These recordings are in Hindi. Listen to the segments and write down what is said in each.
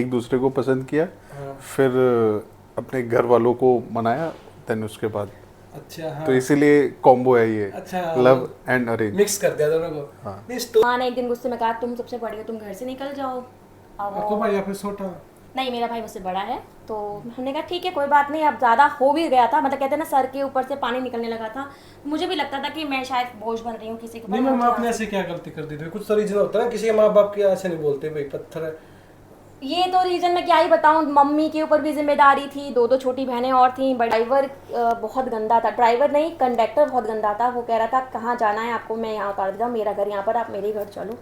एक दूसरे को पसंद किया, फिर अपने घर वालों को मनाया, देन उसके बाद। अच्छा हाँ। तो इसीलिए कॉम्बो है ये। अच्छा, लव एंड अरेंज मिक्स कर दिया दोनों को। हाँ। माँ ने एक दिन गुस्से में कहा तुम सबसे बड़ी हो, तुम घर से निकल जाओ। अब आपको भाई या फिर छोटा? नहीं, मेरा भाई मुझसे बड़ा है। तो हमने कहा ठीक है कोई बात नहीं, अब ज़्यादा हो भी गया था, मतलब कहते हैं ना सर के ऊपर से पानी निकलने लगा था। मुझे भी लगता था कि मैं शायद बोझ बन रही हूँ किसी के नहीं मैम, आपने ऐसे क्या गलती कर दी थी? कुछ तो रीजन होता है ना, किसी के माँ बाप की ऐसे नहीं बोलते भाई पत्थर है। ये तो रीज़न मैं क्या ही बताऊँ, मम्मी के ऊपर भी जिम्मेदारी थी, दो छोटी बहनें और थी, ड्राइवर बहुत गंदा था, ड्राइवर नहीं कंडक्टर बहुत गंदा था। वो कह रहा था कहाँ जाना है आपको, मैं यहाँ उतार देता हूँ, मेरा घर यहाँ पर, आप मेरे घर चलो।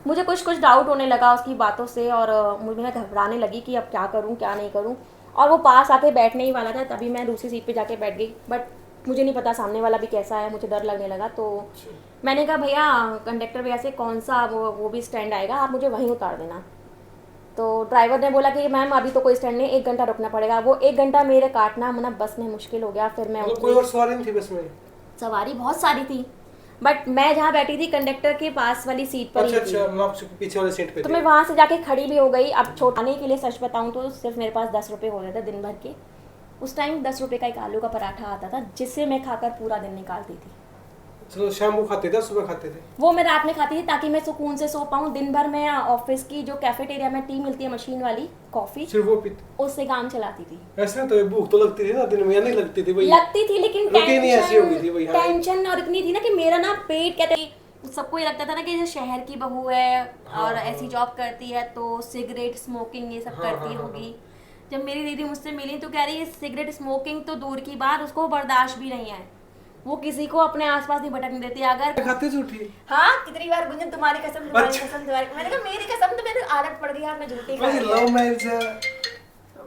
मुझे कुछ डाउट होने लगा उसकी बातों से, और मुझे घबराने लगी कि अब क्या करूँ क्या नहीं करूँ। और वो पास आके बैठने ही वाला था, तभी मैं दूसरी सीट पे जाके बैठ गई। बट मुझे नहीं पता सामने वाला भी कैसा है, मुझे डर लगने लगा। तो मैंने कहा भैया कंडक्टर भैया से कौन सा वो भी स्टैंड आएगा, आप मुझे वहीं उतार देना। तो ड्राइवर ने बोला कि मैम अभी तो कोई स्टैंड नहीं, 1 घंटा रुकना पड़ेगा। वो 1 घंटा मेरे काटना मतलब बस में मुश्किल हो गया। फिर मैं कोई और सवारी नहीं थी बस में? सवारी बहुत सारी थी, बट मैं जहाँ बैठी थी कंडक्टर के पास वाली सीट पर। अच्छा, आप पीछे वाली सीट पे तो थी। मैं वहाँ से जाके खड़ी भी हो गई। अब छोड़ाने के लिए सच बताऊँ तो सिर्फ मेरे पास 10 रुपये हो रहे थे दिन भर के। उस टाइम 10 रुपये का एक आलू का पराठा आता था, जिससे मैं खाकर पूरा दिन निकालती थी। चलो शाम को खाते थे, सुबह खाते थे? वो मैं रात में खाती थी ताकि मैं सुकून से सो पाऊँ। दिन भर मैं ऑफिस की जो कैफेटेरिया में टी मिलती है मशीन वाली कॉफ़ी, सिर्फ वो पीते? उससे काम चलाती थी। ऐसे तो भूख तो लगती थी ना दिन में, या नहीं लगती थी? लगती थी, लेकिन रुटीन ही ऐसी हो गई थी भाई। टेंशन और इतनी थी ना कि मेरा ना पेट, कहते सबको ये लगता था ना कि जो शहर की बहू है और ऐसी जॉब करती है तो सिगरेट स्मोकिंग ये सब करती होगी। जब मेरी दीदी मुझसे मिली तो कह रही है सिगरेट स्मोकिंग तो दूर की बात, उसको बर्दाश्त भी नहीं है, वो किसी को अपने आसपास नहीं भटकने देती। अगर खाते झूठी? हाँ, कितनी बार गुंजन तुम्हारी कसम तुम्हारी कसम तुम्हारी, मैंने कहा मेरी कसम, तो मेरी आदत पड़ गई, मैं झूठी खा रही हूं। लव मैरिज है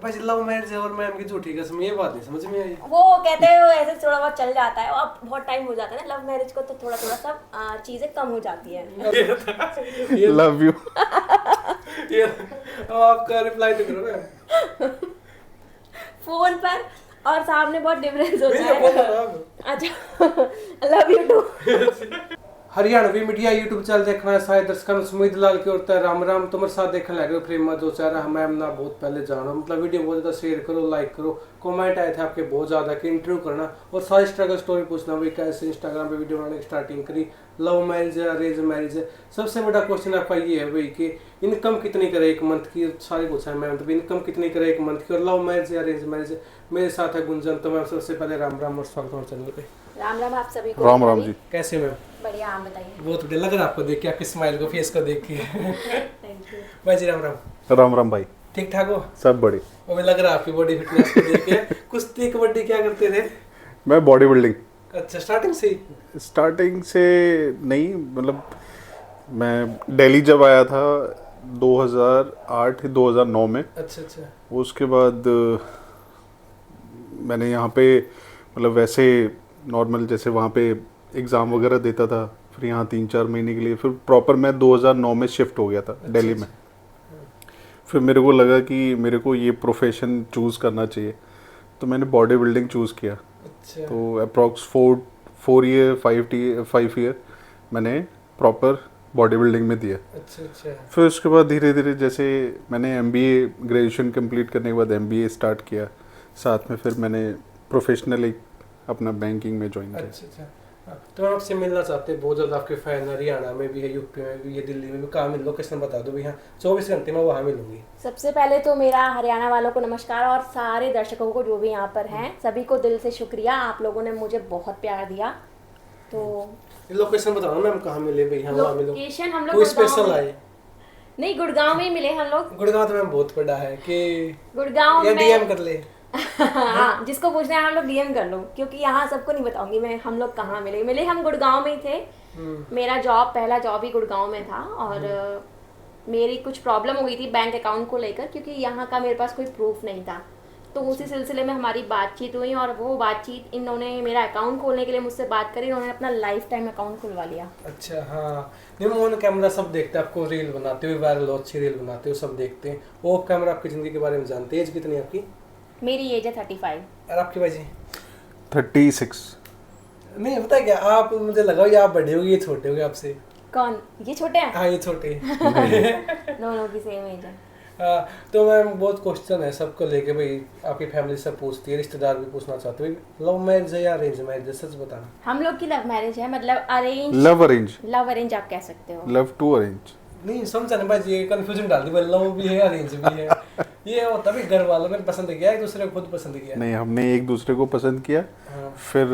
भाई, लव मैरिज है और मैम की झूठी कसम, ये बात नहीं समझ में आई। वो कहते हैं ऐसे थोड़ा बहुत चल जाता है, अब बहुत टाइम हो जाता है ना लव मैरिज को, तो थोड़ा थोड़ा सब चीजें कम हो जाती है। Love you. ये अब आपका रिप्लाई तो करो ना फोन पर, और सामने बहुत डिफरेंस होता नहीं, बोल है। रहा हूं। अच्छा love you too. Haryanvi media YouTube channel देखना है सारे दर्शकों में सुमित लाल की ओर राम राम। तुम्हारे साथ देखने लगे प्रेमा जो चाह रहा मैम ना बहुत पहले जाना, मतलब वीडियो बहुत ज़्यादा शेयर करो, लाइक करो। कमेंट आए थे आपके बहुत ज़्यादा कि इंटरव्यू करना और सारी स्ट्रगल स्टोरी पूछना, भाई कैसे इंस्टाग्राम पे वीडियो बनाने की स्टार्टिंग करी, लव मैरिज है अरेंज मैरिज है। सबसे बड़ा क्वेश्चन आपका ये है भाई कि इनकम कितनी करे एक मंथ की, सारी पूछा है मैम, तो इनकम कितनी करे एक मंथ की, और लव मैरिज है अरेंज मैरिज है। मेरे साथ है गुंजन। तो मैम सबसे पहले राम राम और स्वागत है चैनल पे। राम राम आप सभी को। राम राम जी। कैसे मैम? बढ़िया, आप बताइए। बहुत बढ़िया लग रहा है आपको देख के, आपकी स्माइल को, फेस को देख के। थैंक यू भाई जी राम राम। राम राम भाई। ठीक ठाक हो? सब बड़ी। हमें लग रहा है आपकी बॉडी फिटनेस को देख के। कुश्ती कबड्डी क्या करते थे? मैं बॉडी बिल्डिंग। अच्छा, स्टार्टिंग से ही? स्टार्टिंग से नहीं, मतलब मैं दिल्ली जब आया था 2008-2009 में। अच्छा अच्छा। उसके बाद मैंने यहाँ पे मतलब वैसे नॉर्मल जैसे वहाँ पे एग्ज़ाम वगैरह देता था, फिर यहाँ 3-4 महीने के लिए, फिर प्रॉपर मैं 2009 में शिफ्ट हो गया था दिल्ली में। फिर मेरे को लगा कि मेरे को ये प्रोफेशन चूज़ करना चाहिए, तो मैंने बॉडी बिल्डिंग चूज़ किया। अच्छा। तो अप्रॉक्स 5 ईयर मैंने प्रॉपर बॉडी बिल्डिंग में दिया। अच्छा अच्छा। फिर उसके बाद धीरे धीरे जैसे मैंने MBA ग्रेजुएशन कंप्लीट करने के बाद MBA स्टार्ट किया, साथ में फिर मैंने प्रोफेशनली अपना बैंकिंग में ज्वाइन किया। अच्छा अच्छा। तो हम आपसे मिलना चाहते हैं, बहुत ज़्यादा आपके फैन हरियाणा में भी है, यूपी में भी है, दिल्ली में भी। कहाँ मिल, लोकेशन बता दो भैया, 24 घंटे में वहाँ मिलूंगी। सबसे पहले तो मेरा हरियाणा वालों को नमस्कार, और सारे दर्शकों को जो भी यहाँ पर हैं सभी को दिल से शुक्रिया, आप लोगों ने मुझे बहुत प्यार दिया। तो लोकेशन बताओ मैम, कहाँ मिले भैया, वहाँ मिलो। लोकेशन हम लोग कोई स्पेशल आए? नहीं, गुड़गांव में ही मिले हम लोग। गुड़गांव तो मैम बहुत बड़ा है कि गुड़गांव में DM कर ले। हाँ, जिसको पूछना है हम लोग DM कर लो, क्योंकि यहाँ सबको नहीं बताऊंगी मैं हम लोग कहाँ मिले हम गुड़गांव में ही थे। मेरा पहला जॉब ही गुड़गांव में था, और मेरी कुछ प्रॉब्लम हो गई थी बैंक अकाउंट को लेकर, क्योंकि यहाँ का मेरे पास कोई प्रूफ नहीं था। तो उसी सिलसिले में हमारी बातचीत हुई, और वो बातचीत, इन्होंने मेरा अकाउंट खोलने के लिए मुझसे बात करी, उन्होंने अपना लाइफ टाइम अकाउंट खुलवा लिया। अच्छा हाँ, नहीं ऑन कैमरा सब देखते हैं आपको, रील बनाते हो, वायरल हो, अच्छी रील बनाते हो, सब देखते हैं। ऑफ कैमरा आपकी ज़िंदगी के बारे में जानते हैं। एज कितनी है आपकी? मेरी एज है 35। और आपकी भाई जी? 36। नहीं पता क्या, आप मुझे लगा ये आप बड़े हो, ये छोटे हो गए आपसे। कौन? ये छोटे हैं? हाँ ये छोटे। दोनों की सेम एज है। तो मैम बहुत क्वेश्चन है सबको लेके भाई, आपकी फैमिली सब पूछती है, रिश्तेदार भी पूछना चाहते हैं, लव मैरिज है या अरेंज मैरिज है, सच बताना। हम लोग की लव मैरिज है, मतलब अरेंज, लव अरेंज आप कह सकते हो। लव टू अरेंज नहीं समझा नहीं भाई, ये कंफ्यूजन डाल दी भाई, लव भी है अरेंज भी है। ये होता भी घर वालों ने पसंद किया, एक दूसरे को खुद पसंद किया। नहीं, हमने एक दूसरे को पसंद किया, हाँ। फिर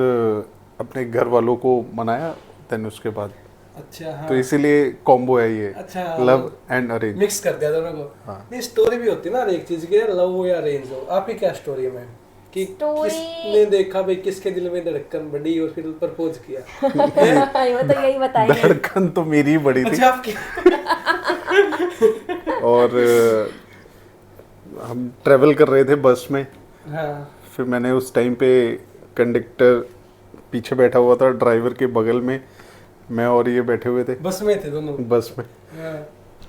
अपने घर वालों को मनाया, देन उसके बाद अच्छा हाँ। तो इसीलिए कॉम्बो है ये, अच्छा लव एंड अरेंज। मिक्स कर दिया दोनों को। हाँ। नहीं स्टोरी भी होती है ना हर एक चीज की, लव हो या अरेंज हो। आपकी क्या स्टोरी है मैम, कि Story- किसने देखा भाई, किसके दिल में धड़कन बढ़ी और फिर प्रपोज किया? वो तो यही बताएंगे। धड़कन तो मेरी ही बड़ी थी। अच्छा आपकी। और हम ट्रेवल कर रहे थे बस में, हाँ फिर मैंने उस टाइम पे कंडक्टर पीछे बैठा हुआ था, ड्राइवर के बगल में मैं और ये बैठे हुए थे बस में थे दोनों। बस में। हाँ।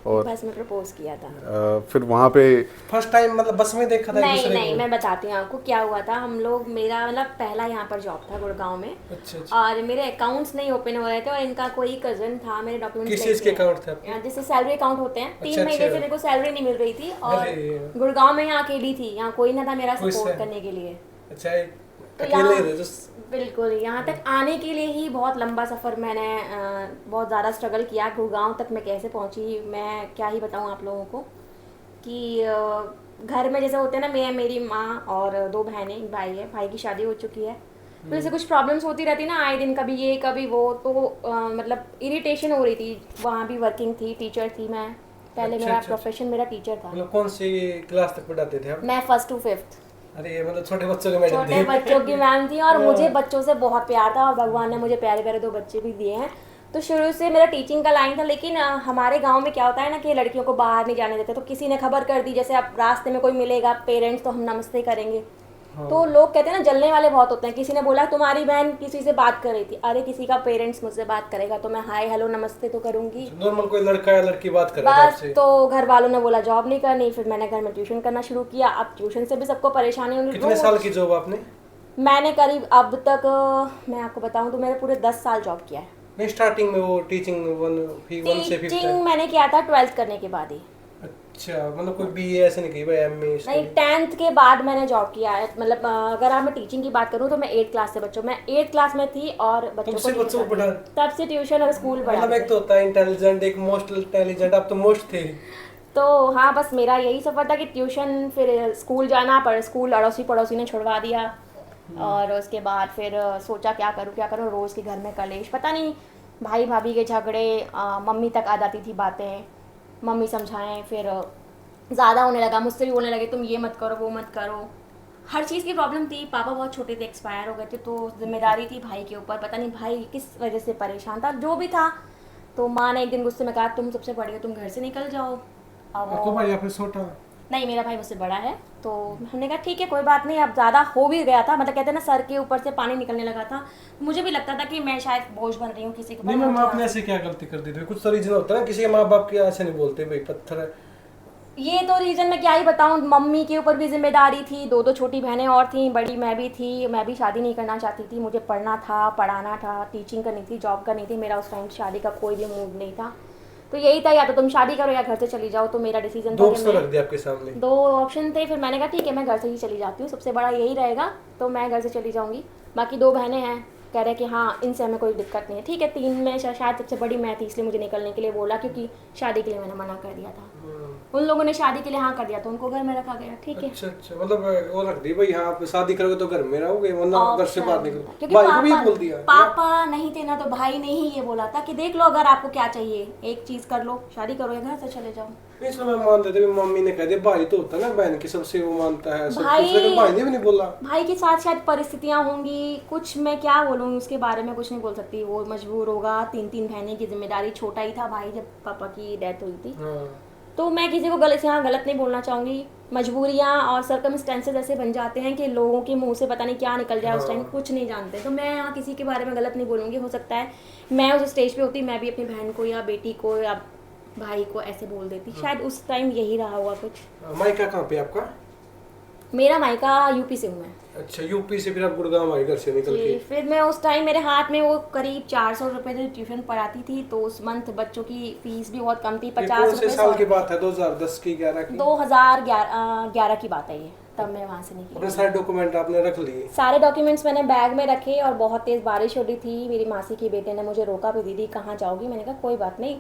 और बस में प्रपोज किया था। फिर वहाँ पे फर्स्ट टाइम मतलब बस में देखा था एक नहीं दूसरे नहीं, को? मैं बताती हूँ आपको क्या हुआ था। हम लोग, मेरा मतलब पहला यहाँ पर जॉब था गुड़गांव में, अच्छा अच्छा। और मेरे अकाउंट्स नहीं ओपन हो रहे थे, और इनका कोई कजन था, मेरे डॉक्यूमेंट्स किस चीज के अकाउंट थे आपके? जैसे सैलरी अकाउंट होते हैं। 3 अच्छा, महीने अच्छा। से मेरे को सैलरी नहीं मिल रही थी, और अरे। गुड़गांव में यहाँ अकेली थी, यहाँ कोई ना था मेरा कोई सपोर्ट से- करने के लिए। अच्छा तो अकेले यहाँ- थे जो। बिल्कुल, यहाँ तक आने के लिए ही बहुत लंबा सफ़र मैंने बहुत ज़्यादा स्ट्रगल किया। गुड़गांव तक मैं कैसे पहुँची, मैं क्या ही बताऊँ आप लोगों को, कि घर में जैसे होते हैं ना, मैं, मेरी माँ और 2 बहनें, एक भाई है, भाई की शादी हो चुकी है। तो जैसे कुछ प्रॉब्लम्स होती रहती ना आए दिन, कभी ये कभी वो, तो मतलब इरिटेशन हो रही थी। वहाँ भी वर्किंग थी, टीचर थी मैं पहले। अच्छा, मेरा अच्छा, प्रोफेशन मेरा टीचर था। मतलब कौन सी क्लास तक पढ़ाते थे आप? मैं 1st to 5th अरे मतलब छोटे बच्चों के मैडम छोटे थे। बच्चों की मैम थी, और मुझे हाँ। बच्चों से बहुत प्यार था, और भगवान ने मुझे प्यारे प्यारे 2 बच्चे भी दिए हैं। तो शुरू से मेरा टीचिंग का लाइन था, लेकिन हमारे गांव में क्या होता है ना, कि लड़कियों को बाहर नहीं जाने देते। तो किसी ने खबर कर दी, जैसे अब रास्ते में कोई मिलेगा पेरेंट्स, तो हम नमस्ते करेंगे। हाँ। तो लोग कहते हैं ना, जलने वाले बहुत होते हैं। किसी ने बोला तुम्हारी बहन किसी से बात कर रही थी, अरे किसी का पेरेंट्स मुझसे बात करेगा तो मैं हाय हेलो नमस्ते तो करूंगी। नॉर्मल कोई लड़का या लड़की बात कर रहा था बस आपसे? तो घर वालों ने बोला जॉब नहीं करनी, फिर मैंने घर में ट्यूशन करना शुरू किया। अब ट्यूशन से भी सबको परेशानी होनी। कितने साल की जॉब आपने? मैंने करीब अब तक मैं आपको बताऊं तो मैंने पूरे 10 साल जॉब किया है। नहीं स्टार्टिंग में वो टीचिंग 1 से 5 टीचिंग मैंने किया था 12th करने के बाद ही। अच्छा मतलब कोई बीए ऐसे नहीं की भाई, एमए? नहीं, 10th के बाद मैंने जॉब किया है। मतलब अगर आप मैं टीचिंग की बात करूँ तो मैं 8th क्लास से बच्चों, मैं 8th क्लास में थी, और बच्चों तुमसे को बच्चों को पढ़ा? तब से ट्यूशन और स्कूल मतलब पढ़ा। एक तो होता है इंटेलिजेंट, एक मोस्ट इंटेलिजेंट, आप तो मोस्ट थे। तो हाँ, बस मेरा यही सफ़र था कि ट्यूशन, फिर स्कूल जाना, पर स्कूल अड़ोसी पड़ोसी ने छुड़वा दिया। और उसके बाद फिर सोचा क्या करूँ, रोज़ के घर में कलेश, पता नहीं भाई भाभी के झगड़े, मम्मी तक आ जाती थी बातें, मम्मी समझाएं, फिर ज़्यादा होने लगा, मुझसे भी बोलने लगे तुम ये मत करो वो मत करो। हर चीज़ की प्रॉब्लम थी। पापा बहुत छोटे थे, एक्सपायर हो गए थे, तो जिम्मेदारी थी भाई के ऊपर। पता नहीं भाई किस वजह से परेशान था, जो भी था। तो माँ ने एक दिन गुस्से में कहा तुम सबसे बड़ी हो, तुम घर से निकल जाओ। अब आपको भाई या फिर छोटा? नहीं, मेरा भाई मुझसे बड़ा है। तो हमने कहा ठीक है कोई बात नहीं, अब ज़्यादा हो भी गया था, मतलब कहते हैं ना सर के ऊपर से पानी निकलने लगा था। मुझे भी लगता था कि मैं शायद बोझ बन रही हूँ किसी के नहीं ऊपर। मैम, आपने ऐसे क्या गलती कर दी थी? कुछ तो रीजन होता है ना, किसी के माँ बाप के ऐसे नहीं बोलते भाई पत्थर है। ये तो रीज़न मैं क्या ही बताऊँ, मम्मी के ऊपर भी जिम्मेदारी थी, 2 छोटी बहनें और थी, बड़ी मैं भी थी। मैं भी शादी नहीं करना चाहती थी, मुझे पढ़ना था, पढ़ाना था, टीचिंग करनी थी, जॉब करनी थी। मेरा उस टाइम शादी का कोई भी मूड नहीं था। तो यही था, या तो तुम शादी करो या घर से चली जाओ। तो मेरा डिसीजन दो था ऑप्शन रख दिया आपके सामने? 2 ऑप्शन थे। फिर मैंने कहा ठीक है मैं घर से ही चली जाती हूँ, सबसे बड़ा यही रहेगा, तो मैं घर से चली जाऊँगी। बाकी 2 बहनें हैं, कह रहे कि हाँ इनसे हमें कोई दिक्कत नहीं है। ठीक है, 3 में शायद सबसे बड़ी मैं थी, इसलिए मुझे निकलने के लिए बोला, क्योंकि शादी के लिए मैंने मना कर दिया था। उन लोगों ने शादी के लिए हाँ कर दिया, तो उनको घर में रखा गया। ठीक है, अच्छा अच्छा, मतलब वो रख दी भाई, हाँ आप शादी करोगे तो घर में रहोगे, वरना घर से बाहर निकलो। क्योंकि भाई को भी ये बोल दिया? पापा नहीं थे ना, तो भाई ने ही ये बोला था कि देख लो अगर आपको क्या चाहिए, एक चीज कर लो, शादी करो या घर से चले जाओ। इसमें मैं मान लेते, मम्मी ने कह दिया, भाई तो होता है ना बहन की सबसे वो मानता है सब भाई- कुछ, लेकिन भाई ने भी नहीं बोला। भाई के साथ शायद परिस्थितियां होंगी कुछ, मैं क्या बोलूँ उसके बारे में, कुछ नहीं बोल सकती। वो मजबूर होगा, 3 बहनें की जिम्मेदारी, छोटा ही था भाई जब पापा की डेथ हुई थी। हाँ। तो मैं किसी को गलत यहाँ गलत नहीं बोलना चाहूँगी। मजबूरियाँ और सर्कमस्टेंसेस ऐसे बन जाते हैं कि लोगों के मुंह से पता नहीं क्या निकल जाए, उस टाइम कुछ नहीं जानते। तो मैं यहाँ किसी के बारे में गलत नहीं बोलूँगी। हो सकता है मैं उस स्टेज पे होती, मैं भी अपनी बहन को या बेटी को या भाई को ऐसे बोल देती, शायद उस टाइम यही रहा होगा कुछ। मायका कहाँ पे आपका? मेरा मायका यूपी से हूँ मैं। अच्छा, यूपी से फिर आप गुड़गांव आए घर से निकल जी, के? फिर मैं उस टाइम मेरे हाथ में वो करीब 400 रुपये जो ट्यूशन पढ़ाती थी, तो उस मंथ बच्चों की फीस भी बहुत कम थी, ये 50 कौन से रुपये साल की बात है? 2010 की, 11 की? 2011 की बात है ये, तब मैं वहाँ से अपने निकली। सारे डॉक्यूमेंट आपने रख लिए? सारे डॉक्यूमेंट्स मैंने बैग में रखे और बहुत तेज़ बारिश हो रही थी। मेरी मासी के बेटे ने मुझे रोका भी, दीदी कहाँ जाओगी? मैंने कहा कोई बात नहीं,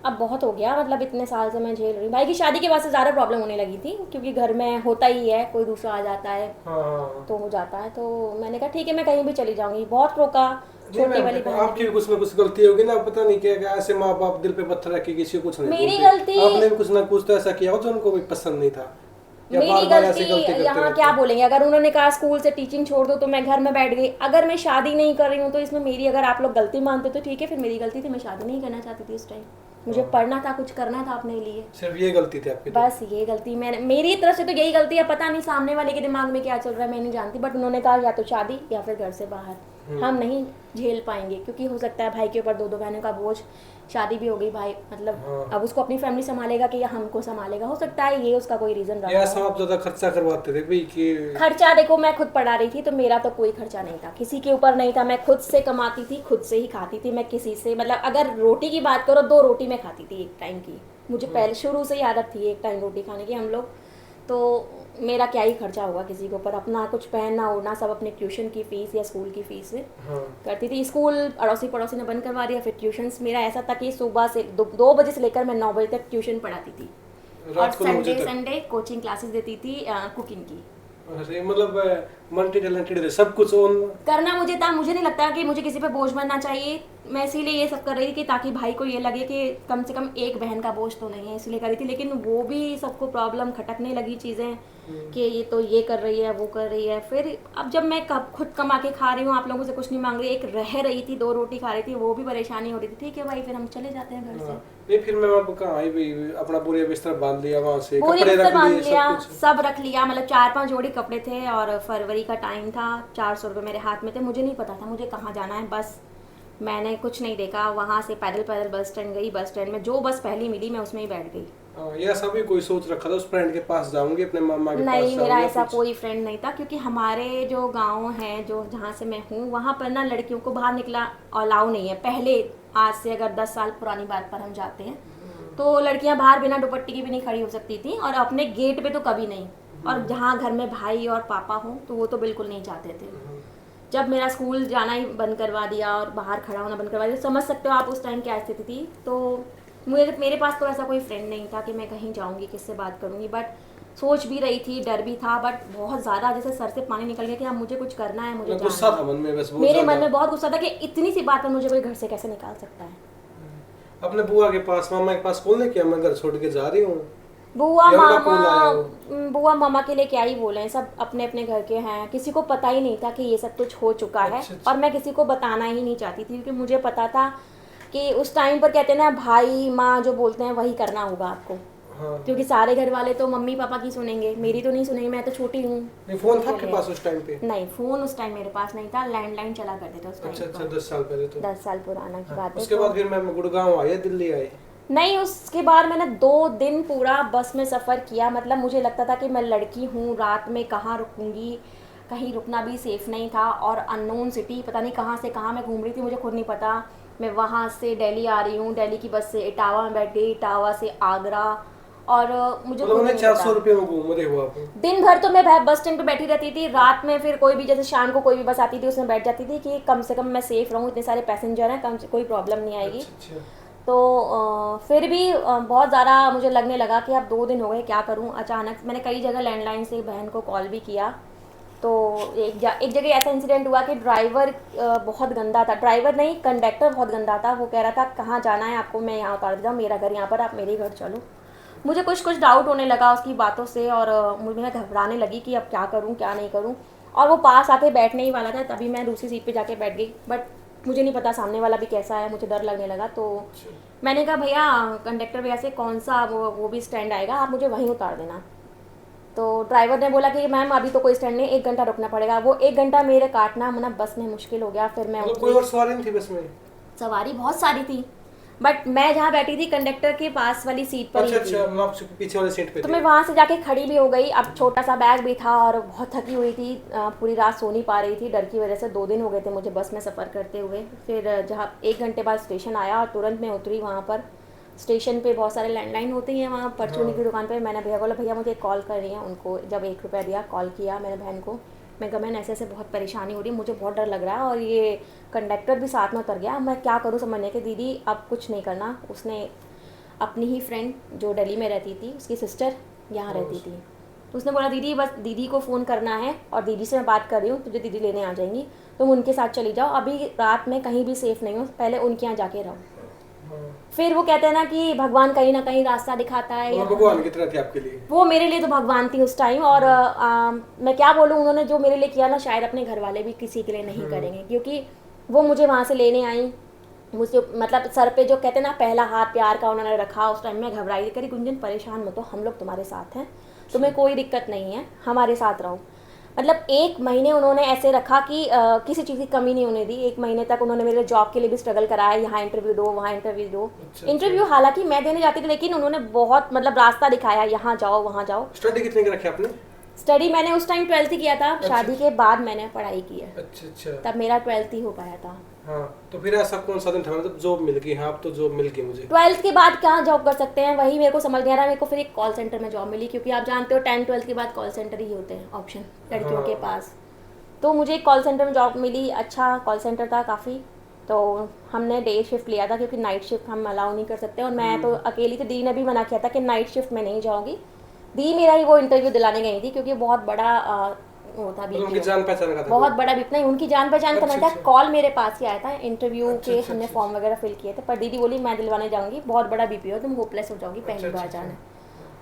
अब बहुत हो गया, मतलब इतने साल से मैं झेल रही हूँ। भाई की शादी के बाद से ज़्यादा प्रॉब्लम होने लगी थी, क्योंकि घर में होता ही है, कोई दूसरा आ जाता है हाँ। तो हो जाता है। तो मैंने कहा ठीक है, मैं कहीं भी चली जाऊँगी। बहुत रोका, नहीं छोटी मैम, वाली देखो, बहन आपकी भी कुछ ना कुछ गलती होगी ना, पता नहीं क्या क्या ऐसे माँ बाप दिल पे पत्थर रख के किसी को कुछ नहीं मेरी बोलते। गलती- आपने भी कुछ ना कुछ तो ऐसा किया हो जो उनको भी पसंद नहीं था, या मेरी बार-बार ऐसी गलती गलती करते यहाँ रहते क्या हो? बोलेंगे, अगर उन्होंने कहा स्कूल से टीचिंग छोड़ दो तो मैं घर में बैठ गई। अगर मैं शादी नहीं कर रही हूँ तो इसमें मेरी, अगर आप लोग गलती मानते तो ठीक है, फिर मेरी गलती थी, मैं शादी नहीं करना चाहती थी उस टाइम। मुझे पढ़ना था, कुछ करना था अपने लिए, सिर्फ ये गलती थी आपकी? बस ये गलती मैंने, मेरी तरफ से तो यही गलती है। पता नहीं सामने वाले के दिमाग में क्या चल रहा है, मैं नहीं जानती, बट उन्होंने कहा या तो शादी या फिर घर से बाहर, हम नहीं झेल पाएंगे, क्योंकि हो सकता है भाई के ऊपर 2 बहनों का बोझ, शादी भी हो गई, भाई मतलब हाँ। अब उसको अपनी फैमिली संभालेगा कि या हमको संभालेगा, हो सकता है ये उसका कोई रीजन रहा या हो। सब आप ज्यादा खर्चा करवाते थे भाई कि? खर्चा देखो, मैं खुद पढ़ा रही थी तो मेरा तो कोई खर्चा नहीं था, किसी के ऊपर नहीं था, मैं खुद से कमाती थी, खुद से ही खाती थी। मैं किसी से, मतलब अगर रोटी की बात करो, 2 रोटी मैं खाती थी एक टाइम की, मुझे पहले शुरू से ही आदत थी एक टाइम रोटी खाने की। हम लोग तो मेरा क्या ही खर्चा होगा किसी के ऊपर, अपना कुछ पहनना ओढ़ना सब अपने ट्यूशन की फ़ीस या स्कूल की फ़ीस से हाँ। करती थी। स्कूल अड़ोसी पड़ोसी ने बंद करवा दिया, फिर ट्यूशन्स मेरा ऐसा था कि सुबह से 2 बजे से लेकर मैं 9 बजे तक ट्यूशन पढ़ाती थी, और रात को 9 बजे तक? संडे कोचिंग क्लासेस देती थी कुकिंग की। अरे मतलब मल्टी टैलेंटेड थे, सब कुछ ऑन करना मुझे था, मुझे नहीं लगता कि मुझे किसी पे बोझ बनना चाहिए। मैं इसीलिए ये सब कर रही थी कि ताकि भाई को ये लगे कि कम से कम एक बहन का बोझ तो नहीं है, इसलिए कर रही थी। लेकिन वो भी सबको प्रॉब्लम खटकने लगी चीज़ें कि ये तो ये कर रही है, वो कर रही है। फिर अब जब मैं खुद कमा के खा रही हूँ, आप लोगों से कुछ नहीं मांग रही, एक रह रही थी, 2 रोटी खा रही थी, वो भी परेशानी हो रही थी। ठीक है भाई, फिर हम चले जाते हैं घर से। नहीं, फिर मैं आपको कहाँ आई भाई, अपना पूरे बिस्तर बांध लिया, वहाँ से पूरी कपड़े बिस्तर रख बांध लिए, लिया, सब कुछ? सब रख लिया, मतलब 4-5 जोड़ी कपड़े थे और फरवरी का टाइम था, 400 रुपये मेरे हाथ में थे। मुझे नहीं पता था मुझे कहाँ जाना है, बस मैंने कुछ नहीं देखा। वहाँ से पैदल पैदल बस स्टैंड गई, बस स्टैंड में जो बस पहली मिली मैं उसमें ही बैठ गई। या सभी कोई सोच रखा था उस फ्रेंड के पास जाऊंगी, अपने मामा के पास नहीं, मेरा जाऊंगी, ऐसा कुछ? कोई फ्रेंड नहीं था, क्योंकि हमारे जो गांव है, जो जहाँ से मैं हूँ, वहाँ पर ना लड़कियों को बाहर निकला अलाउ नहीं है। पहले, आज से अगर 10 साल पुरानी बात पर हम जाते हैं तो लड़कियाँ बाहर बिना दुपट्टे की भी नहीं खड़ी हो सकती थी, और अपने गेट पे तो कभी नहीं। और जहाँ घर में भाई और पापा हों तो वो तो बिल्कुल नहीं चाहते थे। जब मेरा स्कूल जाना ही बंद करवा दिया और बाहर खड़ा होना बंद करवा दिया, समझ सकते हो आप उस टाइम क्या स्थिति थी। तो मेरे पास तो ऐसा कोई फ्रेंड नहीं था कि मैं कहीं जाऊंगी, किससे बात करूंगी। बट सोच भी रही थी, डर भी था, बट बहुत ज़्यादा जैसे सर से पानी निकल गया कि अब मुझे कुछ करना है, मुझे गुस्सा जाना था है। मन में, बस बहुत मेरे मन ज्यादा। में बहुत गुस्सा था कि इतनी सी बात पर मुझे कोई घर से कैसे निकाल सकता है। अपने बुआ के पास, मामा के पास कॉल नहीं किया, मैं घर छोड़ के जा रही हूँ? बुआ या उनका कॉल आया हो? बुआ मामा के लिए क्या ही बोले, सब अपने अपने घर के हैं, किसी को पता ही नहीं था कि ये सब कुछ हो चुका है। अच्छा। और मैं किसी को बताना ही नहीं चाहती थी, क्योंकि मुझे पता था कि उस टाइम पर कहते हैं ना, भाई माँ जो बोलते हैं वही करना होगा आपको। हाँ। क्योंकि सारे घर वाले तो मम्मी पापा की सुनेंगे, मेरी तो नहीं सुनेंगे, मैं तो छोटी हूँ। नहीं, फोन था आपके पास उस टाइम पे? नहीं, फ़ोन उस टाइम मेरे पास नहीं था, लैंडलाइन चला करते थे उस अच्छा टाइम अच्छा, पर। 10 साल पहले तो। 10 साल पुराना की बात है। उसके तो- बाद फिर मैं गुड़गांव आया, दिल्ली आए? नहीं, उसके बाद मैंने 2 दिन पूरा बस में सफ़र किया। मतलब मुझे लगता था कि मैं लड़की हूँ, रात में कहाँ रुकूंगी, कहीं रुकना भी सेफ़ नहीं था। और अननोन सिटी, पता नहीं कहाँ से कहाँ मैं घूम रही थी, मुझे खुद नहीं पता। मैं वहाँ से दिल्ली आ रही हूँ, दिल्ली की बस से इटावा में बैठ गई, इटावा से आगरा, और मुझे मतलब खुद उन्हें नहीं 400 पता। रुपये में घूम रहे हो आप? दिन भर तो मैं बस स्टैंड पे बैठी रहती थी, रात में फिर कोई भी, जैसे शाम को कोई भी बस आती थी उसमें बैठ जाती थी कि कम से कम मैं सेफ़ रहूँ, इतने सारे पैसेंजर हैं, कम से कोई प्रॉब्लम नहीं आएगी। अच्छा। तो फिर भी बहुत ज़्यादा मुझे लगने लगा कि अब 2 दिन हो गए, क्या करूं। अचानक मैंने कई जगह लैंडलाइन से बहन को कॉल भी किया। तो एक जगह ऐसा इंसिडेंट हुआ कि ड्राइवर बहुत गंदा था, ड्राइवर नहीं कंडक्टर बहुत गंदा था। वो कह रहा था कहाँ जाना है आपको, मैं यहाँ उतार देता हूँ, मेरा घर यहाँ पर, आप मेरे घर चलो। मुझे कुछ डाउट होने लगा उसकी बातों से, और मुझे घबराने लगी कि अब क्या करूँ क्या नहीं करूँ। और वो पास आके बैठने ही वाला था, तभी मैं दूसरी सीट पे जाके बैठ गई। बट मुझे नहीं पता सामने वाला भी कैसा है, मुझे डर लगने लगा। तो मैंने कहा भैया, कंडक्टर भैया से, कौन सा वो भी स्टैंड आएगा, आप मुझे वहीं उतार देना। तो ड्राइवर ने बोला कि मैम अभी तो कोई स्टैंड नहीं, 1 घंटा रुकना पड़ेगा। वो 1 घंटा मेरे काटना मतलब बस में मुश्किल हो गया। फिर मैं मतलब कोई और सवारी नहीं थी बस में? सवारी बहुत सारी थी, बट मैं जहाँ बैठी थी कंडक्टर के पास वाली सीट पर ही अच्छा थी। अच्छा, मतलब आप पीछे वाले सीट पे तो थे। मैं वहाँ से जाके खड़ी भी हो गई। अब छोटा सा बैग भी था और बहुत थकी हुई थी, पूरी रात सो नहीं पा रही थी डर की वजह से। 2 दिन हो गए थे मुझे बस में सफ़र करते हुए। फिर जहाँ 1 घंटे बाद स्टेशन आया और तुरंत मैं उतरी वहाँ पर। स्टेशन पे बहुत सारे लैंडलाइन होते हैं वहाँ परचूनी की दुकान पे। मैंने भैया को बोला भैया मुझे कॉल कर रही है। उनको जब 1 रुपया दिया, कॉल किया मैंने बहन को। मैं कहा बहन ऐसे ऐसे बहुत परेशानी हो रही है, मुझे बहुत डर लग रहा है और ये कंडक्टर भी साथ में उतर गया, मैं क्या करूँ समझने के। दीदी अब कुछ नहीं करना। उसने अपनी ही फ्रेंड जो दिल्ली में रहती थी, उसकी सिस्टर यहाँ रहती थी, तो उसने बोला दीदी बस दीदी को फ़ोन करना है और दीदी से मैं बात कर रही हूँ, तुझे दीदी लेने आ जाएंगी, तुम उनके साथ चली जाओ। अभी रात में कहीं भी सेफ़ नहीं हो, पहले उनके यहाँ जाके रहो। फिर वो कहते हैं ना कि भगवान कहीं ना कहीं रास्ता दिखाता है। वो भगवान की तरह थे आपके लिए। वो मेरे लिए तो भगवान थी उस टाइम। और मैं क्या बोलूँ, उन्होंने जो मेरे लिए किया ना शायद अपने घर वाले भी किसी के लिए नहीं करेंगे, क्योंकि वो मुझे वहाँ से लेने आई। मुझे मतलब सर पे जो कहते हैं ना पहला हाथ प्यार का उन्होंने रखा। उस टाइम में घबराई थी, करी गुंजन परेशान मत हो, हम लोग तुम्हारे साथ हैं, तुम्हें कोई दिक्कत नहीं है, हमारे साथ रहो। मतलब 1 महीने उन्होंने ऐसे रखा कि किसी चीज़ की कमी नहीं होने दी। 1 महीने तक उन्होंने मेरे जॉब के लिए भी स्ट्रगल कराया, यहाँ इंटरव्यू दो वहाँ इंटरव्यू दो। इंटरव्यू हालांकि मैं देने जाती थी, लेकिन उन्होंने बहुत मतलब रास्ता दिखाया, यहाँ जाओ वहाँ जाओ। स्टडी कितने के रखे आपने? स्टडी मैंने उस टाइम 12th ही किया था। शादी के बाद मैंने पढ़ाई की है, अच्छा अच्छा। तब मेरा 12th ही हो पाया था। हाँ, तो फिर ऐसा कौन सा दिन था मतलब जॉब मिल गई? हाँ, अब तो जॉब मिल गई मुझे। 12th के बाद कहाँ जॉब कर सकते हैं, वही मेरे को समझ नहीं आ रहा। मेरे को फिर एक कॉल सेंटर में जॉब मिली, क्योंकि आप जानते हो 10-12 के बाद कॉल सेंटर ही होते हैं ऑप्शन लड़कियों के पास। तो मुझे एक कॉल सेंटर में जॉब मिली, अच्छा कॉल सेंटर था काफ़ी। तो हमने डे शिफ्ट लिया था, क्योंकि नाइट शिफ्ट हम अलाउ नहीं कर सकते। और मैं तो अकेली थी, दी ने भी मना किया था कि नाइट शिफ्ट में नहीं जाऊँगी। दी मेरा ही वो इंटरव्यू दिलाने गई थी, क्योंकि बहुत बड़ा वो था मतलब उनकी बीपीओ, जान पहचान का था बहुत कोई? बड़ा बीप नहीं, उनकी जान पहचान का नहीं था। कॉल मेरे पास ही आया था, इंटरव्यू के हमने फॉर्म वगैरह फिल किए थे, पर दीदी बोली मैं दिलवाने जाऊँगी, बहुत बड़ा बीपीओ, तुम होपलेस हो जाओगी पहली बार जाना।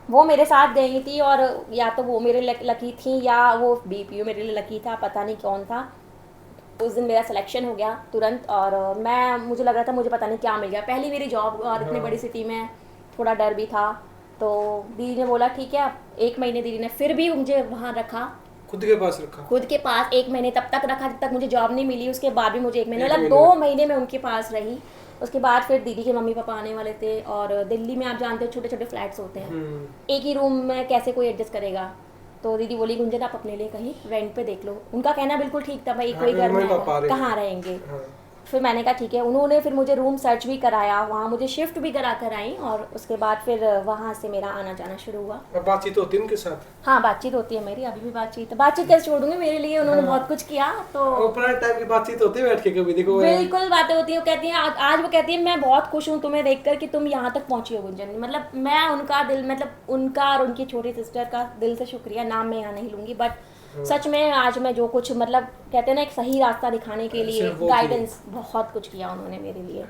वो मेरे साथ गई थी, और या तो वो मेरे लकी थी या वो बीपीओ मेरे लिए लकी था, पता नहीं कौन था। उस दिन मेरा सिलेक्शन हो गया तुरंत, और मुझे लग रहा था मुझे पता नहीं क्या मिल गया, पहली मेरी जॉब और इतनी बड़ी सिटी में, थोड़ा डर भी था। तो दीदी ने बोला ठीक है। 1 महीने दीदी ने फिर भी मुझे वहाँ रखा, खुद के पास रखा? खुद के पास 1 महीने तब तक रखा जब तक मुझे जॉब नहीं मिली। उसके बाद भी मुझे 1 महीने, 1 मतलब महीने 2 महीने में उनके पास रही। उसके बाद फिर दीदी के मम्मी पापा आने वाले थे, और दिल्ली में आप जानते हो छोटे छोटे फ्लैट्स होते हैं, एक ही रूम में कैसे कोई एडजस्ट करेगा। तो दीदी बोली गुंजन आप अपने लिए कहीं रेंट पे देख लो। उनका कहना बिल्कुल ठीक था, भाई कोई घर में कहाँ रहेंगे। फिर मैंने कहा ठीक है। उन्होंने फिर मुझे रूम सर्च भी कराया, वहाँ मुझे शिफ्ट भी करा कर आई, और उसके बाद फिर वहाँ से मेरा आना जाना शुरू हुआ। अब बातचीत होती है उनके साथ? हाँ बातचीत होती है मेरी, अभी भी बातचीत कैसे छोड़ दूंगी, मेरे लिए उन्होंने बहुत कुछ किया। तो पुराने टाइम की बातचीत होती है बैठ के कभी? देखो बिल्कुल बातें होती हैं। वो कहती हैं आज वो कहती है मैं बहुत खुश हूँ तुम्हें देखकर कि तुम यहाँ तक पहुँची हो गुंजन। मतलब मैं उनका दिल, मतलब उनका और उनकी छोटी सिस्टर का दिल से शुक्रिया, नाम मैं यहाँ नहीं लूँगी, बट सच में आज मैं जो कुछ मतलब कहते हैं ना एक सही रास्ता दिखाने के लिए गाइडेंस, बहुत कुछ किया उन्होंने मेरे लिए।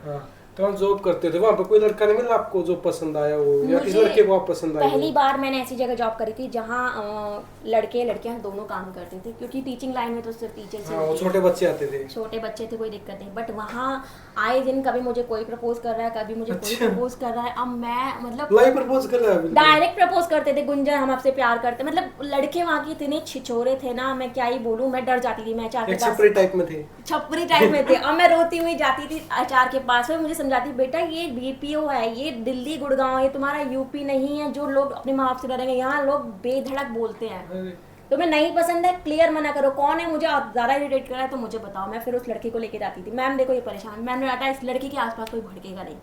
तो हम जॉब करते थे, वहाँ पे कोई लड़का नहीं मिला आपको जो पसंद आया हो, या किसी लड़के को आप पसंद आए? पहली बार मैंने ऐसी जगह जॉब करी थी जहाँ लड़के लड़कियाँ दोनों काम करते थे, क्योंकि टीचिंग लाइन में तो सिर्फ टीचर से छोटे बच्चे आते थे। छोटे बच्चे थे, कोई दिक्कत नहीं। बट वहाँ आए दिन कभी मुझे कोई प्रपोज कर रहा है, कभी मुझे कोई प्रपोज कर रहा है। अब मैं मतलब लाइव प्रपोज कर रहा है, डायरेक्ट प्रपोज करते थे, गुंजन हम आपसे प्यार करते। मतलब लड़के वहाँ के इतने छिछोरे थे ना, मैं क्या ही बोलूँ, मैं डर जाती थी। मैं अचार के पास छपरी टाइप में थे, छपरी टाइप में थे, और मैं रोती हुई जाती थी अचार के पास में। मुझे समझाती बेटा ये बीपीओ है, ये दिल्ली गुड़गांव, ये तुम्हारा यूपी नहीं है जो लोग अपने माँ बाप से डरेंगे, यहाँ लोग बेधड़क बोलते हैं। तुम्हें नहीं पसंद है क्लियर मना करो, कौन है मुझे ज़्यादा इरिटेट कर रहा है तो मुझे बताओ। मैं फिर उस लड़की को लेके जाती थी, मैम देखो ये परेशान, मैम ने डाटा इस लड़की के आसपास कोई भड़केगा नहीं।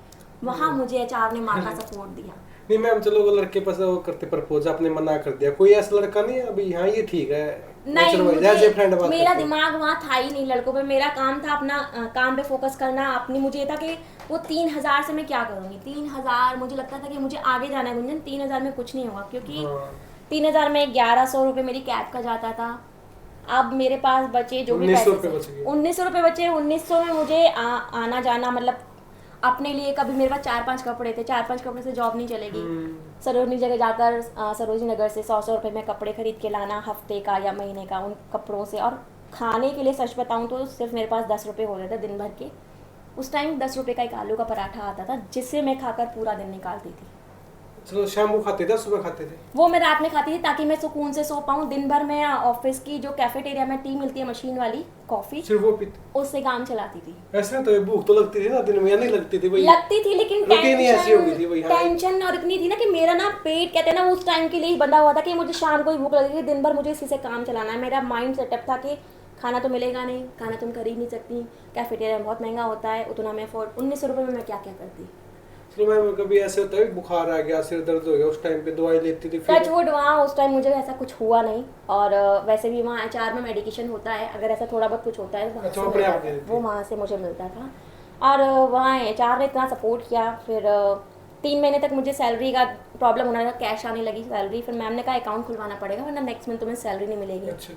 वहाँ मुझे एचआर ने माँ का सपोर्ट दिया। नहीं मैम चलो वो लड़के पास वो करते प्रपोज, आपने मना कर दिया, कोई ऐसा लड़का नहीं है अभी? हाँ ये ठीक है, नहीं मुझे मेरा दिमाग वहाँ था ही नहीं लड़कों पे। मेरा काम था अपना काम पे फोकस करना। अपनी मुझे ये था कि वो 3000 से मैं क्या करूँगी। 3000 मुझे लगता था कि मुझे आगे जाना है गुंजन, 3000 में कुछ नहीं होगा, क्योंकि 3000 में 1100 रुपये मेरी कैब का जाता था। अब मेरे पास बचे जो भी पैसे 1900 रुपये बचे। 1900 में मुझे आना जाना, मतलब अपने लिए कभी मेरे पास 4-5 कपड़े थे, 4-5 कपड़े से जॉब नहीं चलेगी। सरोजनी जगह जाकर सरोजनी नगर से 100 रुपये में कपड़े खरीद के लाना हफ्ते का या महीने का उन कपड़ों से। और खाने के लिए सच बताऊं तो सिर्फ मेरे पास 10 रुपये होते थे दिन भर के। उस टाइम 10 रुपये का एक आलू का पराठा आता था, जिससे मैं खाकर पूरा दिन निकालती थी। चलो शाम को खाते थे, सुबह खाते थे? वो मैं रात में खाती थी ताकि मैं सुकून से सो पाऊँ। दिन भर मैं ऑफिस की जो कैफेटेरिया में टी मिलती है मशीन वाली कॉफी, सिर्फ वो पीते? उससे काम चलाती थी। ऐसे तो भूख तो लगती थी ना दिन में, या नहीं लगती थी भाई? लगती थी, लेकिन रूटीन ही ऐसी हो गई थी भाई। हाँ। टेंशन और इतनी थी ना कि मेरा ना पेट, कहते हैं ना, उस टाइम के लिए ही बंधा हुआ था कि मुझे शाम को ही भूख लगेगी, दिन भर मुझे इसी से काम चलाना है। मेरा माइंड सेटअप था कि खाना तो मिलेगा नहीं, खाना तुम खरीद नहीं सकती, कैफेटेरिया बहुत महंगा होता है, उतना मैं अफोर्ड, 1900 रुपये में मैं क्या क्या करती। चलो मैम, कभी ऐसे होता है बुखार आ गया, सिर दर्द हो गया, उस टाइम पे दवाई लेती थी? टच वुड वहाँ उस टाइम मुझे ऐसा कुछ हुआ नहीं। और वैसे भी वहाँ HR में मेडिकेशन होता है, अगर ऐसा थोड़ा बहुत कुछ होता है तो वहाँ अच्छा, से अपने आप मिलता दे था, देती? वो वहाँ से मुझे मिलता था। और वहाँ HR ने इतना सपोर्ट किया। फिर 3 महीने तक मुझे सैलरी का प्रॉब्लम होना था, कैश आने लगी सैलरी। फिर मैम ने कहा अकाउंट खुलवाना पड़ेगा वरना नेक्स्ट मंथ तुम्हें सैलरी नहीं मिलेगी। अच्छा।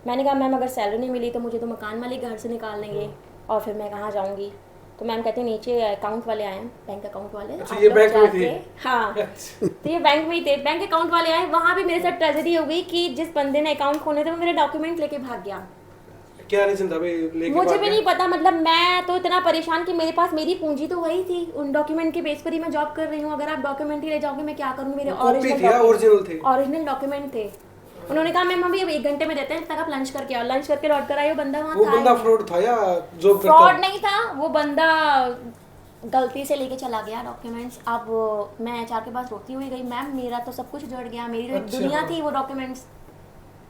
मैंने कहा मैम अगर सैलरी नहीं मिली तो मुझे तो मकान मालिक घर से निकाल देंगे और फिर मैं कहाँ जाऊँगी। तो मैम कहती नीचे अकाउंट वाले आए हैं, बैंक अकाउंट वाले। अच्छा, आप ये लोग बैंक में जाके- थे? हाँ, अच्छा। तो ये बैंक में ही थे, बैंक अकाउंट वाले आए। वहाँ भी मेरे साथ ट्रेजेडी हो गई कि जिस बंदे ने अकाउंट खोले थे वो मेरे डॉक्यूमेंट लेके भाग गया। क्या रीजन था भाई लेके मुझे भाग भी गया? नहीं पता, मतलब मैं तो इतना परेशान कि मेरे पास मेरी पूंजी तो वही थी, उन डॉक्यूमेंट के बेस पर ही मैं जॉब कर रही हूँ। अगर आप डॉक्यूमेंट ही ले जाओगे मैं क्या करूँगी। मेरे कॉपी थी या ओरिजिनल थे? ओरिजिनल डॉक्यूमेंट थे। उन्होंने कहा मैम अभी 1 घंटे में देते हैं, तक आप लंच करके आओ। लंच करके लौट कर आए, वो बंदा वहाँ वो था बंदा ही नहीं। फ्रॉड था या जॉब करता? फ्रॉड नहीं था, वो बंदा गलती से लेके चला गया डॉक्यूमेंट्स। अब मैं HR के पास रोती हुई गई, मैम मेरा तो सब कुछ उजड़ गया, मेरी जो एक अच्छा। दुनिया थी वो डॉक्यूमेंट्स।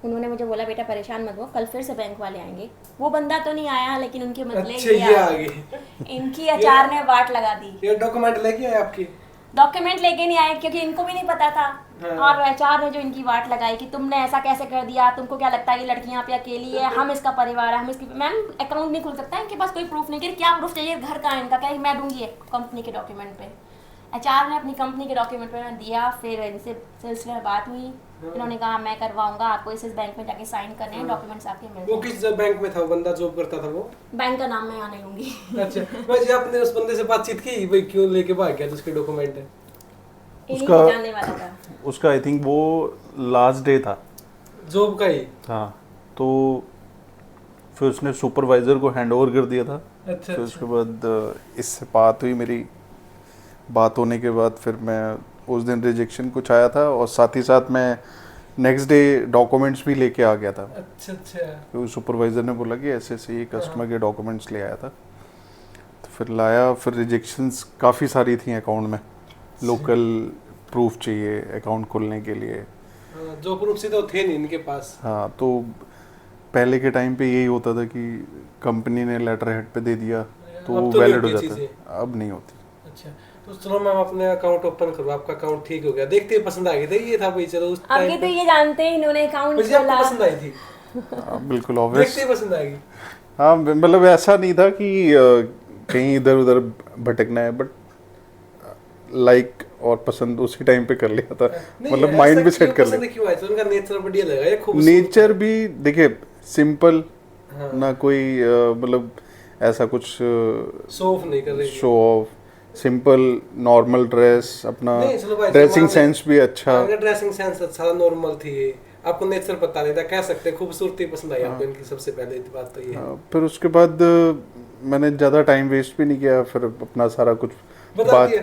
उन्होंने मुझे बोला बेटा परेशान मत हो, कल फिर से बैंक वाले आएंगे। वो बंदा तो नहीं आया लेकिन उनके बदले अच्छा, ये आ गए। इनकी HR ने वाट लगा दी। ये डॉक्यूमेंट लेके आए आपके? डॉक्यूमेंट लेके नहीं आए क्योंकि इनको भी नहीं पता था। हाँ। और HR ने जो इनकी वाट लगाई कि तुमने ऐसा कैसे कर दिया, तुमको क्या लगता है ये लड़की यहाँ पे अकेली है, हम इसका परिवार है, हम इसकी। मैम अकाउंट नहीं खुल सकता, इनके पास कोई प्रूफ नहीं। कि क्या प्रूफ चाहिए, घर का है इनका, क्या मैं दूंगी कंपनी के डॉक्यूमेंट पे। HR ने अपनी कंपनी के डॉक्यूमेंट पे दिया। फिर इनसे सिलसिले में बात हुई, इन्होंने कहा मैं करवाऊंगा, आपको इस बैंक में जाके साइन करने हैं, डॉक्यूमेंट्स आपके मिल वो जाएंगे। किस बैंक में था वो बंदा, जॉब करता था वो? बैंक का नाम मैं यहाँ नहीं लूंगी। अच्छा, वैसे आपने उस बंदे से बातचीत की भाई क्यों लेके भाग गया जिसके डॉक्यूमेंट है? इन्हीं उसका- को जानने वाला था। उसका आई थिंक वो लास्ट डे था। जॉब का ही? हाँ, तो फिर उसने सुपरवाइज़र को हैंड ओवर कर दिया था। अच्छा। फिर उसके बाद इससे बात हुई मेरी। बात होने के बाद फिर मैं उस दिन रिजेक्शन कुछ आया था और साथ ही साथ मैं नेक्स्ट डे डॉक्यूमेंट्स भी लेके आ गया था। अच्छा अच्छा। तो सुपरवाइज़र ने बोला कि ऐसे ऐसे ये कस्टमर के डॉक्यूमेंट्स ले आया था। तो फिर लाया, फिर रिजेक्शंस काफ़ी सारी थी अकाउंट में। लोकल प्रूफ चाहिए अकाउंट खोलने के लिए। हाँ, जो प्रूफ से तो थे नहीं इनके पास। हाँ, तो पहले के टाइम पे यही होता था कि कंपनी ने लेटर हेड पे दे दिया तो अब वो तो वैलिड हो नहीं होती जाता है, अब नहीं होती। अच्छा, तो चलो मैम अपने अकाउंट ओपन करो, आपका अकाउंट ठीक हो गया, देखते ही पसंद आ गई थी, ये था भाई चलो उस आपके टाइम तो ये जानते हैं इन्होंने अकाउंट मुझे आपको खोला। पसंद आई थी? हाँ, बिल्कुल ऑब्वियस। देखते ही पसंद आ गई? हाँ, मतलब ऐसा नहीं था कि कहीं इधर उधर भटकना है, बट लाइक और पसंद उसी टाइम पे कर लिया था। नहीं, मतलब ऐसा माइंड भी क्यों सेट कर पसंद लिया। क्यों आया? उनका नेचर बढ़िया लगा या खूबसूरत? नेचर भी देखिए सिंपल, हाँ। ना कोई मतलब ऐसा कुछ शोफ नहीं कर रही? Show off, simple normal dress, अपना नहीं, चलो भाई, ड्रेसिंग मान सेंस भी अच्छा। अगर ड्रेसिंग सेंस अच्छा, नॉर्मल थी, ये आपको नेचर पता नहीं था, कह सकते हैं खूबसूरती पसंद आई आपको इनकी, सबसे पहले बात तो ये है। फिर उसके बाद मैंने ज़्यादा टाइम वेस्ट भी नहीं किया, फिर अपना सारा कुछ बता बात दिया?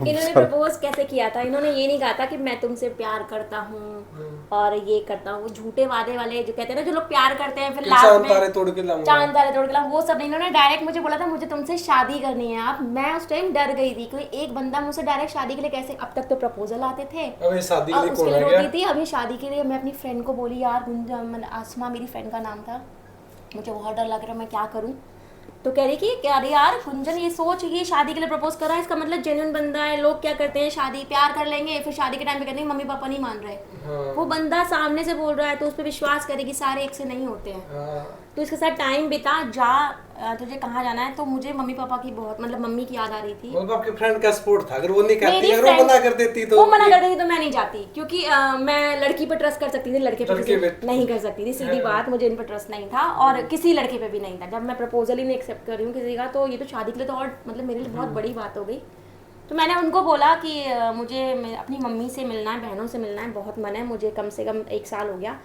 इन्होंने प्रपोज कैसे किया था, इन्होंने ये नहीं कहा था कि मैं तुमसे प्यार करता हूँ और ये करता हूँ। झूठे वादे वाले जो कहते हैं ना, जो लोग प्यार करते हैं फिर कि लास्ट चांद में तारे तोड़ के लाऊंगा। चांद तारे तोड़ के लाऊं, वो सब नहीं। इन्होंने डायरेक्ट मुझे बोला था मुझे तुमसे शादी करनी है। अब मैं उस टाइम डर गई थी, कोई एक बंदा मुझसे डायरेक्ट शादी के लिए कैसे, अब तक तो प्रपोजल आते थे, अब ये शादी के और लिए उसके कौन लिए आ गया? रोती थी। अभी शादी के लिए मैं अपनी फ्रेंड को बोली यार गुंजा, मतलब आसमा मेरी फ्रेंड का नाम था, मुझे बहुत डर लग रहा है, मैं क्या करूँ। तो कह रही कि अरे यार गुंजन, ये सोच, ये शादी के लिए प्रपोज कर रहा है, इसका मतलब जेन्युइन बंदा है। लोग क्या करते हैं, शादी प्यार कर लेंगे, फिर शादी के टाइम पे कहते हैं मम्मी पापा नहीं मान रहे। हाँ। वो बंदा सामने से बोल रहा है तो उस पर विश्वास करेगी, सारे एक से नहीं होते हैं। हाँ। तो इसके साथ टाइम बिता, तुझे कहाँ जाना है। तो मुझे मम्मी पापा की बहुत, मतलब मम्मी की याद आ रही थी। मतलब आपके फ्रेंड का सपोर्ट था, अगर वो नहीं मेरी कहती, अगर वो friend- मना कर देती तो? वो मना कर देती तो मैं नहीं जाती, क्योंकि मैं लड़की पर ट्रस्ट कर सकती थी, लड़के पर लड़के किसी पे- नहीं कर सकती थी। सीधी बात, मुझे इन पर ट्रस्ट नहीं था और किसी लड़के पे भी नहीं था। जब मैं प्रपोजल ही नहीं एक्सेप्ट कर रही हूँ किसी का, तो ये तो शादी के लिए तो और मतलब मेरे लिए बहुत बड़ी बात हो गई। तो मैंने उनको बोला कि मुझे अपनी मम्मी से मिलना है, बहनों से मिलना है, बहुत मन है मुझे, कम से कम 1 साल हो गया।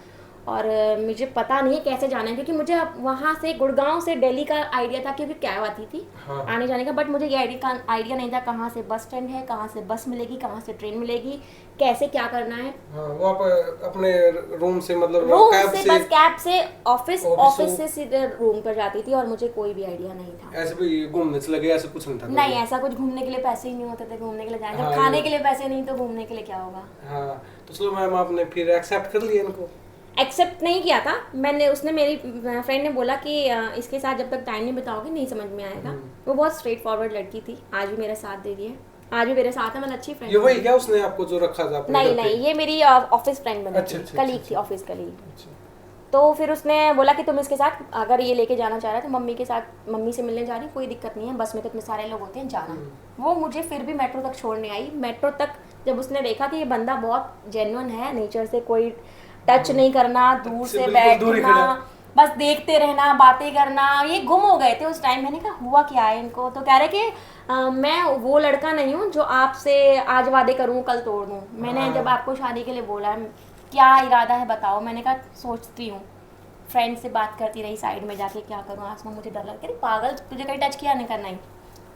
और मुझे पता नहीं है कैसे जाना है, क्योंकि मुझे अब वहाँ से गुड़गांव से दिल्ली का आइडिया था, क्योंकि कैब आती थी हाँ। आने जाने का, बट मुझे ये आइडिया नहीं था कहाँ से बस स्टैंड है, कहाँ से बस मिलेगी, कहाँ से ट्रेन मिलेगी, कैसे क्या करना है। हाँ, वो आप अपने रूम से मतलब रूम कैब से बस कैब से ऑफिस, ऑफिस ऑफिस से सीधे रूम पर जाती थी, और मुझे कोई भी आइडिया नहीं था। ऐसे भी घूमने चले गए, ऐसा कुछ नहीं था? नहीं, ऐसा कुछ घूमने के लिए पैसे ही नहीं होते थे, घूमने के लिए जाए जब हाँ, खाने ये- के लिए पैसे नहीं तो घूमने के लिए क्या होगा। हाँ, तो चलो मैम आपने फिर एक्सेप्ट कर लिया इनको? एक्सेप्ट नहीं किया था मैंने, उसने मेरी फ्रेंड ने बोला कि इसके साथ जब तक टाइम नहीं बिताओगे नहीं समझ में आएगा। वो बहुत स्ट्रेट फॉरवर्ड लड़की थी, आज भी मेरा साथ दे रही है, आज भी मेरे साथ है, मैंने अच्छी ये फ्रेंड। वही क्या उसने आपको जो रखा था अपने नहीं घर पे? नहीं, ये मेरी ऑफिस फ्रेंड बनी अच्छा, थी, अच्छा, कलीग अच्छा, थी, ऑफिस कलीग। अच्छा। तो फिर उसने बोला कि तुम इसके साथ अगर ये लेके जाना चाह रहा है तो मम्मी के साथ, मम्मी से मिलने जा रही, कोई दिक्कत नहीं है, बस में तो इतने सारे लोग होते हैं, जाना। वो मुझे फिर भी मेट्रो तक छोड़ने आई। मेट्रो तक जब उसने देखा कि ये बंदा बहुत जेन्युइन है नेचर से, कोई टच नहीं करना, दूर से बिल्कुल दूर ही बैठना, खड़ा। बस देखते रहना, बातें करना, ये गुम हो गए थे उस टाइम। मैंने कहा हुआ क्या है इनको, तो कह रहे कि मैं वो लड़का नहीं हूँ जो आपसे आज वादे करूँ कल तोड़ दूँ। मैंने जब आपको शादी के लिए बोला क्या इरादा है बताओ, मैंने कहा सोचती हूँ, फ्रेंड से बात करती रही साइड में जाके, क्या करूँ आसमा, मुझे डर लगता है, पागल तुझे कहीं टच किया नहीं करना ही,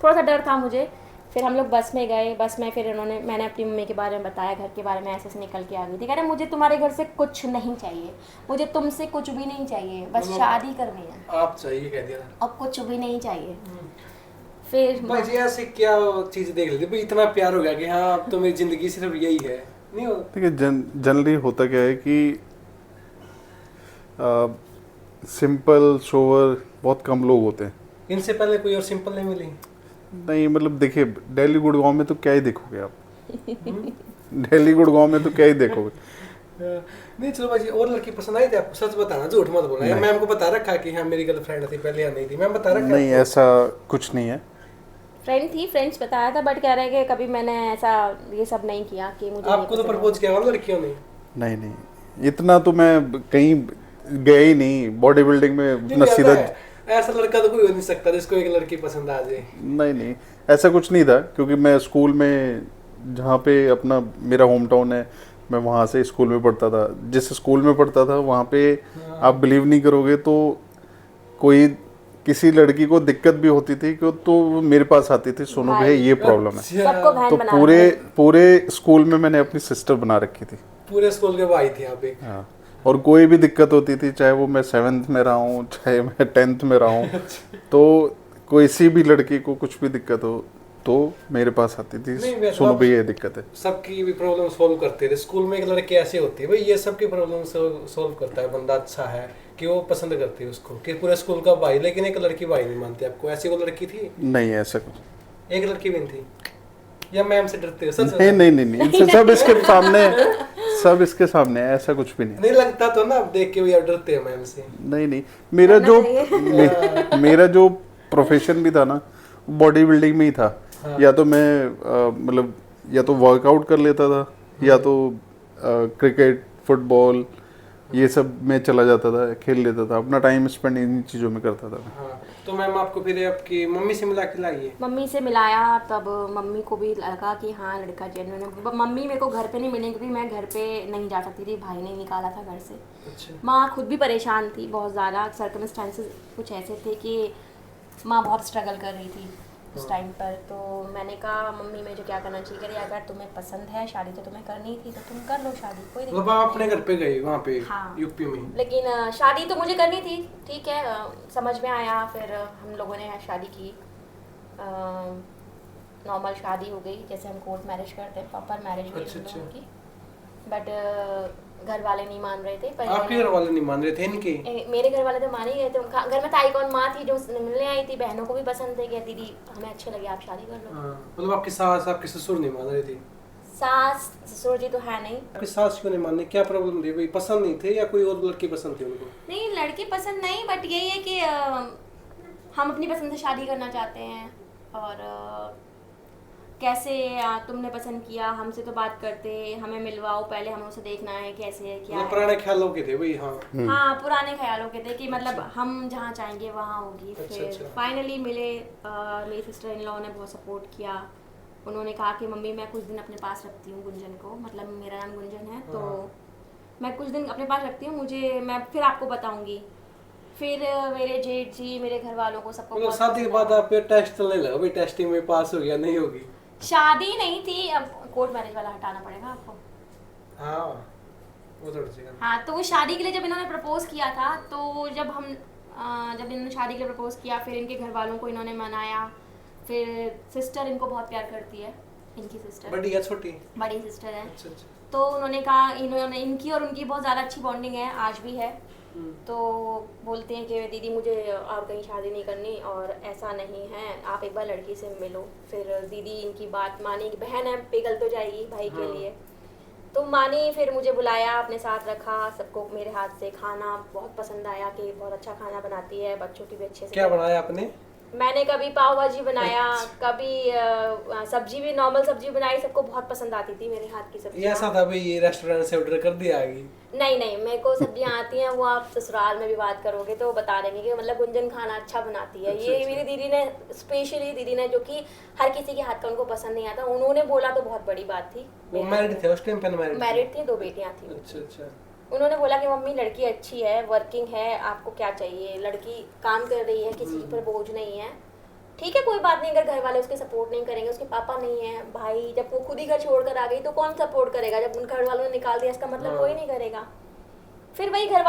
थोड़ा सा डर था मुझे। फिर हम लोग बस में गए, बस में फिर मैंने अपनी मम्मी के बारे में बताया, घर के बारे में, ऐसे से निकल के आ गई थी। कह रहे मुझे तुम्हारे घर से कुछ नहीं चाहिए, मुझे तुमसे कुछ भी नहीं चाहिए, बस शादी करनी है, आप चाहिए कह दिया। और कुछ भी नहीं चाहिए। फिर भाई जी ऐसे क्या चीज देख लेते भाई, इतना प्यार हो गया कि हाँ अब तो मेरी जिंदगी सिर्फ यही है, नहीं हो? देखिए जनरली होता क्या है कि सिंपल सोवर बहुत कम लोग होते हैं। इनसे पहले कोई और सिंपल नहीं मिली? नहीं मतलब देखिए, दिल्ली गुड़गांव में तो क्या ही देखोगे आप। दिल्ली गुड़गांव में तो क्या ही देखोगे। नहीं चलो भाई जी, और लड़की पसंद आई थी आपको? सच बताना, झूठ मत बोलना। या मैम को बता रखा कि हाँ मेरी गर्लफ्रेंड थी पहले या नहीं थी? मैम बता रखा नहीं आपको? ऐसा कुछ नहीं है। फ्रेंड थी, फ्रेंड्स बताया था, बट कह रहे कि कभी मैंने ऐसा ये सब नहीं किया कि मुझे आपको तो नहीं पसंद प्रपोज किया होगा लड़कियों ने? नहीं नहीं, इतना तो मैं कहीं गया ही नहीं, बॉडी बिल्डिंग में इतना नहीं, सीधा। ऐसा लड़का तो कोई हो नहीं सकता जिसको एक लड़की पसंद आ जाए। नहीं नहीं, ऐसा कुछ नहीं था, क्योंकि मैं स्कूल में जहाँ पे अपना मेरा होम टाउन है, मैं वहाँ से स्कूल में पढ़ता था। जिस स्कूल में पढ़ता था वहाँ पे आप बिलीव नहीं करोगे तो कोई किसी लड़की को दिक्कत भी होती थी कि तो वो मेरे पास आती थी, सोनू भाई। भाई ये प्रॉब्लम है। अच्छा, सबको बहन तो बना पूरे रहे थे। पूरे स्कूल में मैंने अपनी सिस्टर बना रखी थी। पूरे स्कूल के भाई थे आप एक। हाँ, और कोई भी दिक्कत होती थी, चाहे वो मैं 7th में रहा हूँ, चाहे मैं 10th में रहा हूँ, तो किसी भी लड़की को कुछ भी दिक्कत हो तो मेरे पास आती थी, नहीं, वैसे सुनो आप- भाई ये दिक्कत है। सबकी भी प्रॉब्लम सॉल्व करते थे स्कूल में। एक लड़के ऐसे होते हैं भाई, ये सबकी प्रॉब्लम सॉल्व करता है बंदा, अच्छा है कि वो पसंद करती है उसको, कि पूरे स्कूल का भाई। लेकिन एक लड़की भाई नहीं मानती आपको, ऐसी वो लड़की थी? नहीं ऐसा कुछ एक लड़की भी नहीं थी? या मैम से डरते हो? सच नहीं नहीं नहीं नहीं, इनसे सब इसके सामने, सब इसके सामने है, ऐसा कुछ भी नहीं। नहीं लगता तो ना, आप देख के भी आप डरते हो मैम से? नहीं नहीं, मेरा जो मेरा जो प्रोफेशन भी था ना, बॉडी बिल्डिंग में ही था। या तो मैं मतलब या तो वर्कआउट कर लेता था, या तो क्रिकेट फुटबॉल ये सब में चला जाता था, खेल लेता था, अपना टाइम स्पेंड इन चीज़ों में करता था। हाँ, तो मैम आपको फिर आपकी मम्मी से मिला के लाइए? मम्मी से मिलाया, तब मम्मी को भी लगा कि हाँ लड़का जेन्युइन है। मम्मी मेरे को घर पे नहीं मिली, क्योंकि मैं घर पे नहीं जा सकती थी, भाई ने निकाला था घर से। अच्छा। माँ खुद भी परेशान थी बहुत ज़्यादा, सर्कमस्टांसेस कुछ ऐसे थे कि माँ बहुत स्ट्रगल कर रही थी उस टाइम पर। तो मैंने कहा मम्मी मुझे क्या करना चाहिए, कह रही अगर तुम्हें पसंद है, शादी तो तुम्हें करनी थी तो तुम कर लो शादी, कोई दिक्कत मतलब आप अपने घर पे गए वहाँ पे? हाँ। यूपी में? लेकिन शादी तो मुझे करनी थी, ठीक है, समझ में आया। फिर हम लोगों ने शादी की, नॉर्मल शादी हो गई जैसे हम कोर्ट मैरिज करते हैं, प्रॉपर मैरिज हुई अच्छा, हम लोगों अच्छा। की। बट घर वाले नहीं मान रहे थे। पर आपके घर वाले नहीं मान रहे थे इनके? मेरे घर वाले तो मान ही गए थे। घर में ताई कौन माँ थी जो मिलने आई थी, बहनों को भी पसंद थे कि दीदी हमें अच्छे लगे आप शादी कर लो। हाँ, मतलब आपकी सास आपके ससुर नहीं मान रहे थे? सास ससुर जी तो है नहीं। आपकी सास क्यों नहीं मानने, क्या प्रॉब्लम थी भाई? पसंद नहीं थे या कोई और लड़की पसंद थी उनको? नहीं लड़की पसंद नहीं, बट यही है कि हम अपनी पसंद से शादी करना चाहते हैं। और कैसे तुमने पसंद किया, हमसे तो बात करते, हमें मिलवाओ पहले, हमें उसे देखना है कैसे है क्या मतलब है। पुराने ख्यालों के थे भाई? हाँ। हाँ पुराने ख्यालों के थे कि मतलब हम जहाँ चाहेंगे वहाँ होगी। अच्छा, फिर अच्छा। फाइनली मिले। मेरी सिस्टर इन लॉ ने बहुत सपोर्ट किया। उन्होंने कहा कि मम्मी मैं कुछ दिन अपने पास रखती हूँ गुंजन को, मतलब मेरा नाम गुंजन है, तो मैं कुछ दिन अपने पास रखती हूँ, मुझे मैं फिर आपको बताऊंगी। फिर मेरे जेठ जी, मेरे घर वालों को सबको मतलब बहुत शादी के पसंद बाद आया। आप ये टेस्ट चलने लगा भाई, टेस्टिंग में पास हो गया नहीं होगी। शादी नहीं थी, अब कोर्ट मैरिज वाला हटाना पड़ेगा आपको। हाँ वो थोड़ी सी हाँ, तो वो शादी के लिए जब इन्होंने प्रपोज किया था, तो जब इन्होंने शादी के लिए प्रपोज किया, फिर इनके घर वालों को इन्होंने मनाया। फिर सिस्टर इनको बहुत प्यार करती है, इनकी सिस्टर बड़ी या छोटी? बड़ी सिस्टर है। अच्छा अच्छा। तो उन्होंने कहा, इन्होंने इनकी और उनकी बहुत ज़्यादा अच्छी बॉन्डिंग है, आज भी है। तो बोलते हैं कि दीदी मुझे और कहीं शादी नहीं करनी, और ऐसा नहीं है, आप एक बार लड़की से मिलो। फिर दीदी इनकी बात मानी, कि बहन है पिघल तो जाएगी भाई के लिए, तो मानी। फिर मुझे बुलाया, अपने साथ रखा, सबको मेरे हाथ से खाना बहुत पसंद आया, कि बहुत अच्छा खाना बनाती है, बच्चों की भी अच्छे से। क्या बनाया आपने? मैंने कभी पाव भाजी बनाया, कभी सब्जी भी, नॉर्मल सब्जी बनाई, सबको बहुत पसंद आती थी मेरे हाथ की सब्जी। ये ऐसा था भाई ये रेस्टोरेंट से ऑर्डर कर दिया आगे? नहीं नहीं, मेरे को सब्जियां आती हैं, वो आप ससुराल में भी बात करोगे तो बता देंगे कि मतलब गुंजन खाना अच्छा बनाती है। अच्छा, ये अच्छा। मेरी दीदी ने, स्पेशली दीदी ने, जो कि हर किसी के हाथ का उनको पसंद नहीं आता, उन्होंने बोला तो बहुत बड़ी बात थी। वो मैरिड थे उस टाइम पे? मैरिड थी, 2 बेटियां थी। अच्छा अच्छा। उन्होंने बोला कि मम्मी लड़की अच्छी है, वर्किंग है, आपको क्या चाहिए, लड़की काम कर रही है, किसी पर बोझ नहीं है, ठीक है कोई बात नहीं। अगर घर वाले उसके सपोर्ट नहीं करेंगे, उसके पापा नहीं है, भाई जब वो खुद ही घर छोड़ कर आ गई तो कौन सपोर्ट करेगा? जब उन घर वालों ने निकाल दिया, इसका मतलब कोई नहीं करेगा। फिर वही घर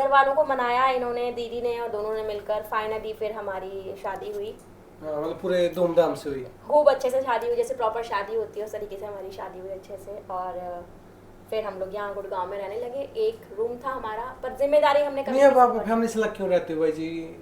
वालों को मनाया इन्होंने, दीदी ने और दोनों ने मिलकर। फाइनली फिर हमारी शादी हुई, हाँ मतलब पूरे धूमधाम से हुई? खूब अच्छे से शादी हुई, जैसे प्रॉपर शादी होती है उस तरीके से हमारी शादी हुई अच्छे से। और फिर हम लोग यहाँ गुड़गांव में रहने लगे। एक रूम था हमारा, पर जिम्मेदारी हमने नहीं अब आप फैमिली से अलग क्यों रहते हो भाई जी?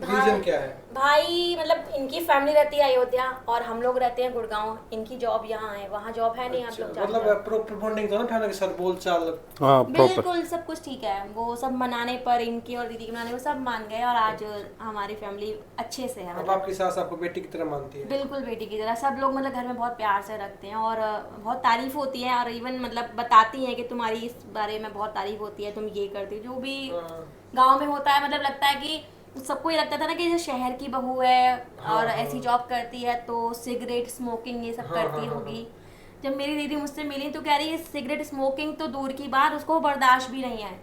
रीजन क्या है? भाई मतलब इनकी फैमिली रहती है अयोध्या, और हम लोग रहते हैं गुड़गांव। इनकी जॉब यहाँ है, वहाँ जॉब है नहीं, आप लोग जानते मतलब हो। प्रॉपर बॉन्डिंग तो ना फैमिली के साथ, बोल चाल? हाँ प्रॉपर। बिल्कुल सब कुछ ठीक है। वो सब मनाने पर, इनकी और दीदी के मनाने पर सब मान गए, और आज हमारी फैमिली अच्छे से है। अब आपकी सास आपको बेटी की तरह मानती है? बिल्कुल बेटी की तरह। सब लोग मतलब घर में बहुत प्यार से रखते हैं, और बहुत तारीफ होती है, और इवन मतलब बताती हैं कि तुम्हारी इस बारे में बहुत तारीफ होती है, तुम ये करती हो। जो भी गांव में होता है, मतलब लगता है कि सबको ये लगता था ना कि जैसे शहर की बहू है और ऐसी जॉब करती है तो सिगरेट स्मोकिंग ये सब करती होगी। जब मेरी दीदी मुझसे मिली तो कह रही है सिगरेट स्मोकिंग तो दूर की बात, उसको बर्दाश्त भी नहीं है,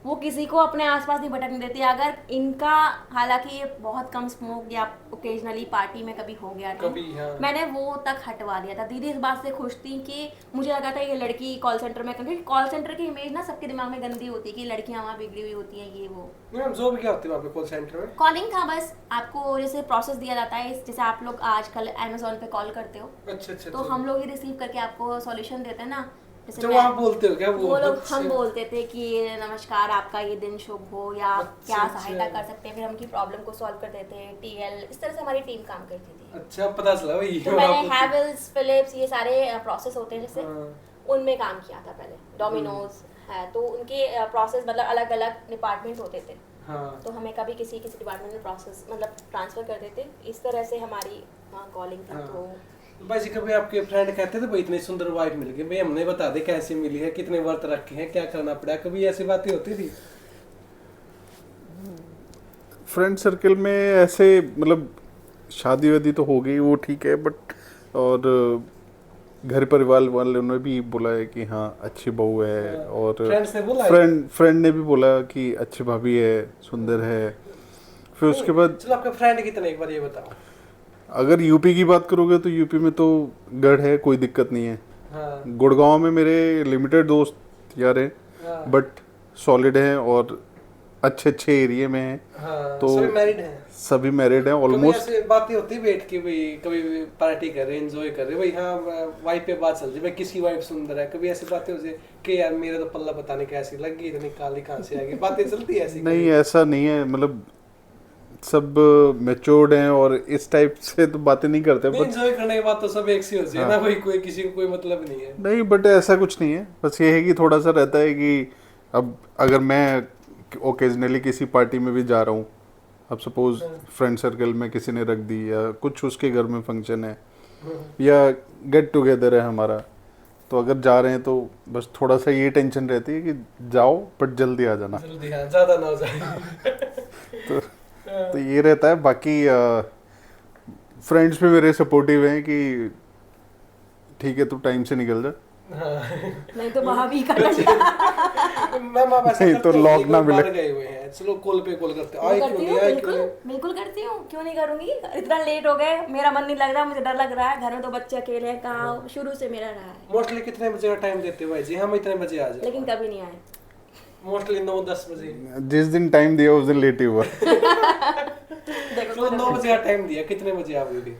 वो किसी को अपने आसपास नहीं भटकने देती। अगर इनका, हालांकि ये बहुत कम स्मोक या ओकेजनली पार्टी में कभी हो गया कभी, नहीं, हाँ। मैंने वो तक हटवा दिया था। दीदी इस बात से खुश थी कि मुझे लगा था ये लड़की कॉल सेंटर में, क्योंकि कॉल सेंटर की इमेज ना सबके दिमाग में गंदी होती है कि लड़कियां वहाँ बिगड़ी हुई होती हैं, ये वो। मैम जॉब क्या होती है वहाँ पे कॉल सेंटर में? कॉलिंग था बस, आपको जैसे प्रोसेस दिया जाता है, जैसे आप लोग आजकल अमेजोन पे कॉल करते हो, अच्छा अच्छा। तो हम लोग ही रिसीव करके आपको सॉल्यूशन देते हैं ना। जैसे जो मैं- आप बोलते हो क्या वो लोग हम बोलते थे कि नमस्कार आपका ये दिन शुभ हो, या क्या अच्छा। सहायता कर सकते हैं, फिर हम उनकी प्रॉब्लम को सॉल्व कर देते हैं। टीएल, इस तरह से हमारी टीम काम करती थी। अच्छा पता चला भाई। तो मैंने हैवेल्स, फिलिप्स, ये सारे प्रोसेस होते हैं जैसे, हाँ। उनमें काम किया था पहले। डोमिनोज है, तो उनके प्रोसेस मतलब अलग अलग डिपार्टमेंट होते थे, हाँ। तो हमें कभी किसी किसी डिपार्टमेंट में प्रोसेस मतलब ट्रांसफर कर देते, इस तरह से हमारी कॉलिंग थी। हाँ। तो भाई जी कभी आपके फ्रेंड कहते थे भाई इतनी सुंदर वाइफ मिल गई, भाई हमने बता दे कैसे मिली है, कितने व्रत रखे हैं, क्या करना पड़ा, कभी ऐसी बातें होती थी? फ्रेंड सर्कल में ऐसे मतलब शादी वादी तो हो गई वो ठीक है, बट और घर परिवार वालों ने भी बोला है कि हाँ अच्छी बहू है, और फ्रेंड्स ने बोला है? फ्रेंड ने भी बोला कि अच्छी भाभी है, सुंदर है। फिर उसके बाद चलो आपके फ्रेंड कितने, एक बार ये बताओ। अगर यूपी की बात करोगे तो यूपी में तो गढ़ है, कोई दिक्कत नहीं है। हाँ। गुड़गांव में मेरे लिमिटेड दोस्त यार हैं, हाँ। बट सॉलिड हैं और अच्छे अच्छे एरिया में हैं। हाँ, तो सभी मैरिड हैं? सभी मैरिड हैं कभी ऑलमोस्ट। ऐसे बातें होती है बैठ के भाई, कभी पार्टी कर रहे, एंजॉय कर रहे भाई, हाँ वाइफ पे बात चल रही भाई, किसी वाइफ सुंदर है, कभी ऐसी बातें हो जाए कि यार मेरा तो पल्ला पता नहीं कैसी लग गई, इतनी काली कहाँ से आ गई, बातें चलती है ऐसी? नहीं ऐसा नहीं है, मतलब सब मैच्योर्ड हैं और इस टाइप से तो बातें नहीं करते, बट एंजॉय करने के बाद तो सब एक सी हो जाए ना भाई, कोई किसी को कोई मतलब नहीं है। नहीं, बट ऐसा कुछ नहीं है। बस ये है कि थोड़ा सा रहता है कि अब अगर मैं ओकेजनली किसी पार्टी में भी जा रहा हूँ, अब सपोज फ्रेंड सर्कल में किसी ने रख दी, या कुछ उसके घर में फंक्शन है, या गेट टुगेदर है हमारा, तो अगर जा रहे हैं तो बस थोड़ा सा ये टेंशन रहती है कि जाओ बट जल्दी आ जाना। जल्दी, हाँ ज्यादा ना हो जाए। तो ये रहता है। बाकी फ्रेंड्स भी मेरे सपोर्टिव हैं कि ठीक है तू टाइम से निकल जा, नहीं तो वहां भी करना मैम आप ऐसा नहीं करते तो हो? लॉक एक ना बार मिले। बाहर गए हुए हैं, चलो कॉल पे कॉल करते हो, मैं आए क्यों करती नहीं हूँ, आए बिल्कुल क्यों नहीं? बिल्कुल करती हूँ, क्यों नहीं करूंगी। इतना लेट हो गए, मेरा मन नहीं लग रहा, मुझे डर लग रहा है, घर में तो बच्चे अकेले हैं, कहाँ शुरू से मेरा रहा है, मोस्टली कितने बजे का टाइम देते हो भाई जी? हम इतने बजे आ जाए, लेकिन कभी नहीं आए। मोस्टली 9-10 बजे। जिस दिन टाइम दिया उस दिन लेट ही हुआ। देखो चलो 9 बजे का टाइम दिया, कितने बजे आओगे?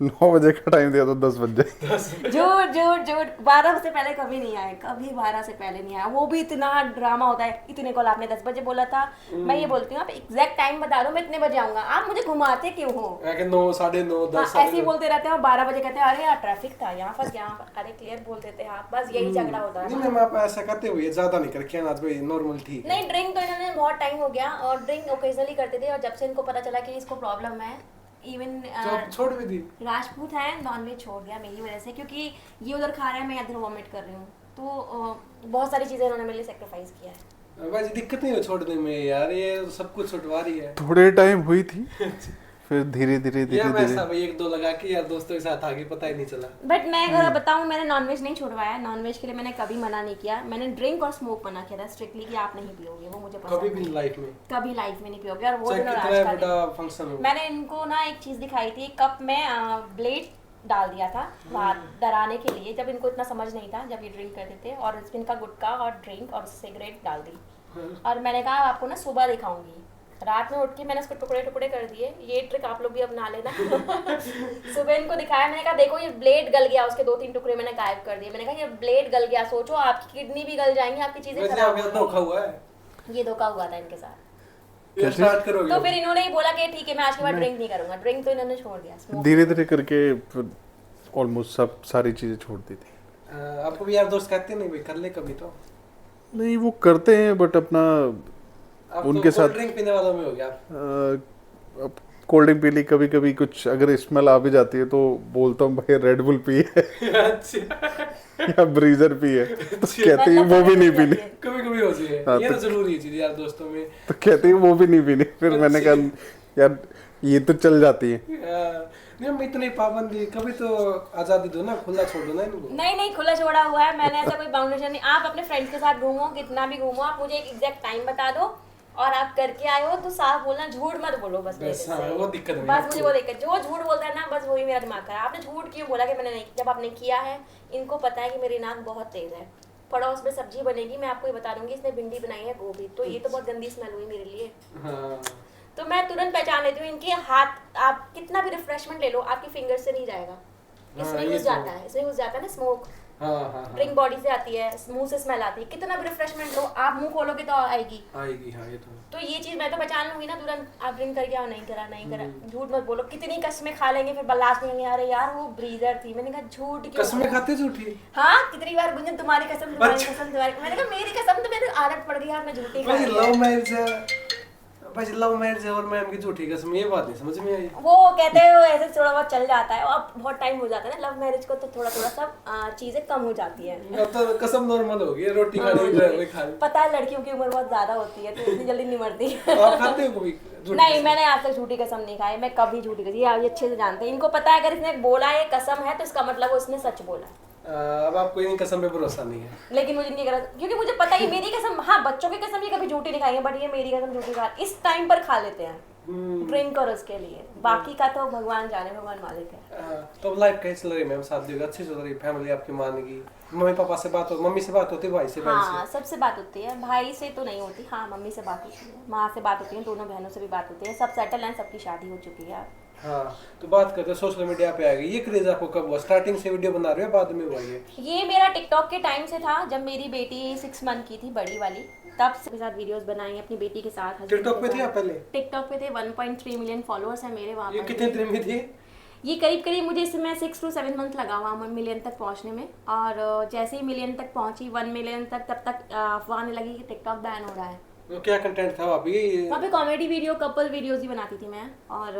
9 बजे का टाइम दिया तो 10 बज जाए। झूठ झूठ झूठ, 12 से पहले कभी नहीं आए, कभी 12 से पहले नहीं आया। वो भी इतना ड्रामा होता है, इतने कॉल आपने 10 बजे बोला था, मैं ये बोलती हूँ आप एग्जैक्ट टाइम बता दो, मैं इतने बजे आऊंगा, आप मुझे घुमाते क्यों हो? 9, 9:30, 10। हाँ, ऐसे ही बोलते रहते हैं, और 12 बजे कहते हैं अरे यार ट्रैफिक था, यहाँ फंस गया, अरे क्लियर बोल देते हैं आप, बस यही झगड़ा होता है। नहीं मैम आप ऐसा करते हो, ये ज्यादा नहीं करके आज भाई, नॉर्मल ठीक है। नहीं, ड्रिंक तो इन्होंने बहुत टाइम हो गया, और ड्रिंक ओकेजनली करते थे, और जब से इनको पता चला कि इसको प्रॉब्लम है, इवन तो अब छोड़ भी दी। राजपूत है, नॉनवेज छोड़ दिया मेरी वजह से, क्योंकि ये उधर खा रहा है, मैं इधर वॉमिट कर रही हूँ, तो बहुत सारी चीज़ें इन्होंने मेरे लिए सेक्रीफाइस किया है। भाई जी दिक्कत नहीं हो छोड़ने में यार, ये सब कुछ छुटवा रही है। थोड़े टाइम हुई थी, फिर धीरे धीरे या धीरे मैं धीरे ऐसा भाई 1-2 लगा के यार दोस्तों के साथ आगे, पता ही नहीं चला। बट मैं अगर बताऊँ, मैंने नॉनवेज नहीं छुड़वाया, नॉनवेज के लिए मैंने कभी मना नहीं किया, मैंने ड्रिंक और स्मोक मना किया था स्ट्रिक्टली कि आप नहीं पियोगे, वो मुझे कभी पसंद भी नहीं, लाइफ में, कभी लाइफ में नहीं पियोगे। और वो चाहे दिन और कितना आज का दिन, बड़ा फंक्शन हो। मैंने इनको ना एक चीज़ दिखाई थी, कप में ब्लेड डाल दिया था बाहर डराने के लिए, जब इनको इतना समझ नहीं था, जब ये ड्रिंक करते थे, और इनका गुटखा और ड्रिंक और सिगरेट डाल दी, और मैंने कहा आपको ना सुबह दिखाऊंगी। रात में उठ के मैंने उसको टुकड़े टुकड़े कर दिए, ये ट्रिक आप लोग भी अपना लेना। सुबह इनको दिखाया, मैंने कहा देखो ये ब्लेड गल गया, उसके 2-3 टुकड़े मैंने गायब कर दिए, मैंने कहा ये ब्लेड गल गया, सोचो आपकी किडनी भी गल जाएंगी, आपकी चीजें वैसे खराब आपके हो साथ धोखा हुआ है? जाएंगी। ये धोखा हुआ था इनके साथ। ये स्टार्ट करोगे? तो फिर इन्होंने ही बोला कि ठीक है मैं आज के बाद ड्रिंक नहीं करूंगा, ड्रिंक तो इन्होंने छोड़ दिया, smoke धीरे धीरे करके ऑलमोस्ट सब सारी चीजें छोड़ दी थी। आपको भी यार दोस्त कहते नहीं भाई कर ले कभी तो? नहीं वो करते हैं बट अपना आप उनके तो साथ ड्रिंक पीने वालों में हो गया आप। अब कोल्ड ड्रिंक पी ली, कभी कभी कुछ अगर स्मेल आ भी जाती है तो बोलता हूँ भाई रेड बुल पी है अच्छा, या ब्रीजर पी है, तो कहते हैं मतलब वो भी नहीं समझ पीनी, जाती है। कभी कभी होती है, हाँ, ये तो- तो जरूरी है चीज यार दोस्तों में। तो कहते हैं वो भी नहीं पीनी, फिर मैंने कहा यार ये तो चल जाती है। नहीं हम इतनी पाबंदी, कभी तो आजादी दो ना, खुला छोड़ दो ना इनको। नहीं नहीं, खुला छोड़ा हुआ है मैंने, ऐसा कोई बाउंडेशन नहीं। आप अपने फ्रेंड्स के साथ घूमो, कितना भी घूमो, आप मुझे एक एग्जैक्ट टाइम बता दो, और आप करके आए हो तो साफ बोलना, झूठ मत बोलो बस मेरे बस हाँ, से। वो दिक्कत नहीं बस मुझे वो दिक्कत, जो झूठ बोलता है ना बस वही मेरा दिमाग खराब। आपने झूठ क्यों बोला कि मैंने नहीं, जब आपने किया है, इनको पता है कि मेरी नाक बहुत तेज है, पड़ोस में सब्जी बनेगी, मैं आपको ये बता दूंगी इसने भिंडी बनाई है गोभी, तो ये तो बहुत गंदी स्मेल हुई मेरे लिए, हाँ। तो मैं तुरंत पहचान लेती हूँ इनके हाथ। आप कितना भी रिफ्रेशमेंट ले लो, आपकी फिंगर से नहीं जाएगा, इसमें ये घुस तो- जाता है, इसमें घुस जाता है ना स्मोक, हाँ हाँ हाँ, ड्रिंक बॉडी से आती है, मुंह से स्मेल आती है, कितना भी रिफ्रेशमेंट लो, आप मुंह खोलोगे तो आएगी। आएगी हाँ, ये तो तो ये चीज मैं तो पहचान लूंगी ना तुरंत, आप ड्रिंक करके आओ, नहीं करा नहीं करा, झूठ मत बोलो। कितनी कसमें खा लेंगे फिर लास्ट में, अरे यार वो ब्रीजर थी, मैंने कहा झूठ क्यों कसमें बोला? खाते झूठी। हाँ, कितनी बार गुंजन तुम्हारी कसम तुम्हारी अच्छा। कसम तुम्हारी, मैंने कहा मेरी कसम, तो मेरी आदत पड़ गई यार, मैं झूठी खा भाई रही लव हूँ। मैरिज है, भाई लव मैरिज है और मैम की झूठी कसम, ये बात नहीं समझ में आई। वो कहते हैं वो ऐसे थोड़ा बहुत चल जाता है, और अब बहुत टाइम हो जाता है ना लव मैरिज को, तो थोड़ा थोड़ा सब चीजें कम हो जाती है। अब तो कसम नॉर्मल हो गई है, रोटी खानी ड्राइवर खानी। पता है लड़कियों की उम्र बहुत ज्यादा होती है, तो इतनी जल्दी नहीं मरती। आप खाते हो कभी झूठी नहीं, कसम? मैंने आज तक झूठी कसम नहीं खाई, मैं कभी झूठी कसम, ये अच्छे से जानते हैं, इनको पता है अगर इसने बोला ये कसम है तो इसका मतलब वो इसने सच बोला है। अब आपको इन कसम पे भरोसा नहीं है? लेकिन मुझे नहीं करा, क्योंकि मुझे पता है मेरी कसम, हाँ बच्चों की कसम ये कभी झूठी नहीं खाएंगे, बट ये मेरी कसम झूठी खा, इस टाइम पर खा लेते हैं ड्रिंक और उसके लिए, बाकी का तो भगवान जाने, भगवान मालिक है। तो लाइफ कैसी लग रही मैम? शादी होगी अच्छी चल रही, फैमिली आपकी मानेगी, मम्मी पापा से बात हो, मम्मी से बात होती, भाई से, बहन हाँ सबसे बात होती है, भाई से तो नहीं होती, हाँ मम्मी से बात होती है, माँ से बात होती है, दोनों बहनों से भी बात होती है, सब सेटल हैं, सबकी शादी हो चुकी है। हाँ तो बात करते हैं सोशल मीडिया पे आ गई, ये क्रेज आपको कब हुआ? स्टार्टिंग से वीडियो बना रहे हो बाद में हुआ ये मेरा टिकटॉक के टाइम से था, जब मेरी बेटी 6 मंथ की थी, बड़ी वाली, तब से साथ वीडियोस बनाई अपनी बेटी के साथ, husband टिकटॉक के पे थे साथ। आप पहले? टिकटॉक पे थे, 1.3 मिलियन फॉलोअर्स हैं मेरे वहाँ ये पर। कितने दिन में थे? ये करीब करीब मुझे इसमें 6 to 7 मंथ लगा हुआ 1 मिलियन तक पहुँचने में, और जैसे ही मिलियन तक पहुँची 1 मिलियन तक, तब तक अफवाह आने लगी कि टिकटॉक बैन हो रहा है। तो क्या कंटेंट था अभी? वहाँ पे कॉमेडी वीडियो, कपल वीडियोस ही बनाती थी मैं, और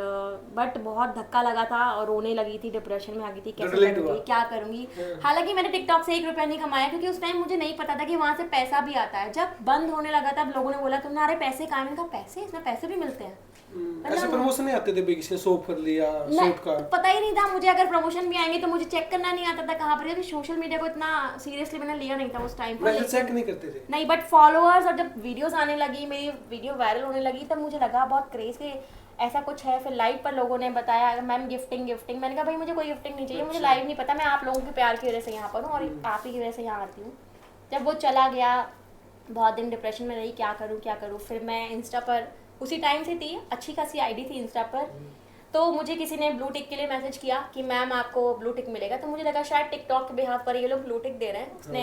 बट बहुत धक्का लगा था और रोने लगी थी, डिप्रेशन में आ गई थी, कैसे Relate करूँगी, हुआ। क्या करूँगी। हालांकि मैंने टिकटॉक से 1 रुपया नहीं कमाया, क्योंकि उस टाइम मुझे नहीं पता था कि वहाँ से पैसा भी आता है। जब बंद होने लगा तब लोगों ने बोला तुम्हारे पैसे कहाँ हैं? मैंने कहा पैसे, इसमें पैसे भी मिलते हैं। ऐसे प्रमोशन नहीं आते थे भी, किसी ने शॉप कर लिया नहीं, सूट का? पता ही नहीं था मुझे, अगर प्रमोशन भी आएंगे तो मुझे चेक करना नहीं आता था कहाँ पर है, क्योंकि सोशल मीडिया को इतना सीरियसली मैंने लिया नहीं था उस टाइम पर। वैसे चेक नहीं करते थे? नहीं, बट फॉलोअर्स और जब वीडियोस आने लगी, मेरी वीडियो वायरल होने लगी, तब मुझे लगा बहुत क्रेज कि ऐसा कुछ है। फिर लाइव पर लोगों ने बताया मैम गिफ्टिंग गिफ्टिंग, मैंने कहा भाई मुझे कोई गिफ्टिंग नहीं चाहिए, मुझे लाइव नहीं पता, मैं आप लोगों के प्यार की वजह से यहाँ पर हूँ और आप ही की वजह से यहाँ आती हूँ। जब वो चला गया, बहुत दिन डिप्रेशन में रही, क्या करूँ क्या करूँ। फिर मैं इंस्टा पर उसी टाइम से थी, अच्छी खासी आईडी थी इंस्टा पर, तो मुझे किसी ने ब्लू टिक के लिए मैसेज किया कि मैम आपको ब्लू टिक मिलेगा, तो मुझे लगा शायद टिकटॉक के बिहाफ पर ये लोग ब्लू टिक दे रहे हैं। उसने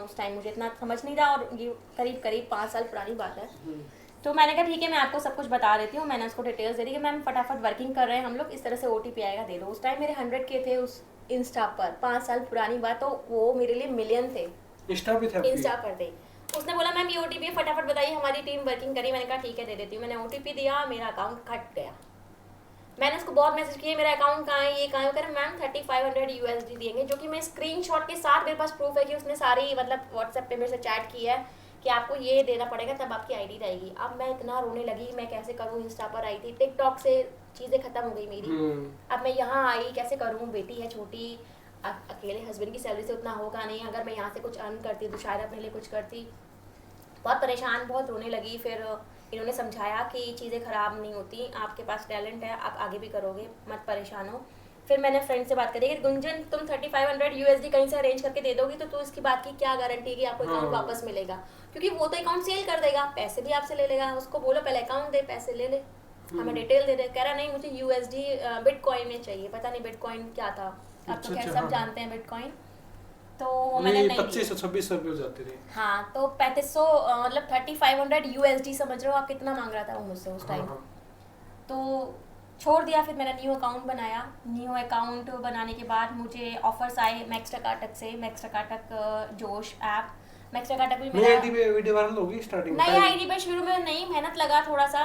उस टाइम मुझे इतना समझ नहीं था, और ये करीब 5 साल पुरानी बात है। तो मैंने कहा ठीक है, मैं आपको सब कुछ बता देती हूँ। मैंने उसको डिटेल्स दे दी कि मैम फटाफट वर्किंग कर रहे हैं हम लोग, इस तरह से OTP आएगा, दे दो। उस टाइम मेरे 100K थे उस इंस्टा पर, 5 साल पुरानी बात, तो वो मेरे लिए मिलियन थे इंस्टा पे था? इंस्टा पर थे। उसने बोला मैम ये OTP फटाफट बताइए, हमारी टीम वर्किंग करी। मैंने कहा ठीक है दे देती हूँ। मैंने OTP दिया, मेरा अकाउंट कट गया। मैंने उसको बहुत मैसेज किए मेरा अकाउंट कहाँ है, ये कहाँ है। कह रहे मैम 3500 USD देंगे, जो कि मैं स्क्रीनशॉट के साथ, मेरे पास प्रूफ है कि उसने सारी मतलब व्हाट्सएप पे मेरे से चैट की है कि आपको ये देना पड़ेगा तब आपकी आईडी रहेगी। अब मैं इतना रोने लगी, मैं कैसे करूँ, इंस्टा पर आई थी, टिकटॉक से चीज़ें खत्म हो गई मेरी। अब मैं यहाँ आई, कैसे करूँ, बेटी है छोटी, अकेले हस्बैंड की सैलरी से उतना होगा नहीं। अगर मैं यहाँ से कुछ अर्न करती तो शायद अपने लिए कुछ करती। बहुत परेशान, बहुत रोने लगी। फिर इन्होंने समझाया कि चीज़ें ख़राब नहीं होती, आपके पास टैलेंट है, आप आगे भी करोगे, मत परेशान हो। फिर मैंने फ्रेंड से बात करी कि गुंजन तुम 3500 USD कहीं से अरेंज करके दे दोगी तो इसकी बात की क्या गारंटी है कि आपको अकाउंट वापस मिलेगा, क्योंकि वो तो अकाउंट सेल कर देगा, पैसे भी आपसे ले लेगा। उसको बोलो पहले अकाउंट दे, पैसे ले ले, हमें डिटेल दे दे। कह रहा नहीं मुझे USD बिटकॉइन में चाहिए। पता नहीं बिटकॉइन क्या था, अब तो खैर सब जानते हैं बिटकॉइन। तो वो मैंने नहीं 2500-2600 रुपये हो जाते थे। हाँ, तो 3500 मतलब 3500 USD समझ रहे हो आप कितना मांग रहा था वो मुझसे उस टाइम। तो छोड़ दिया। फिर मेरा न्यू अकाउंट बनाया। न्यू अकाउंट बनाने के बाद मुझे ऑफर्स आए मैक्स टकाटक से, मैक्स टकाटक जोश ऐप, मैक्स टकाटक भी नई आईडी पे वीडियो वायरल होगी स्टार्टिंग में? नई आईडी पे शुरू में नहीं, मेहनत लगा, थोड़ा सा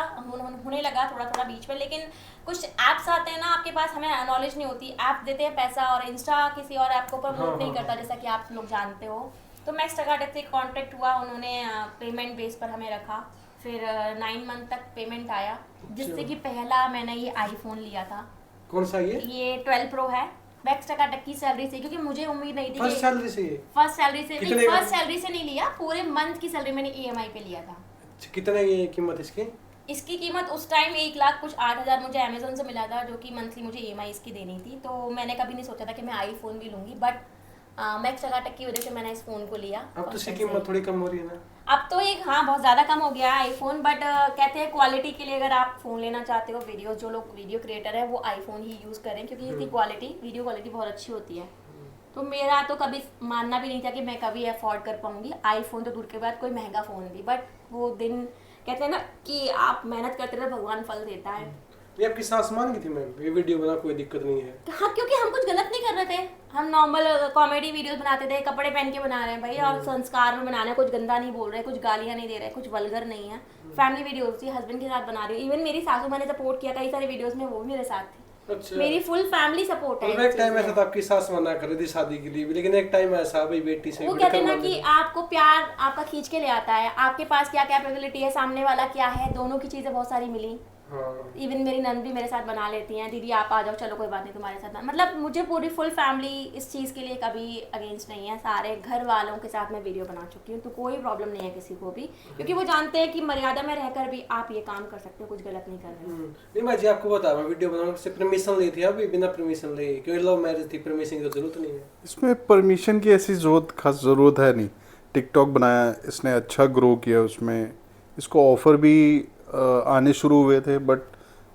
होने लगा थोड़ा बीच में, लेकिन कुछ ऐप्स आते हैं ना आपके पास, हमें नॉलेज नहीं होती, ऐप देते हैं पैसा, और इंस्टा किसी और ऐप को प्रमोट नहीं करता, जैसा कि आप लोग जानते हो। तो मैक्स टकाटक से कॉन्ट्रैक्ट हुआ, उन्होंने पेमेंट बेस पर हमें रखा। फिर 9 मंथ तक पेमेंट आया, जिससे कि पहला मैंने ये आईफोन लिया था। कौन सा ये 12 प्रो है, मैक्स टकाटक की सैलरी से, क्योंकि मुझे उम्मीद नहीं थी। फर्स्ट सैलरी से? फर्स्ट सैलरी से नहीं, कितने? फर्स्ट सैलरी से नहीं लिया, पूरे मंथ की सैलरी मैंने EMI पे लिया था। कितने ये कीमत इसकी? इसकी कीमत उस टाइम 1 लाख कुछ 8,000 मुझे अमेजोन से मिला था, जो कि मंथली मुझे EMI इसकी देनी थी। तो मैंने कभी नहीं सोचा था कि मैं आईफोन भी लूंगी, बट मैक्स टकाटक की वजह से मैंने इस फोन को लिया। अब तो इसकी कीमत थोड़ी कम हो रही है ना? अब तो एक हाँ बहुत ज़्यादा कम हो गया है आईफोन, बट कहते हैं क्वालिटी के लिए अगर आप फ़ोन लेना चाहते हो, वीडियो जो लोग वीडियो क्रिएटर है वो आईफोन ही यूज़ करें, क्योंकि इसकी क्वालिटी वीडियो क्वालिटी बहुत अच्छी होती है। तो मेरा तो कभी मानना भी नहीं था कि मैं कभी अफोर्ड कर पाऊंगी आईफोन, तो दूर के बाद कोई महंगा फ़ोन भी। बट वो दिन कहते हैं ना कि आप मेहनत करते रहे भगवान फल देता है। ये आपकी सास मान गई थी मैम ये वीडियो बना, कोई दिक्कत नहीं है? हाँ, क्योंकि हम कुछ गलत नहीं कर रहे थे, हम नॉर्मल कॉमेडी वीडियोस बनाते थे, कपड़े पहन के बना रहे हैं भाई, और संस्कार में बना रहे हैं, कुछ गंदा नहीं बोल रहे, कुछ गालियाँ नहीं दे रहे, कुछ वल्गर नहीं है। फैमिली वीडियोस थी, हस्बैंड के साथ बना रही हूँ। इवन मेरी सासू माँ ने सपोर्ट किया कई सारे वीडियोस में, वो भी मेरे साथ थी। अच्छा। मेरी फुल फैमिली सपोर्ट है। एक टाइम ऐसा था आपकी सास मना कर रही थी शादी के लिए, लेकिन एक टाइम ऐसा भाई बेटी से वो कहते हैं ना कि आपको प्यार आपका खींच के ले आता है, आपके पास क्या कैपेबिलिटी है, सामने वाला क्या है, दोनों की चीजें बहुत सारी मिली। इवन मेरी नंद भी मेरे साथ बना लेती हैं, दीदी आप आ जाओ, चलो कोई बात नहीं तुम्हारे साथ। मतलब मुझे पूरी फुल फैमिली इस चीज़ के लिए कभी अगेंस्ट नहीं है, सारे घर वालों के साथ मैं वीडियो बना चुकी हूँ, तो कोई प्रॉब्लम नहीं है किसी को भी, क्योंकि वो जानते हैं कि मर्यादा में रहकर भी आप ये काम कर सकते हो, कुछ गलत नहीं कर रहे। नहीं मैं जी आपको बता रहा हूँ, वीडियो बनाने से परमिशन ली थी अभी? बिना परमिशन ले, क्योंकि लव मैरिज थी, परमिशन की तो जरूरत नहीं है इसमें। परमिशन की ऐसी खास ज़रूरत है नहीं। टिकटॉक बनाया इसने, अच्छा ग्रो किया उसमें, इसको ऑफ़र भी आने शुरू हुए थे, बट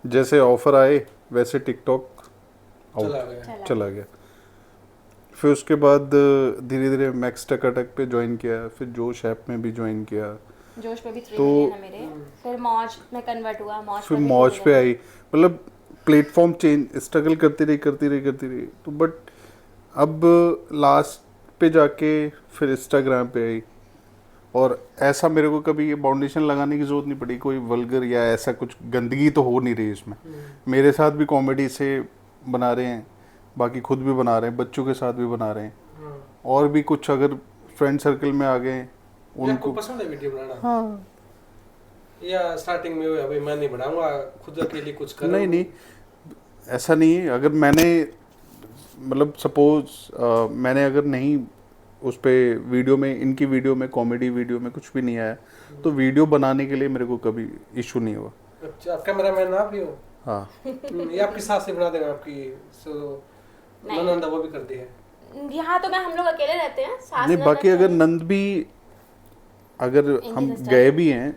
जैसे ऑफ़र आए वैसे टिकटॉक चला गया। फिर उसके बाद धीरे धीरे मैक्स टकाटक पे ज्वाइन किया, फिर जोश ऐप में भी ज्वाइन किया, जोश पे भी 3 तो मिलियन है मेरे। फिर मौज में कन्वर्ट हुआ, फिर मौज पे आई। मतलब प्लेटफॉर्म चेंज, स्ट्रगल करती रही। तो बट अब लास्ट पे जाके फिर इंस्टाग्राम पे आई, और ऐसा मेरे को कभी ये बाउंडेशन लगाने की जरूरत नहीं पड़ी, कोई वल्गर या ऐसा कुछ गंदगी तो हो नहीं रही इसमें। मेरे साथ भी कॉमेडी से बना रहे हैं, बाकी खुद भी बना रहे हैं, बच्चों के साथ भी बना रहे हैं, और भी कुछ अगर फ्रेंड सर्कल में आ गए उनको उनको पसंद है वीडियो बनाना? हाँ। या स्टार्टिंग में अभी मैं नहीं बनाऊंगा, खुद अकेले कुछ करूँ? नहीं, ऐसा नहीं है। अगर मैंने मतलब सपोज मैंने अगर नहीं उस पे वीडियो में, इनकी वीडियो में, कॉमेडी वीडियो में कुछ भी नहीं आया, तो वीडियो बनाने के लिए मेरे को कभी इशू नहीं हुआ। अच्छा, आप कैमरामैन आप ही हो? हाँ। ये आपकी सास से बना देगा, आपकी ननद वो भी करती है? यहाँ तो मैं हम लोग अकेले रहते हैं, सास नहीं, ननद बाकी अगर नंद भी अगर हम गए भी हैं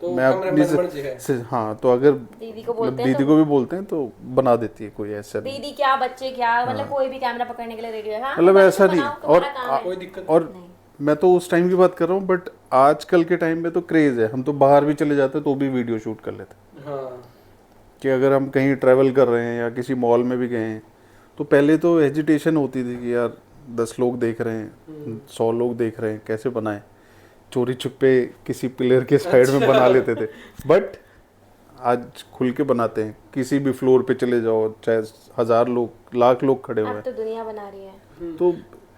तो मैं अपनी हाँ, तो अगर दीदी को मतलब बोलते हैं दीदी को भी बोलते हैं तो बना देती है, कोई ऐसा नहीं। दीदी क्या बच्चे क्या, मतलब कोई भी कैमरा पकड़ने के लिए रेडी है। हाँ, मतलब बनाओ, ऐसा नहीं। बनाओ, तुम्हारा काम है। कोई दिक्कत और मैं तो उस टाइम की बात कर रहा हूँ, बट आजकल के टाइम में तो क्रेज है, हम तो बाहर भी चले जाते तो भी वीडियो शूट कर लेते। हाँ। कि अगर हम कहीं ट्रैवल कर रहे हैं या किसी मॉल में भी गए हैं, तो पहले तो हेजिटेशन होती थी कि यार 10 लोग देख रहे हैं, 100 लोग देख रहे हैं, कैसे बनाएं। चोरी छुपे किसी पिलर के साइड में बना लेते थे, बट आज खुल के बनाते हैं। किसी भी फ्लोर पे चले जाओ, चाहे 1000 लोग, लाख लोग खड़े हुए अब हैं, तो दुनिया बना रही है। तो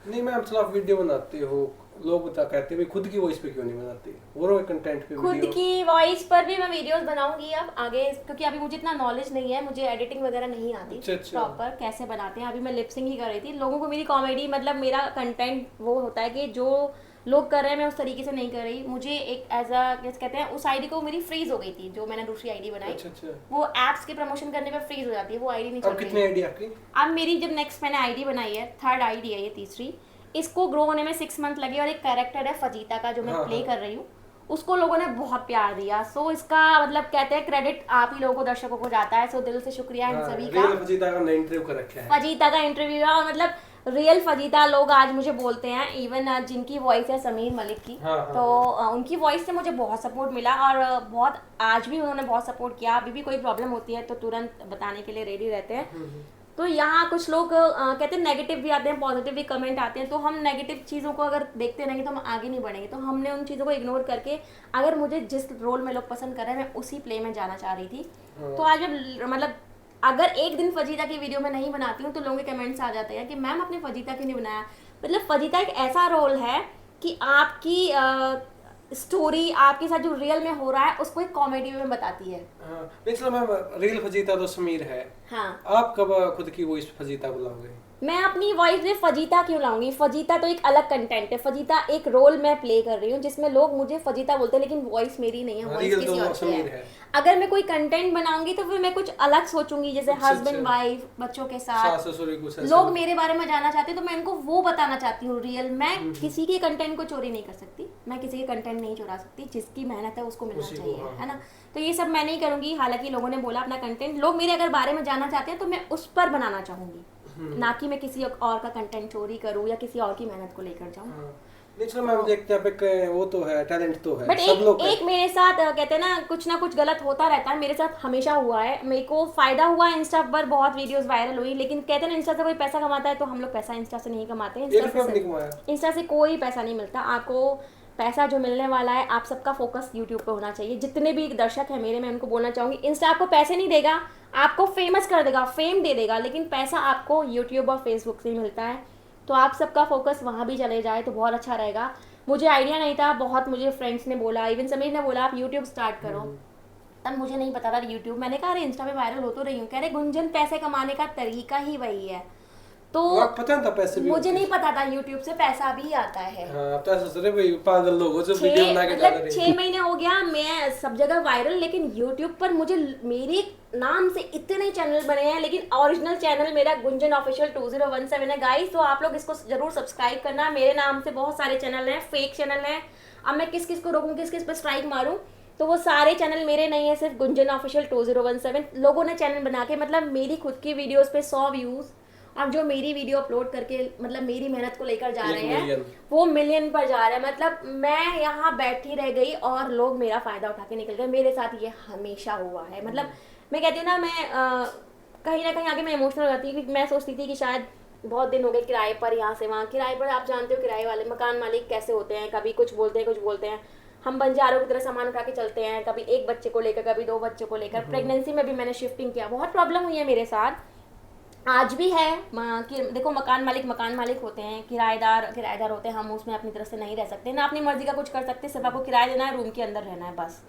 नहीं मैम, चलो आप वीडियो बनाते हो, लोग बता कहते हैं खुद की वॉइस पे क्यों नहीं बनाते, और कंटेंट पे खुद वीडियो? की वॉइस पर भी मैं वीडियोस बनाऊंगी अब आगे, क्योंकि अभी मुझे इतना नॉलेज नहीं है, मुझे एडिटिंग वगैरह नहीं आती अच्छा। प्रॉपर कैसे बनाते हैं। अभी मैं लिपसिंग ही कर रही थी। लोगों को मेरी कॉमेडी, मतलब मेरा कंटेंट वो होता है कि जो लोग कर रहे हैं मैं उस तरीके से नहीं कर रही। मुझे एक एज अ क्या कहते हैं, उस आईडी को मेरी फ्रीज हो गई थी, जो मैंने दूसरी आईडी बनाई। अच्छा। वो एप्स के प्रमोशन करने पे फ्रीज हो जाती है, वो आईडी नहीं चल अब रही कितनी है। आईडी आपकी? अब मेरी जब नेक्स्ट मैंने आईडी बनाई है, 3rd आईडी है ये, तीसरी, इसको ग्रो होने में 6 मंथ लगे। और एक कैरेक्टर है फजीता का जो मैं प्ले कर रही हूँ, उसको लोगों ने बहुत प्यार दिया। सो इसका मतलब कहते हैं क्रेडिट आप ही लोगों को, दर्शकों को जाता है। सो दिल से शुक्रिया इन सभी का। रियल फजीता का नया इंटरव्यू कर रखा है। फजीता का इंटरव्यू है, और मतलब रियल फजीता लोग आज मुझे बोलते हैं। इवन जिनकी वॉइस है समीर मलिक की, तो उनकी वॉइस से मुझे बहुत सपोर्ट मिला, और बहुत आज भी उन्होंने बहुत सपोर्ट किया। अभी भी कोई प्रॉब्लम होती है तो तुरंत बताने के लिए रेडी रहते हैं। तो यहाँ कुछ लोग कहते हैं नेगेटिव भी आते हैं, पॉजिटिव भी कमेंट आते हैं। तो हम नेगेटिव चीज़ों को अगर देखते रहेंगे तो हम आगे नहीं बढ़ेंगे। तो हमने उन चीज़ों को इग्नोर करके, अगर मुझे जिस रोल में लोग पसंद कर रहे हैं मैं उसी प्ले में जाना चाह रही थी। तो आज मैं मतलब अगर एक दिन फजीता की वीडियो में नहीं बनाती हूँ तो लोगों के कमेंट्स आ जाते हैं कि मैम आपने फजीता क्यों नहीं बनाया। मतलब फजीता एक ऐसा रोल है कि आपकी स्टोरी, आपके साथ जो रियल में हो रहा है उसको एक कॉमेडी में बताती है। नहीं चलो मैम, रियल फजीता तो समीर है। हाँ, आप कब खुद की वॉइस फजीता बुलाओगे? मैं अपनी वॉइस में फजीता क्यों लाऊंगी? फजीता तो एक अलग कंटेंट है। फजीता एक रोल मैं प्ले कर रही हूँ जिसमें लोग मुझे फजीता बोलते हैं, लेकिन वॉइस मेरी नहीं है, वॉइस किसी और की है। अगर मैं कोई कंटेंट बनाऊंगी तो फिर मैं कुछ अलग सोचूंगी, जैसे हस्बैंड वाइफ, बच्चों के साथ लोग मेरे बारे में जानना चाहते हैं तो मैं इनको वो बताना चाहती हूँ रियल। मैं किसी के कंटेंट को चोरी नहीं कर सकती, मैं किसी के कंटेंट नहीं चुरा सकती। जिसकी मेहनत है उसको मिलना चाहिए, है ना। तो ये सब मैं नहीं करूंगी। हालांकि लोगों ने बोला अपना कंटेंट, लोग मेरे अगर बारे में जानना चाहते हैं तो मैं उस पर बनाना चाहूंगी, ना कि मैं किसी और का कंटेंट चोरी करूं या किसी और की मेहनत को लेकर जाऊं। नहीं चलो मैम, देखते हैं पे वो तो है, टैलेंट तो है। बट सब लोग एक मेरे साथ कहते हैं ना कुछ गलत होता रहता है। मेरे साथ हमेशा हुआ है। मेरे को फायदा हुआ, इंस्टा पर बहुत वीडियोस वायरल हुई, लेकिन कहते हैं ना इंस्टा से कोई पैसा कमाता है, तो हम लोग पैसा इंस्टा से नहीं कमाते। इंस्टा से कोई पैसा नहीं मिलता। आपको पैसा जो मिलने वाला है, आप सबका फोकस यूट्यूब पे होना चाहिए। जितने भी दर्शक हैं मेरे, मैं उनको बोलना चाहूँगी, इंस्टा आपको पैसे नहीं देगा, आपको फेमस कर देगा, फेम दे देगा, लेकिन पैसा आपको यूट्यूब और फेसबुक से ही मिलता है। तो आप सबका फोकस वहाँ भी चले जाए तो बहुत अच्छा रहेगा। मुझे आइडिया नहीं था, बहुत मुझे फ्रेंड्स ने बोला, इवन समीर ने बोला आप यूट्यूब स्टार्ट करो। तब मुझे नहीं पता था यूट्यूब। मैंने कहा अरे इंस्टा पे वायरल हो तो रही हूँ। कह रहे गुंजन पैसे कमाने का तरीका ही वही है। तो पता था पैसे भी मुझे नहीं पता था यूट्यूब से पैसा भी आता है। तो ऐसा भाई पागल लोग हो जो वीडियो बना के डाल रहे हैं। 6 महीने हो गया मैं सब जगह वायरल, लेकिन यूट्यूब पर मुझे मेरे नाम से इतने चैनल बने हैं, लेकिन ओरिजिनल चैनल मेरा गुंजन ऑफिशियल 2017 है गाइस। तो आप लोग इसको जरूर सब्सक्राइब करना। मेरे नाम से बहुत सारे चैनल हैं, फेक चैनल हैं। अब मैं किस किस को रोकूं, किस किस पर स्ट्राइक मारूं, तो वो सारे चैनल मेरे नहीं है, सिर्फ गुंजन ऑफिशियल 2017 लोगों ने चैनल बना के, मतलब मेरी खुद की वीडियोस पे 100 व्यूज, और जो मेरी वीडियो अपलोड करके मतलब मेरी मेहनत को लेकर जा रहे हैं वो मिलियन पर जा रहे हैं। मतलब मैं यहाँ बैठी रह गई और लोग मेरा फायदा उठा के निकल गए। मेरे साथ ये हमेशा हुआ है। मतलब मैं कहती हूँ ना, मैं कहीं ना कहीं आगे मैं इमोशनल हो जाती हूँ, क्योंकि मैं सोचती थी कि शायद बहुत दिन हो गए किराए पर, यहाँ से वहाँ किराए पर। आप जानते हो किराए वाले मकान मालिक कैसे होते हैं, कभी कुछ बोलते हैं कुछ बोलते हैं। हम बंजारों की तरह सामान उठा के चलते हैं, कभी एक बच्चे को लेकर, कभी 2 बच्चों को लेकर। प्रेगनेंसी में भी मैंने शिफ्टिंग किया, बहुत प्रॉब्लम हुई है मेरे साथ, आज भी है। कि देखो मकान मालिक होते हैं, किराएदार होते हैं। हम उसमें अपनी तरफ से नहीं रह सकते ना, अपनी मर्जी का कुछ कर सकते, सिर्फ आपको किराया देना है, रूम के अंदर रहना है बस।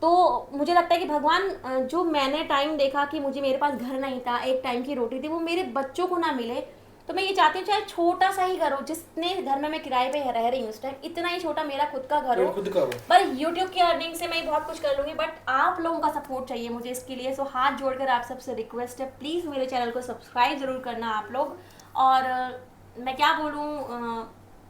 तो मुझे लगता है कि भगवान, जो मैंने टाइम देखा कि मुझे, मेरे पास घर नहीं था, एक टाइम की रोटी थी, वो मेरे बच्चों को ना मिले। तो मैं ये चाहती हूँ चाहे छोटा सा ही घर हो, जितने घर में मैं किराए पे रह रही हूँ उस टाइम, इतना ही छोटा मेरा खुद का घर हो, खुद का हो। पर यूट्यूब की अर्निंग से मैं बहुत कुछ कर लूंगी, बट आप लोगों का सपोर्ट चाहिए मुझे इसके लिए। सो हाथ जोड़कर आप सबसे रिक्वेस्ट है, प्लीज़ मेरे चैनल को सब्सक्राइब जरूर करना आप लोग। और मैं क्या बोलूँ,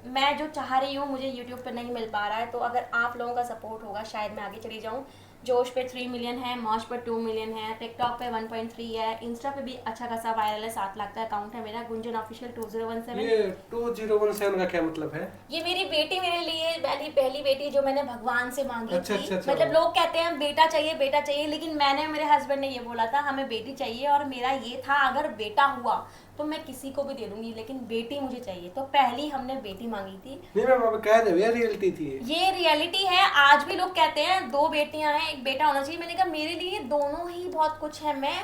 मैं जो चाह रही हूँ मुझे यूट्यूब पे नहीं मिल पा रहा है, तो अगर आप लोगों का सपोर्ट होगा शायद मैं आगे चली जाऊँ। जोश पे 3 मिलियन है, मौज पर 2 मिलियन है, टिकटॉक पे 1.3 है, इंस्टा पे भी अच्छा खासा वायरल है, 7 लाख का अकाउंट है मेरा, गुंजन ऑफिशियल 2017। ये 2017 का क्या मतलब है? ये मेरी बेटी, मेरे लिए पहली बेटी जो मैंने भगवान से मांगी अच्छा, थी। अच्छा। मतलब लोग कहते हैं बेटा चाहिए, लेकिन मैंने, मेरे हस्बैंड ने ये बोला था हमें बेटी चाहिए, और मेरा ये था अगर बेटा हुआ तो मैं किसी को भी दे दूंगी, लेकिन बेटी मुझे चाहिए। तो पहली हमने बेटी मांगी थी। नहीं मैम, आप कह रहे हो यार, रियलिटी थी ये रियलिटी है। आज भी लोग कहते हैं 2 बेटियां हैं, एक बेटा होना चाहिए। मैंने कहा मेरे लिए दोनों ही बहुत कुछ है, मैं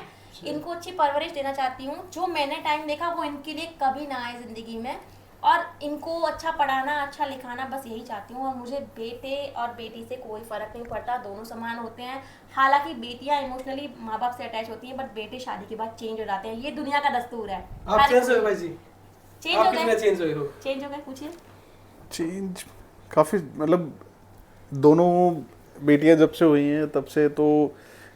इनको अच्छी परवरिश देना चाहती हूँ। जो मैंने टाइम देखा वो इनके लिए कभी ना आए जिंदगी में, और इनको अच्छा पढ़ाना, अच्छा लिखाना, बस यही चाहती हूँ। और मुझे बेटे और बेटी से कोई फर्क नहीं पड़ता, दोनों समान होते हैं। हालांकि बेटियां इमोशनली माँ बाप से अटैच होती हैं, बट बेटे शादी के बाद चेंज हो जाते हैं, ये दुनिया का दस्तूर है। आप चेंज हो भाई जी? चेंज हो आप कितने गए? चेंज हुए हो? चेंज हो गए, पूछिए। चेंज काफ़ी, मतलब दोनों बेटियां जब से हुई हैं तब से तो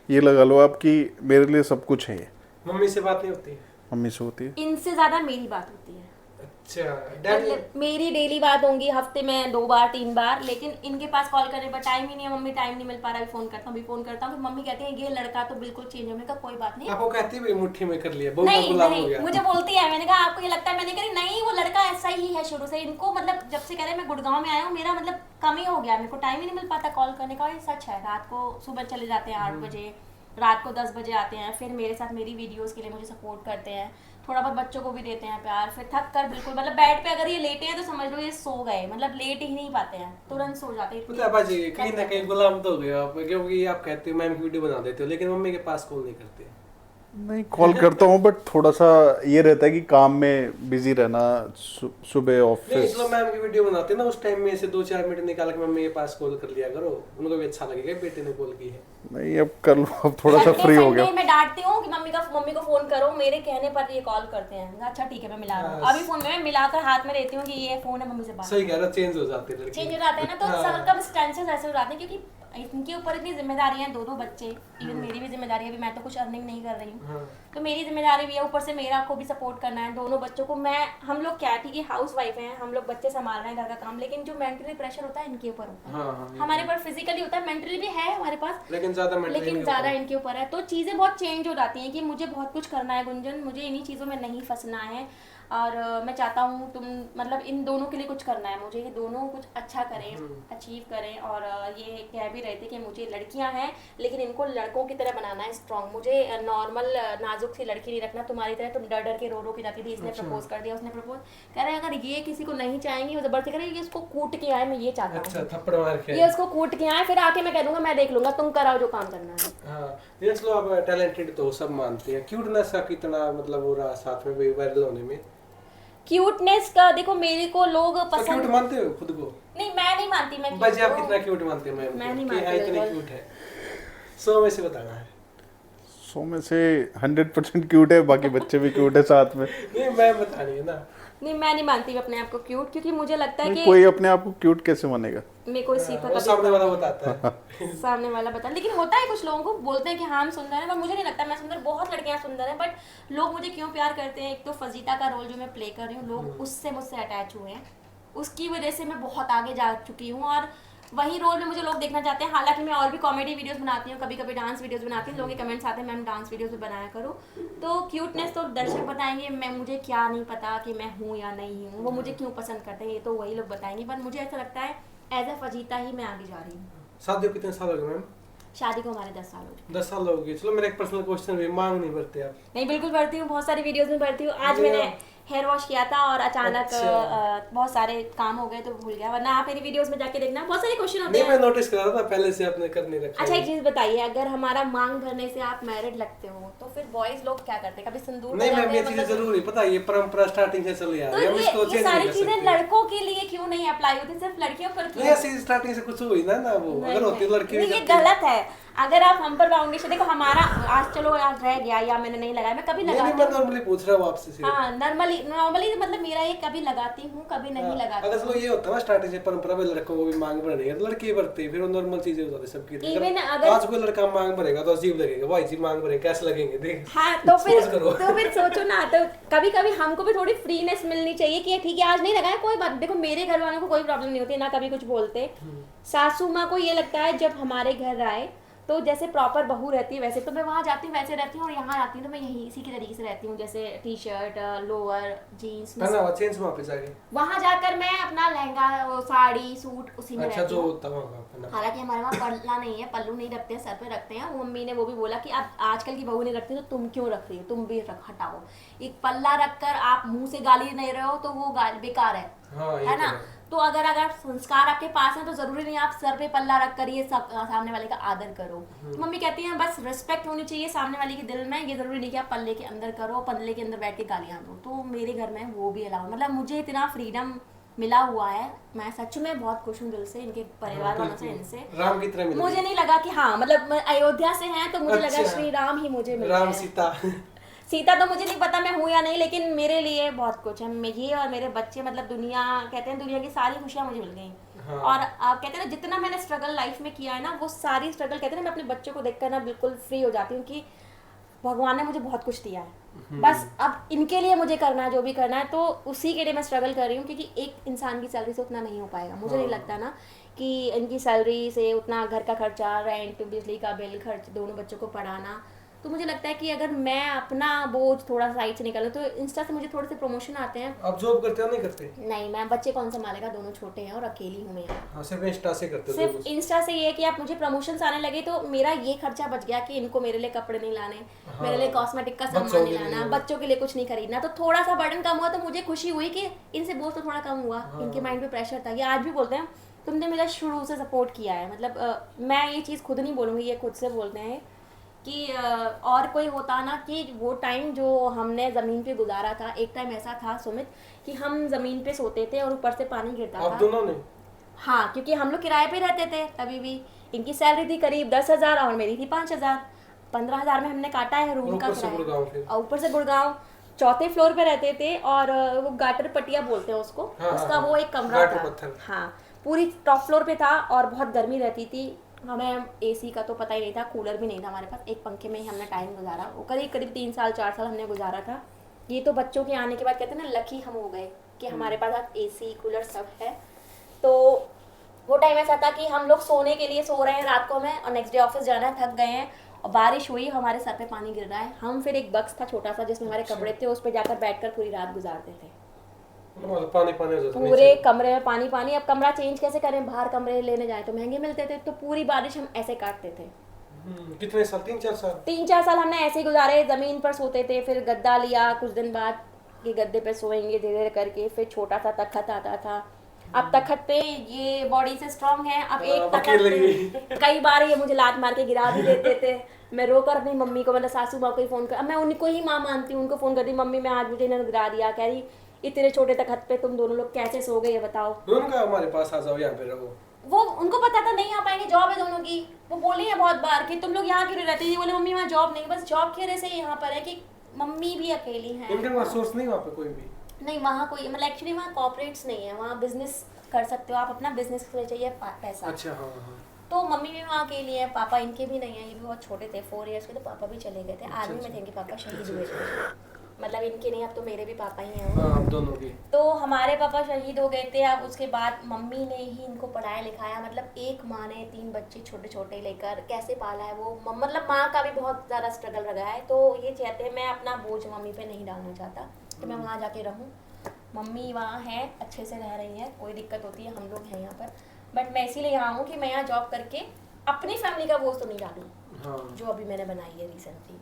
ये लगा लो आप कि मेरे लिए सब कुछ है ये। मम्मी से बात नहीं होती? मम्मी से होती है। इनसे ज्यादा मेरी बात होती है। अच्छा, डैडी? मतलब मेरी डेली बात होंगी, हफ्ते में 2 बार 3 बार, लेकिन इनके पास कॉल करने पर टाइम ही नहीं है। मम्मी टाइम नहीं मिल पा रहा है, फोन करता हूँ, भी फोन करता हूँ। फिर मम्मी कहती है ये लड़का तो बिल्कुल चेंज हो। मैंने कहा कोई बात नहीं। आपको कहती है मुट्ठी में कर लिया, बहुत नहीं गुलाम हो नहीं, गया। मुझे बोलती है। मैंने कहा आपको ये लगता है? मैंने कहा नहीं, वो लड़का ऐसा ही है शुरू से। इनको मतलब जब से कह रहे मैं गुड़गांव में आया हूँ, मेरा मतलब कम ही हो गया, मेरे को टाइम ही नहीं मिल पाता कॉल करने का। और ये सच है, रात को सुबह चले जाते हैं 8 बजे, रात को 10 बजे आते हैं, फिर मेरे साथ मेरी वीडियोस के लिए मुझे सपोर्ट करते हैं, थोड़ा बहुत बच्चों को भी देते हैं प्यार। फिर थक कर बिल्कुल, मतलब बेड पे अगर ये लेटे हैं तो समझ लो ये सो गए, मतलब लेट ही नहीं पाते हैं, तुरंत सो जाते हैं। पता है बाजी, कहीं ना कहीं गुलाम तो हो गए आप, क्योंकि आप कहते हो मैम की वीडियो बना देते हो, लेकिन मम्मी के पास कॉल नहीं करते। नहीं, कॉल करता हूँ बट थोड़ा सा ये रहता है कि काम में बिजी रहना, सुबह नहीं, ऑफिस। चलो मैम की वीडियो बनाते ना, उस टाइम में से 2-4 मिनट निकाल के मम्मी के पास कॉल कर लिया करो, उनको भी अच्छा लगेगा बेटे ने कॉल की है। नहीं, अब कर लो, अब थोड़ा सा फ्री हो गया। मैं डांटती हूँ कि मम्मी को फोन करो, मेरे कहने पर ये कॉल करते हैं। अच्छा ठीक है, मैं मिला रहा हूँ। अभी फोन में मिलाकर हाथ में देती हूँ कि ये फोन है, मम्मी से बात। सही कह रहा, चेंज हो जाते हैं, चेंज हो जाते हैं ना, तो सर्कमस्टेंसेस ऐसे हो जाते हैं, क्योंकि इनके ऊपर इतनी जिम्मेदारियां हैं, 2 बच्चे, इवन मेरी भी जिम्मेदारी है। अभी मैं तो कुछ अर्निंग नहीं कर रही हूँ, तो मेरी जिम्मेदारी भी है, ऊपर से मेरा को भी सपोर्ट करना है, दोनों बच्चों को। हम लोग क्या ठीक है हाउस वाइफ हैं, हम लोग बच्चे संभाल रहे हैं, घर का काम, लेकिन जो मेंटली प्रेशर होता है इनके ऊपर होता है। हमारे पास फिजिकली होता है, मेंटली भी है हमारे पास, लेकिन ज्यादा इनके ऊपर है। तो चीज़ें बहुत चेंज हो जाती हैं कि मुझे बहुत कुछ करना है गुंजन, मुझे इन्हीं चीज़ों में नहीं फंसना है। और मैं चाहता हूँ तुम, मतलब इन दोनों के लिए कुछ करना है मुझे, ये दोनों कुछ अच्छा करें, अचीव करें। और ये कह भी रहे थे कि मुझे लड़कियां हैं लेकिन इनको लड़कों की तरह बनाना है, स्ट्रॉन्ग। मुझे नॉर्मल नाजुक सी लड़की नहीं रखना, तुम्हारी तरह तुम डर डर के रो के जाती थी। इसने प्रपोज कर दिया, उसने प्रपोज कह रहे अगर ये किसी को नहीं चाहेंगी, वो जबरदस्ती करे, ये उसको कूट के आए, मैं ये चाहता हूँ। अच्छा, थप्पड़ मार के ये उसको कूट के आए, फिर आके मैं कह दूंगा मैं देख लूंगा, तुम कराओ जो काम करना है। हाँ, चलो आप टैलेंटेड तो सब मानते हैं, क्यूटनेस का कितना मतलब हो रहा साथ में वायरल होने में? क्यूटनेस का देखो, मेरे को लोग पसंद। क्यूट मानते हो खुद को? नहीं, मैं नहीं मानती। मैं बाजी आप कितना क्यूट मानते हो? मैं नहीं मानती, इतने क्यूट है। 100 में से बताना है। 100 में से 100% क्यूट है, बाकी बच्चे भी क्यूट है साथ में। नहीं, मैं बता रही हूँ ना। नहीं, मैं नहीं मानती अपने आप को क्यूट, क्योंकि मुझे लगता है कि कोई अपने आप को क्यूट कैसे मानेगा? मेरे को सीखा वो सामने वाला बताता है। सामने वाला बता, लेकिन होता है कुछ लोगों को बोलते हैं कि हाँ हम सुंदर हैं, पर मुझे नहीं लगता मैं सुंदर। बहुत लड़कियां सुंदर हैं, बट लोग मुझे क्यों प्यार करते हैं, एक तो फजीता का रोल जो मैं प्ले कर रही हूँ, लोग उससे मुझसे अटैच हुए हैं, उसकी वजह से मैं बहुत आगे जा चुकी हूँ, और वही रोल में मुझे लोग देखना चाहते हैं। हालांकि मैं और भी कॉमेडी वीडियोस बनाती हूँ, कभी कभी डांस वीडियोस बनाती हूँ, लोगों के कमेंट्स आते हैं मैम डांस वीडियोस भी बनाया करो। तो क्यूटनेस तो दर्शक बताएंगे, मैं मुझे क्या नहीं पता कि मैं हूँ या नहीं हूँ, वो मुझे क्यों पसंद करते हैं ये तो वही लोग बताएंगे, पर मुझे ऐसा लगता है एज अ फजीता ही मैं आगे जा रही हूँ। शादी को कितने साल हो गए मैम? शादी को हमारे 10 साल हो गए। 10 साल हो गए। चलो मेरा एक पर्सनल क्वेश्चन भी, मांग नहीं भरते आप? नहीं, बिल्कुल भरती हूँ, बहुत सारी वीडियोस में भरती हूँ। आज मैंने हेयर वॉश किया था और अचानक अच्छा। बहुत सारे काम हो गए तो भूल गया, वरना आप मेरी वीडियोस में जाके देखना, बहुत सारे क्वेश्चन होते नहीं, मैं हैं। नोटिस कर रहा था पहले से आपने कर नहीं रखा अच्छा है। एक चीज बताइए, अगर हमारा मांग भरने से आप मैरिड लगते हो तो फिर बॉयज लोग क्या करते हैं, कभी सिंदूर नहीं मैम, लगाते ये हैं, चीजें मतलब जरूरी पता है, ये परंपरा स्टार्टिंग से चली आ तो रही है, हम इसको ये चेंज नहीं सारी कर चीजें सकते। लड़कों के लिए क्यों नहीं अप्लाई होती, सिर्फ लड़कियों पर क्यों? नहीं, ऐसी स्टार्टिंग से कुछ हुई ना वो, नहीं, अगर होती नहीं, लड़की भी नहीं, ये करती। गलत है। अगर आप हम पर फाउंडेशन, देखो हमारा आज चलो आज रह गया या मैंने नहीं लगाया, मैं कभी नहीं, लगाती मैं हूँ। नॉर्मली पूछ रहा हूँ आपसे सिर्फ। हाँ नॉर्मली नॉर्मली मतलब मेरा ये कभी लगाती हूँ कभी नहीं हाँ, लगाती अगर हूँ। चलो ये होता है ना स्टार्टिंग से परंपरा में लड़कों को भी मांग भरनी है तो लड़के ही भरते हैं, फिर वो नॉर्मल चीजें हो जाती है सबकी। Even अगर- आज कोई लड़का मांग भरेगा तो अजीब लगेगा, भाई जी मांग भरेंगे कैसे लगेंगे देख। हाँ तो फिर सोच करो। सोचो ना, तो कभी कभी हमको भी थोड़ी फ्रीनेस मिलनी चाहिए कि ठीक है आज नहीं लगाया कोई बात। देखो मेरे घर वालों को कोई प्रॉब्लम नहीं होती, ना कभी कुछ बोलते। सासू माँ को ये लगता है जब हमारे घर आए तो जैसे प्रॉपर बहू रहती है वैसे, तो मैं वहाँ जाती हूँ वैसे रहती हूँ, और यहाँ आती हूँ तो मैं यही इसी के तरीके से रहती हूँ, जैसे टी शर्ट लोअर जीन्स। पहना हुआ चेंज वहाँ पे जाके। वहाँ जाकर मैं अपना लहंगा वो साड़ी सूट उसी में अच्छा, रहती जो हूँ। होता है वहाँ का पहना। हालांकि हमारे वहाँ पल्ला नहीं है, पल्लू नहीं रखते हैं, सर पे रखते हैं। वो मम्मी ने वो भी बोला कि आप आजकल की बहू नहीं रखती तो तुम क्यों रख रही हो, तुम भी रख हटाओ। एक पल्ला रखकर आप मुंह से गाली नहीं रहे हो तो वो गाली बेकार है। हाँ, ये है तो ना? है। तो अगर संस्कार आपके पास है तो जरूरी नहीं आप सर पे पल्ला रख कर ये सब सामने वाले का आदर करो। तो मम्मी कहती हैं बस रिस्पेक्ट होनी चाहिए सामने वाले के दिल में, ये जरूरी नहीं कि आप पल्ले के अंदर करो, पल्ले के अंदर बैठ के गालियां दो। तो मेरे घर में वो भी अलाउ, मतलब मुझे इतना फ्रीडम मिला हुआ है, मैं सच में बहुत खुश हूँ दिल से, इनके परिवार वालों से, इनसे। राम की तरह मिले। मुझे नहीं लगा कि हाँ मतलब अयोध्या से हैं तो मुझे लगा अच्छा। श्री राम ही मुझे मिल राम गए। सीता। सीता तो मुझे नहीं पता मैं हूँ या नहीं, लेकिन मेरे लिए बहुत कुछ है। मैं ये और मेरे बच्चे, मतलब दुनिया कहते हैं दुनिया की सारी खुशियाँ मुझे मिल गई। हाँ। और आप कहते हैं ना जितना मैंने स्ट्रगल लाइफ में किया है ना, वो सारी स्ट्रगल कहते हैं ना, मैं अपने बच्चों को देखकर ना बिल्कुल फ्री हो जाती हूँ कि भगवान ने मुझे बहुत कुछ दिया है, बस अब इनके लिए मुझे करना है जो भी करना है। तो उसी के लिए मैं स्ट्रगल कर रही हूँ, क्योंकि एक इंसान की सैलरी से उतना नहीं हो पाएगा। मुझे नहीं लगता ना कि इनकी सैलरी से उतना घर का खर्चा, रेंट, बिजली का बिल, खर्च, दोनों बच्चों को पढ़ाना। तो मुझे लगता है कि अगर मैं अपना बोझ थोड़ा साइड से निकालूं तो इंस्टा से मुझे थोड़े से प्रमोशन आते हैं। आप जॉब करते हो नहीं करते? नहीं, मैं बच्चे कौन संभालेगा, दोनों छोटे हैं और अकेली हूँ मैं। हाँ, सिर्फ इंस्टा से करते हो सिर्फ कुछ? इंस्टा से ये है कि आप मुझे प्रमोशंस आने लगे तो मेरा ये खर्चा बच गया कि इनको मेरे लिए कपड़े नहीं लाने, मेरे लिए कॉस्मेटिक का बच्चों सामान के नहीं लिए लाना, बच्चों के लिए कुछ नहीं खरीदना। तो थोड़ा सा बर्डन कम हुआ तो मुझे खुशी हुई कि इनसे बोझ तो थोड़ा कम हुआ। इनके माइंड पे प्रेशर था। ये आज भी बोलते हैं तुमने मेरा शुरू से सपोर्ट किया है। मतलब मैं ये चीज़ खुद नहीं बोलूँगी, ये खुद से बोलते हैं कि और कोई होता ना कि वो टाइम जो हमने ज़मीन पे गुजारा था। एक टाइम ऐसा था सुमित कि हम ज़मीन पे सोते थे और ऊपर से पानी गिरता आप था। दोनों ने? हाँ, क्योंकि हम लोग किराए पे रहते थे तभी भी। इनकी सैलरी थी करीब 10,000 और मेरी थी 5,000। 15,000 में हमने काटा है रूम का ऊपर से किराया। गुड़गांव फिर? और ऊपर से गुड़गांव, चौथे फ्लोर पे रहते थे। और वो गाटर पटिया बोलते हैं उसको, हाँ, उसका हाँ, वो एक कमरा गाटर था। पत्थर। हाँ, पूरी टॉप फ्लोर पे था और बहुत गर्मी रहती थी। हमें एसी का तो पता ही नहीं था, कूलर भी नहीं था हमारे पास, एक पंखे में ही हमने टाइम गुजारा। वो करीब करीब 3 साल 4 साल हमने गुजारा था। ये तो बच्चों के आने के बाद कहते हैं ना लकी हम हो गए कि हमारे पास आज एसी कूलर सब है। तो वो टाइम ऐसा था कि हम लोग सोने के लिए सो रहे हैं रात को में, और नेक्स्ट डे ऑफिस जाना है, थक गए हैं और बारिश हुई, हमारे सर पे पानी गिर रहा है। हम फिर एक बक्स था छोटा सा जिसमें हमारे कपड़े थे, उस पर जाकर बैठकर पूरी रात गुजारते थे। मतलब पानी पानी हो जाता है पूरे नीचे। कमरे में पानी पानी। अब कमरा चेंज कैसे करें, बाहर कमरे लेने जाए तो महंगे मिलते थे। तो पूरी बारिश हम ऐसे काटते थे। कितने साल? 3-4 साल? 3-4 साल हमने ऐसे ही गुजारे, जमीन पर सोते थे। फिर गद्दा लिया कुछ दिन बाद कि गद्दे पे सोएंगे धीरे धीरे करके। फिर छोटा सा तख्त आता था। अब तख्त पे ये बॉडी से स्ट्रांग है, अब एक तख्त वकील पे कई बार ये मुझे लात मार के गिरा भी देते थे। मैं रोकर अपनी मम्मी को, मतलब सासू माँ को ही फोन कर, अब मैं उनको ही माँ मानती हूँ, उनको फोन करती मम्मी मैं आज मुझे इन्होंने गिरा दिया। कह रही इतने छोटे तख्त पे तुम दोनों लोग कैसे सो गए ये बताओ। उनका हमारे पास आ जाओ, यहाँ पे रहो। वो उनको पता था नहीं आ पाएंगे, जॉब है दोनों की। वो बोली है बहुत बार कि तुम लोग यहाँ क्यों नहीं रहते। ये बोले मम्मी वहाँ जॉब नहीं, बस जॉब की वजह से यहाँ पर है कि मम्मी भी अकेली है। इनके पास सोर्स नहीं वहाँ पे कोई भी? नहीं, वहाँ कोई मतलब एक्चुअली वहाँ कॉर्पोरेट्स नहीं है, वहाँ बिजनेस कर सकते हो आप, अपना बिजनेस के लिए चाहिए पैसा। अच्छा, हाँ हाँ। तो मम्मी भी वहाँ अकेली है, पापा इनके भी नहीं है, ये भी बहुत छोटे थे 4 इयर्स के, तो पापा भी चले गए थे। आर्मी में थे इनके पापा, शहीद हुए थे। मतलब इनके नहीं, अब तो मेरे भी पापा ही हैं। हाँ, हम दोनों की। तो हमारे पापा शहीद हो गए थे। अब उसके बाद मम्मी ने ही इनको पढ़ाया लिखाया। मतलब एक माँ ने 3 बच्चे छोटे छोटे लेकर कैसे पाला है वो, मतलब माँ का भी बहुत ज़्यादा स्ट्रगल रहा है। तो ये चाहते हैं मैं अपना बोझ मम्मी पे नहीं डालना चाहता कि मैं वहाँ जाके रहूँ। मम्मी वहाँ है, अच्छे से रह रही है, कोई दिक्कत होती है हम लोग हैं यहाँ पर। बट मैं इसीलिए यहाँ हूँ कि मैं यहाँ जॉब करके अपनी फैमिली का बोझ तो नहीं डालूँ, हाँ। जो अभी मैंने बनाई है रिसेंटली।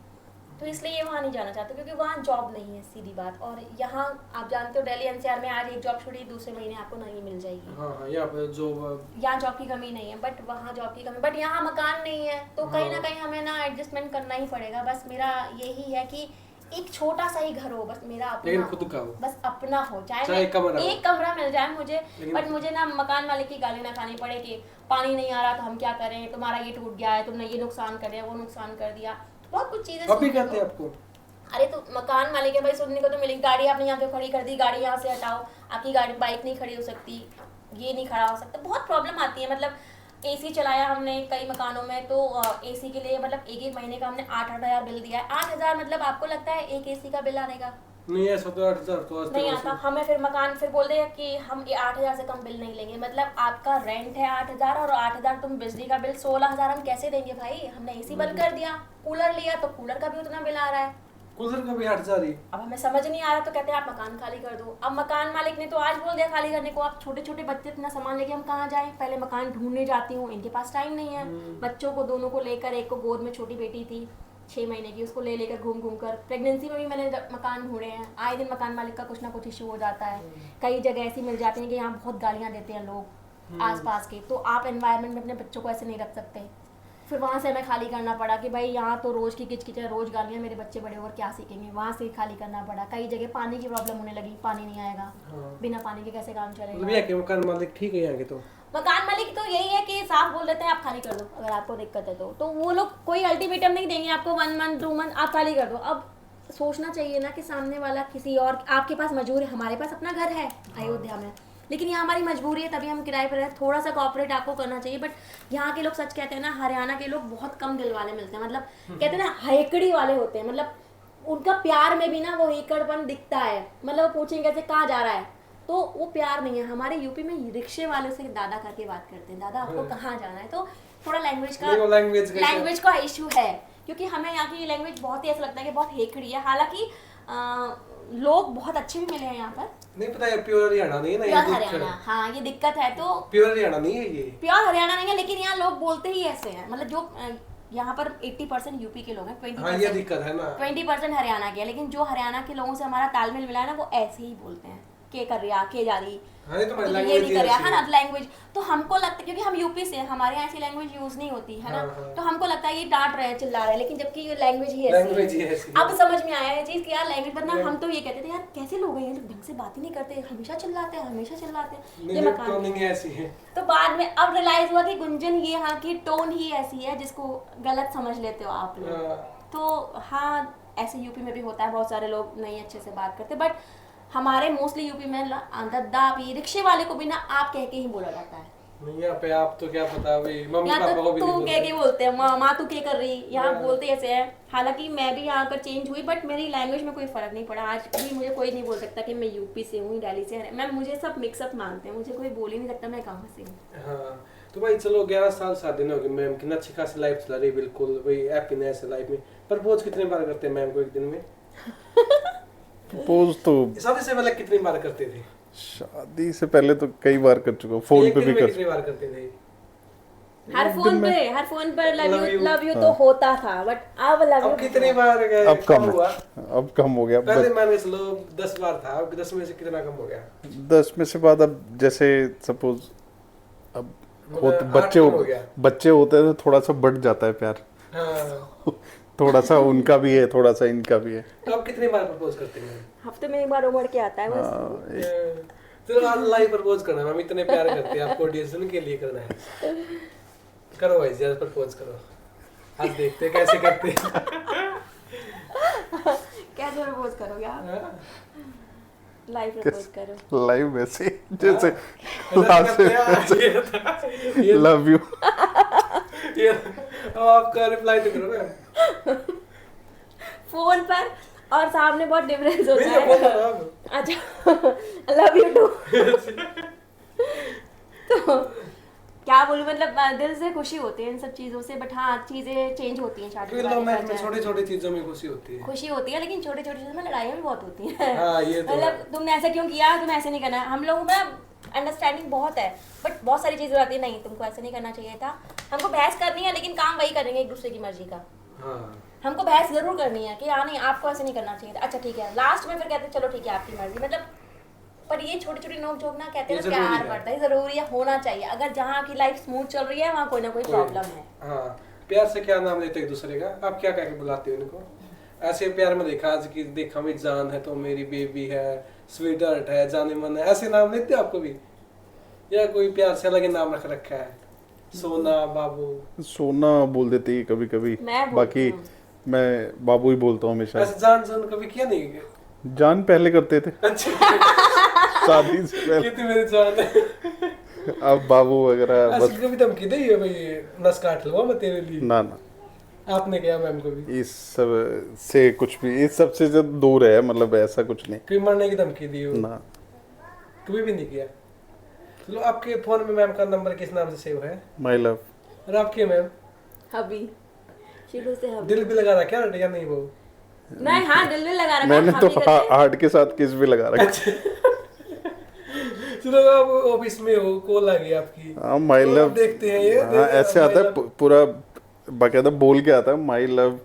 तो इसलिए ये वहाँ नहीं जाना चाहते क्योंकि वहाँ जॉब नहीं है, सीधी बात। और यहाँ आप जानते हो दिल्ली एनसीआर में आज एक जॉब छोड़ी दूसरे महीने आपको नहीं मिल जाएगी। हाँ यहाँ पे जॉब, यहाँ जॉब की कमी नहीं है बट वहाँ जॉब की कमी, बट यहाँ मकान नहीं है तो कहीं ना कहीं हमें ना एडजस्टमेंट करना ही पड़ेगा। बस मेरा यही है कि एक छोटा सा ही घर हो, बस मेरा अपना लेकिन हो, खुद का हो, बस अपना हो, चाहे एक कमरा एक कमरा मिल जाए मुझे, लेकिन बट मुझे ना मकान मालिक की गाली ना खानी पड़े कि पानी नहीं आ रहा तो हम क्या करें, तुम्हारा ये टूट गया है, तुमने ये नुकसान कर दिया, वो नुकसान कर दिया, बहुत कुछ चीजें अभी सुनने कहते को। हैं आपको। अरे तो मकान मालिक है भाई, सुनने को तो मिलेगी, गाड़ी आपने यहाँ पे खड़ी कर दी, गाड़ी यहाँ से हटाओ, आपकी गाड़ी बाइक नहीं खड़ी हो सकती, ये नहीं खड़ा हो सकता, बहुत प्रॉब्लम आती है। मतलब एसी चलाया हमने कई मकानों में तो एसी के लिए मतलब एक महीने का हमने 8,000 बिल दिया है। 8,000 मतलब आपको लगता है एक एसी का बिल आने का? नहीं ऐसा तो 8,000 तो आज नहीं आता। हमें फिर मकान फिर बोल देगा कि हम 8,000 से कम बिल नहीं लेंगे। मतलब आपका रेंट है 8,000 और 8,000 तुम बिजली का बिल 16,000 हम कैसे देंगे भाई? हमने एसी बंद कर दिया, कूलर लिया तो कूलर का भी उतना बिल आ रहा है। कूलर का भी 8,000 ही। अब हमें समझ नहीं आ रहा तो कहते हैं आप मकान खाली कर दो। अब मकान मालिक ने तो आज बोल दिया खाली करने को। आप छोटे छोटे बच्चे इतना सामान लेके हम कहाँ जाएं? पहले मकान ढूंढने जाती हूँ, इनके पास टाइम नहीं है। बच्चों को दोनों को लेकर, एक को गोद में छोटी बेटी थी 6 महीने की, उसको ले लेकर घूम घूम कर, प्रेगनेंसी में भी मैंने मकान ढूंढे हैं। आए दिन मकान मालिक का कुछ ना कुछ इशू हो जाता है। कई जगह ऐसी मिल जाती हैं कि यहाँ बहुत गालियाँ देते हैं लोग आसपास के, तो आप एनवायरनमेंट में अपने बच्चों को ऐसे नहीं रख सकते। फिर वहाँ से हमें खाली करना पड़ा कि भाई यहाँ तो रोज़ की किचकिच है, रोज़ गालियाँ, मेरे बच्चे बड़े होकर क्या सीखेंगे। वहाँ से खाली करना पड़ा। कई जगह पानी की प्रॉब्लम होने लगी, पानी नहीं आएगा, बिना पानी के कैसे काम चलेगा। भैया के मकान मालिक ठीक है यहाँ के? तो मकान मालिक तो यही है कि साफ बोल देते हैं आप खाली कर दो अगर आपको दिक्कत है तो वो लोग कोई अल्टीमेटम नहीं देंगे आपको 1 मंथ 2 मंथ आप खाली कर दो। अब सोचना चाहिए ना कि सामने वाला किसी और, आपके पास मजबूर है, हमारे पास अपना घर है अयोध्या में, लेकिन यहाँ हमारी मजबूरी है तभी हम किराए पर हैं। थोड़ा सा कॉपरेट आपको करना चाहिए। बट यहाँ के लोग सच कहते हैं ना, हरियाणा के लोग बहुत कम दिल वाले मिलते हैं। मतलब कहते हैं ना हैकड़ी वाले होते हैं। मतलब उनका प्यार में भी ना वो हैकड़पन दिखता है। मतलब वो पूछेंगे कैसे कहाँ जा रहा है तो वो प्यार नहीं है। हमारे यूपी में रिक्शे वालों से दादा करके बात करते हैं, दादा आपको कहाँ जाना है। तो थोड़ा लैंग्वेज का इशू है क्योंकि हमें यहाँ की लैंग्वेज बहुत ही ऐसा लगता है कि बहुत हेकड़ी है। हालांकि लोग बहुत अच्छे भी मिले हैं यहाँ पर। नहीं पता है, प्योर हरियाणा नहीं है ना, प्योर हरियाणा, हाँ ये दिक्कत है। तो प्योर हरियाणा नहीं है ये, प्योर हरियाणा नहीं है, लेकिन यहाँ लोग बोलते ही ऐसे हैं। मतलब जो यहाँ पर 80% यूपी के लोग हैं, 20% हरियाणा के हैं, लेकिन जो हरियाणा के लोगों से हमारा तालमेल मिला है ना वो ऐसे ही बोलते हैं के कर रहा के जा रही, ये नहीं कर रहा है ना लैंग्वेज। तो हमको लगता है क्योंकि हम यूपी से, हमारे यहाँ ऐसी लैंग्वेज यूज नहीं होती है ना, तो हमको लगता है ये डांट रहे हैं चिल्ला रहे हैं, लेकिन जबकि ये लैंग्वेज ही ऐसी है। अब समझ में आया है चीज कि यार लैंग्वेज, वरना हम तो ये कहते थे यार कैसे लोग हैं ढंग से बात ही नहीं करते, हमेशा चिल्लाते हैं ये मकान ऐसी है। तो बाद में अब रियलाइज हुआ कि गुंजन ये यहाँ की टोन ही ऐसी है जिसको गलत समझ लेते हो आप लोग। तो हाँ ऐसे यूपी में भी होता है, बहुत सारे लोग नहीं अच्छे से बात करते, बट हमारे मोस्टली यूपी में दद्दा भी, रिक्शे वाले को भी ना आप कह के ही बोला जाता है। नहीं यहाँ पे आप तो क्या पता भाई, मम्मी पापा तो को भी तू नहीं कह के बोलते हैं, माँ तू क्या कर रही, यहाँ बोलते ऐसे है। हालांकि मैं भी यहाँ कर चेंज हुई बट मेरी लैंग्वेज में कोई फर्क नहीं पड़ा। आज भी मुझे कोई नहीं बोल सकता कि मैं यूपी से हूँ, दिल्ली से है। मैं मुझे सब मिक्सअप मानते हैं, मुझे कोई बोल ही नहीं सकता मैं कहाँ से हूँ। हाँ तो भाई चलो 11 साल शादी नहीं होगी मैम, कितना अच्छी खासी लाइफ चला रही, बिल्कुल भाई हैप्पीनेस है लाइफ में। प्रपोज कितने बार करते हैं मैम को एक दिन में? प्रपोज तो शादी से पहले कितनी बार करते थे? शादी से पहले तो कई बार कर चुका हूँ, फोन पे भी कर। कितनी बार करते थे? हर फोन पर लव यू तो होता था, बट अब लव यू कितनी बार गए? अब कम हो गया। पहले मान के चलो 10 बार था, अब 10 में से कितना कम हो गया? 10 में से बाद अब जैसे सपोज अब बच्चे होते हैं तो थोड़ा सा बढ़ जाता है प्यार। हाँ। थोड़ा सा उनका भी है, थोड़ा सा इनका भी है। तो आप कितनी बार प्रपोज करते हैं? हफ्ते में एक बार उमड़ के आता है बस। चलो आज लाइव प्रपोज करना है, हम इतने प्यार करते हैं आपको, ऑडियंस के लिए करना है। करो भाई जी, आज प्रपोज करो, आज देखते हैं कैसे करते हैं। कैसे प्रपोज करोगे आप? लाइव प्रपोज करो। लाइव वैसे जैसे लव यू। ये अब आपका रिप्लाई तो करो ना फोन पर और सामने बहुत डिफरेंस होता है। अच्छा लव यू टू। तो क्या बोलूं, मतलब दिल से खुशी होती है इन सब चीजों से, बट हाँ चीजें चेंज होती हैं शादी के बाद। छोटी छोटी चीजों में खुशी होती है, लेकिन छोटी छोटी चीजों में लड़ाइयाँ भी बहुत होती हैं। हाँ, ये तो मतलब तुमने ऐसा क्यों किया, तुम्हें ऐसे नहीं करना है। हम लोगों में अंडरस्टैंडिंग बहुत है, बट बहुत सारी चीजें आती है नहीं तुमको ऐसा नहीं करना चाहिए था। हमको बहस करनी है लेकिन काम वही करेंगे एक दूसरे की मर्जी का। हाँ हमको बहस जरूर करनी है कि हाँ नहीं आपको ऐसे नहीं करना चाहिए था। अच्छा ठीक है, लास्ट में फिर कहते हैं चलो ठीक है आपकी मर्जी, मतलब पर ये छोटी छोटी नोक झोंक ना कहते हैं ये ना, जरूरी प्यार है। बढ़ता है, जरूरी है, होना चाहिए। अगर जहाँ आपकी लाइफ स्मूथ चल रही है वहाँ कोई ना कोई प्रॉब्लम है। हाँ, प्यार से क्या नाम लेते एक दूसरे का, आप क्या कह के बुलाते हो इनको? ऐसे प्यार में देखा आज की, देखा मेरी जान है तो मेरी बेबी है, स्वीट हार्ट है, जाने मन है, ऐसे नाम लेते हो आपको भी, या कोई प्यार से अलग ही नाम रख रखा है? सोना, बाबू? सोना बोल देती है कभी कभी, मैं बोलती बाकी हूँ। मैं बाबू ही बोलता हूँ हमेशा। ऐसे जान जान कभी किया नहीं? जान पहले करते थे अच्छा, शादी से पहले, कितनी मेरी जान है। अब बाबू वगैरह ऐसी बस। कभी धमकी दी है भाई नस काट लूंगा मैं तेरे लिए? ना ना, आपने क्या मैम को भी इस सब से कुछ भी, इस सब से जो दूर है, मतलब ऐसा कुछ नहीं। कभी मरने की धमकी दी हो? ना, कभी भी नहीं किया। चलो, आपके फोन में मैम का नंबर किस नाम से सेव है? My love. और आपके मैम हबी, शुरू से हबी। दिल भी लगा रहा क्या या नहीं वो? नहीं, हाँ दिल में लगा रखा है, मैंने तो हबी करके। हार्ट के साथ किस भी लगा रखा। चलो, आप ऑफिस में हो, कॉल आ गई आपकी, हाँ माय तो लव, आप देखते हैं ये हाँ ऐसे आता है पूरा बाकायदा बोल के आता है, my love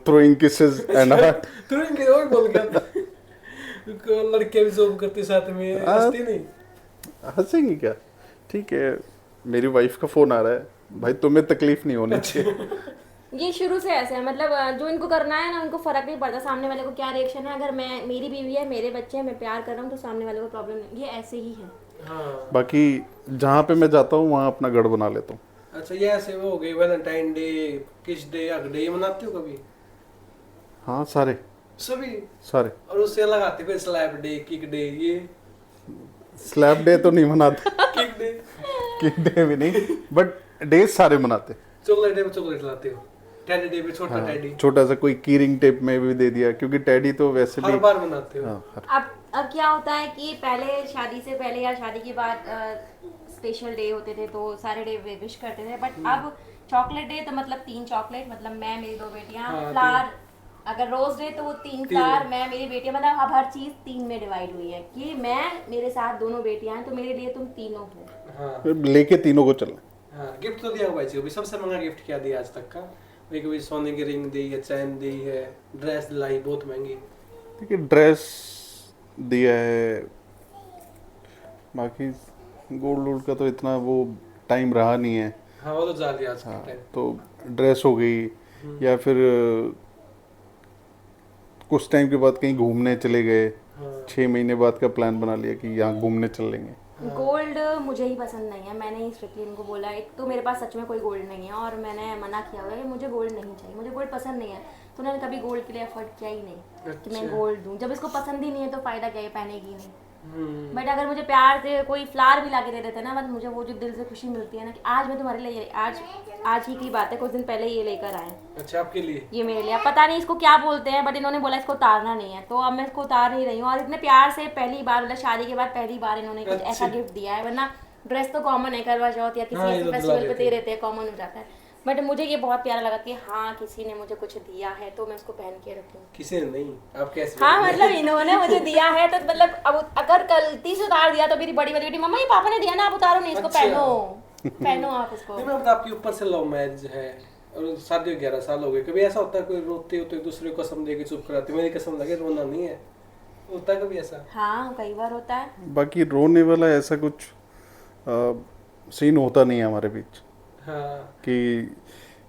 throwing kisses and heart. तुरंत के और बोल गया। को लड़के भी जॉब करते साथ में, हंसती नहीं? हंसेंगी क्या, ठीक है, मेरी वाइफ का फोन आ रहा है, भाई तुम्हें तकलीफ नहीं होनी चाहिए। ये शुरू से ऐसे है, मतलब जो इनको करना है ना उनको फर्क नहीं पड़ता सामने वाले को क्या रिएक्शन है। अगर मैं, मेरी बीवी है, मेरे बच्चे हैं, मैं प्यार कर रहा हूँ तो सामने वाले को प्रॉब्लम नहीं, ये ऐसे ही है। हाँ। बाकी जहाँ पे मैं जाता हूँ वहाँ अपना गढ़ बना लेता हूँ। अच्छा, ये ऐसे वो हो गए, वैलेंटाइन डे, किस डे, हग डे, ये मनाते हो कभी? हाँ सारे सभी? सारे। और उससे अलग आते फिर स्लैप डे, किक डे, ये स्लैब डे तो नहीं मनाते, किक डे, किक डे भी नहीं, बट डे सारे मनाते। चॉकलेट डे पे चॉकलेट लाते हो, टेडी डे पे छोटा हाँ, टेडी, छोटा सा कोई कीरिंग टेप में भी दे दिया, क्योंकि टेडी तो वैसे हर भी। बार मनाते हो? हाँ, अब क्या होता है कि पहले शादी से पहले या शादी के बाद स्पेशल डे होते थे तो सारे डे विश करते थे, बट अब चॉकलेट डे तो मतलब 3 चॉकलेट, मतलब मैं, मेरी 2 बेटियां, हाँ, फ्लावर, अगर रोज डे तो वो 3 फ्लावर, मैं, मेरी बेटियां, मतलब अब हर चीज 3 में डिवाइड हुई है कि मैं, मेरे साथ दोनों बेटियां हैं तो मेरे लिए तुम तीनों हो। हाँ फिर लेके तीनों को चलना। हाँ, गिफ्ट तो दिया होगा भाई जी, अभी सबसे महंगा गिफ्ट क्या दिया आज तक का? भाई कभी सोने की रिंग दी है, चैन दी है, ड्रेस दिलाई बहुत महंगी? ठीक है, ड्रेस दिया है, बाकी गोल्ड वोल्ड का तो इतना वो टाइम रहा नहीं है। हाँ, वो तो जा लिया आज के हाँ, टाइम। तो ड्रेस हो गई, या फिर कुछ टाइम के बाद कहीं घूमने चले गए, हाँ 6 महीने बाद का प्लान बना लिया कि यहाँ घूमने चल लेंगे। गोल्ड मुझे ही पसंद नहीं है, मैंने ही स्ट्रिक्टली इनको बोला, एक तो मेरे पास सच में कोई गोल्ड नहीं है और मैंने मना किया हुआ है कि मुझे गोल्ड नहीं चाहिए, मुझे गोल्ड पसंद नहीं है, तो उन्होंने कभी गोल्ड के लिए एफर्ट किया ही नहीं कि मैं अच्छा। गोल्ड दूं। जब इसको पसंद ही नहीं है तो फायदा क्या है, पहनेगी नहीं। हम्म, बट अगर मुझे प्यार से कोई फ्लावर भी ला के दे देते ना, मतलब मुझे वो जो दिल से खुशी मिलती है ना कि आज मैं तुम्हारे लिए आज ही की बात है, कुछ दिन पहले ये लेकर आए, अच्छा आपके लिए? ये मेरे लिए, अब पता नहीं इसको क्या बोलते हैं, बट इन्होंने बोला इसको उतारना नहीं है, तो अब मैं इसको उतार नहीं रही हूँ। और इतने प्यार से पहली बार, मतलब शादी के बाद पहली बार इन्होंने कुछ ऐसा गिफ्ट दिया है, वरना ड्रेस तो कॉमन है, करवा चौथ या किसी हाँ, ये ऐसे तो फेस्टिवल दिला पे देते दे देते हैं, कॉमन हो जाता है। बट मुझे ये बहुत प्यारा लगा कि हाँ किसी ने मुझे कुछ दिया है तो मैं उसको पहन के रखूँ। किसी ने नहीं, आप कैसे? हाँ मतलब इन्होंने मुझे दिया है तो मतलब अब अगर गलती से उतार दिया तो मेरी बड़ी वाली बेटी, मम्मा ये पापा ने दिया ना, आप उतारो नहीं, इसको अच्छा। पहनो आप इसको। नहीं, मैं बता, आपके ऊपर से लव मैरिज है और शादी 11 साल हो गए, कभी ऐसा होता है कोई रोते होते दूसरे को कसम दे के चुप कराते, मेरी कसम लगे रोना नहीं है, होता है कभी ऐसा? हाँ कई बार होता है। बाकी रोने वाला ऐसा कुछ सीन होता नहीं है हमारे बीच हाँ कि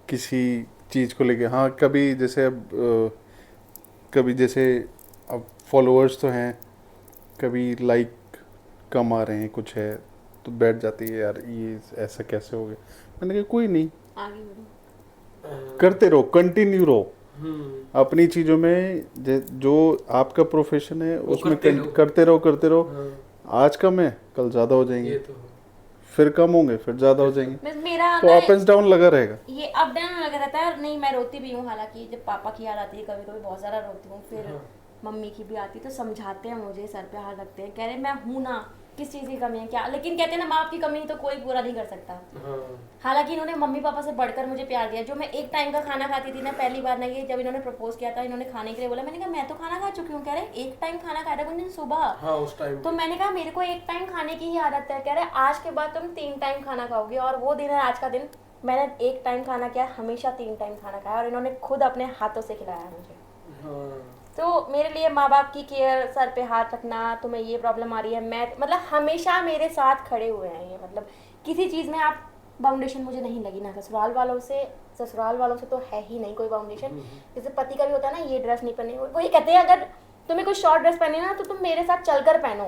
किसी चीज़ को लेके। हाँ कभी जैसे अब कभी जैसे अब फॉलोअर्स तो हैं, कभी लाइक कम आ रहे हैं, कुछ है तो बैठ जाती है यार ये ऐसा कैसे हो गया। मैंने कहा कोई नहीं, आगे बढ़ो। करते रहो, कंटिन्यू रहो अपनी चीज़ों में, जो आपका प्रोफेशन है उसमें करते रहो। हाँ, आज कम है कल ज़्यादा हो ये जाएंगे, तो है। फिर कम होंगे फिर ज़्यादा हो जाएंगे, मेरा तो अप एंड डाउन लगा रहेगा। ये अप डाउन लगा रहता है। नहीं मैं रोती भी हूँ, हालांकि जब पापा की याद आती है कभी कभी बहुत ज़्यादा रोती हूँ, फिर मम्मी की भी आती है तो समझाते हैं मुझे, सर पे हाथ रखते हैं, कह रहे मैं हूँ ना, किस चीज़ की कमी है क्या, लेकिन कहते हैं ना माँ बाप की कमी तो कोई पूरा नहीं कर सकता। हाँ हालांकि इन्होंने मम्मी पापा से बढ़कर मुझे प्यार दिया। जो मैं एक टाइम का खाना खाती थी ना, पहली बार ना, ये जब इन्होंने प्रपोज किया था, इन्होंने खाने के लिए बोला, मैंने कहा मैं तो खाना खा चुकी हूँ, कह रहे एक टाइम खाना खाया था कुछ दिन सुबह। हाँ उस टाइम तो मैंने कहा मेरे को एक टाइम खाने की ही आदत है, कह रहे आज के बाद तुम 3 टाइम खाना खाओगे, और वो दिन है आज का दिन मैंने एक टाइम खाना किया, हमेशा 3 टाइम खाना खाया, और इन्होंने खुद अपने हाथों से खिलाया मुझे। हाँ तो मेरे लिए माँ बाप की केयर, सर पे हाथ रखना, तुम्हें ये प्रॉब्लम आ रही है, मैं मतलब हमेशा मेरे साथ खड़े हुए हैं ये, मतलब किसी चीज़ में आप बाउंडेशन मुझे नहीं लगी ना ससुराल वालों से तो है ही नहीं कोई बाउंडेशन। जैसे पति का भी होता है ना, ये ड्रेस नहीं पहनी, वही कहते हैं अगर तुम्हें कोई शॉर्ट ड्रेस पहनी ना तो तुम मेरे साथ चलकर पहनो,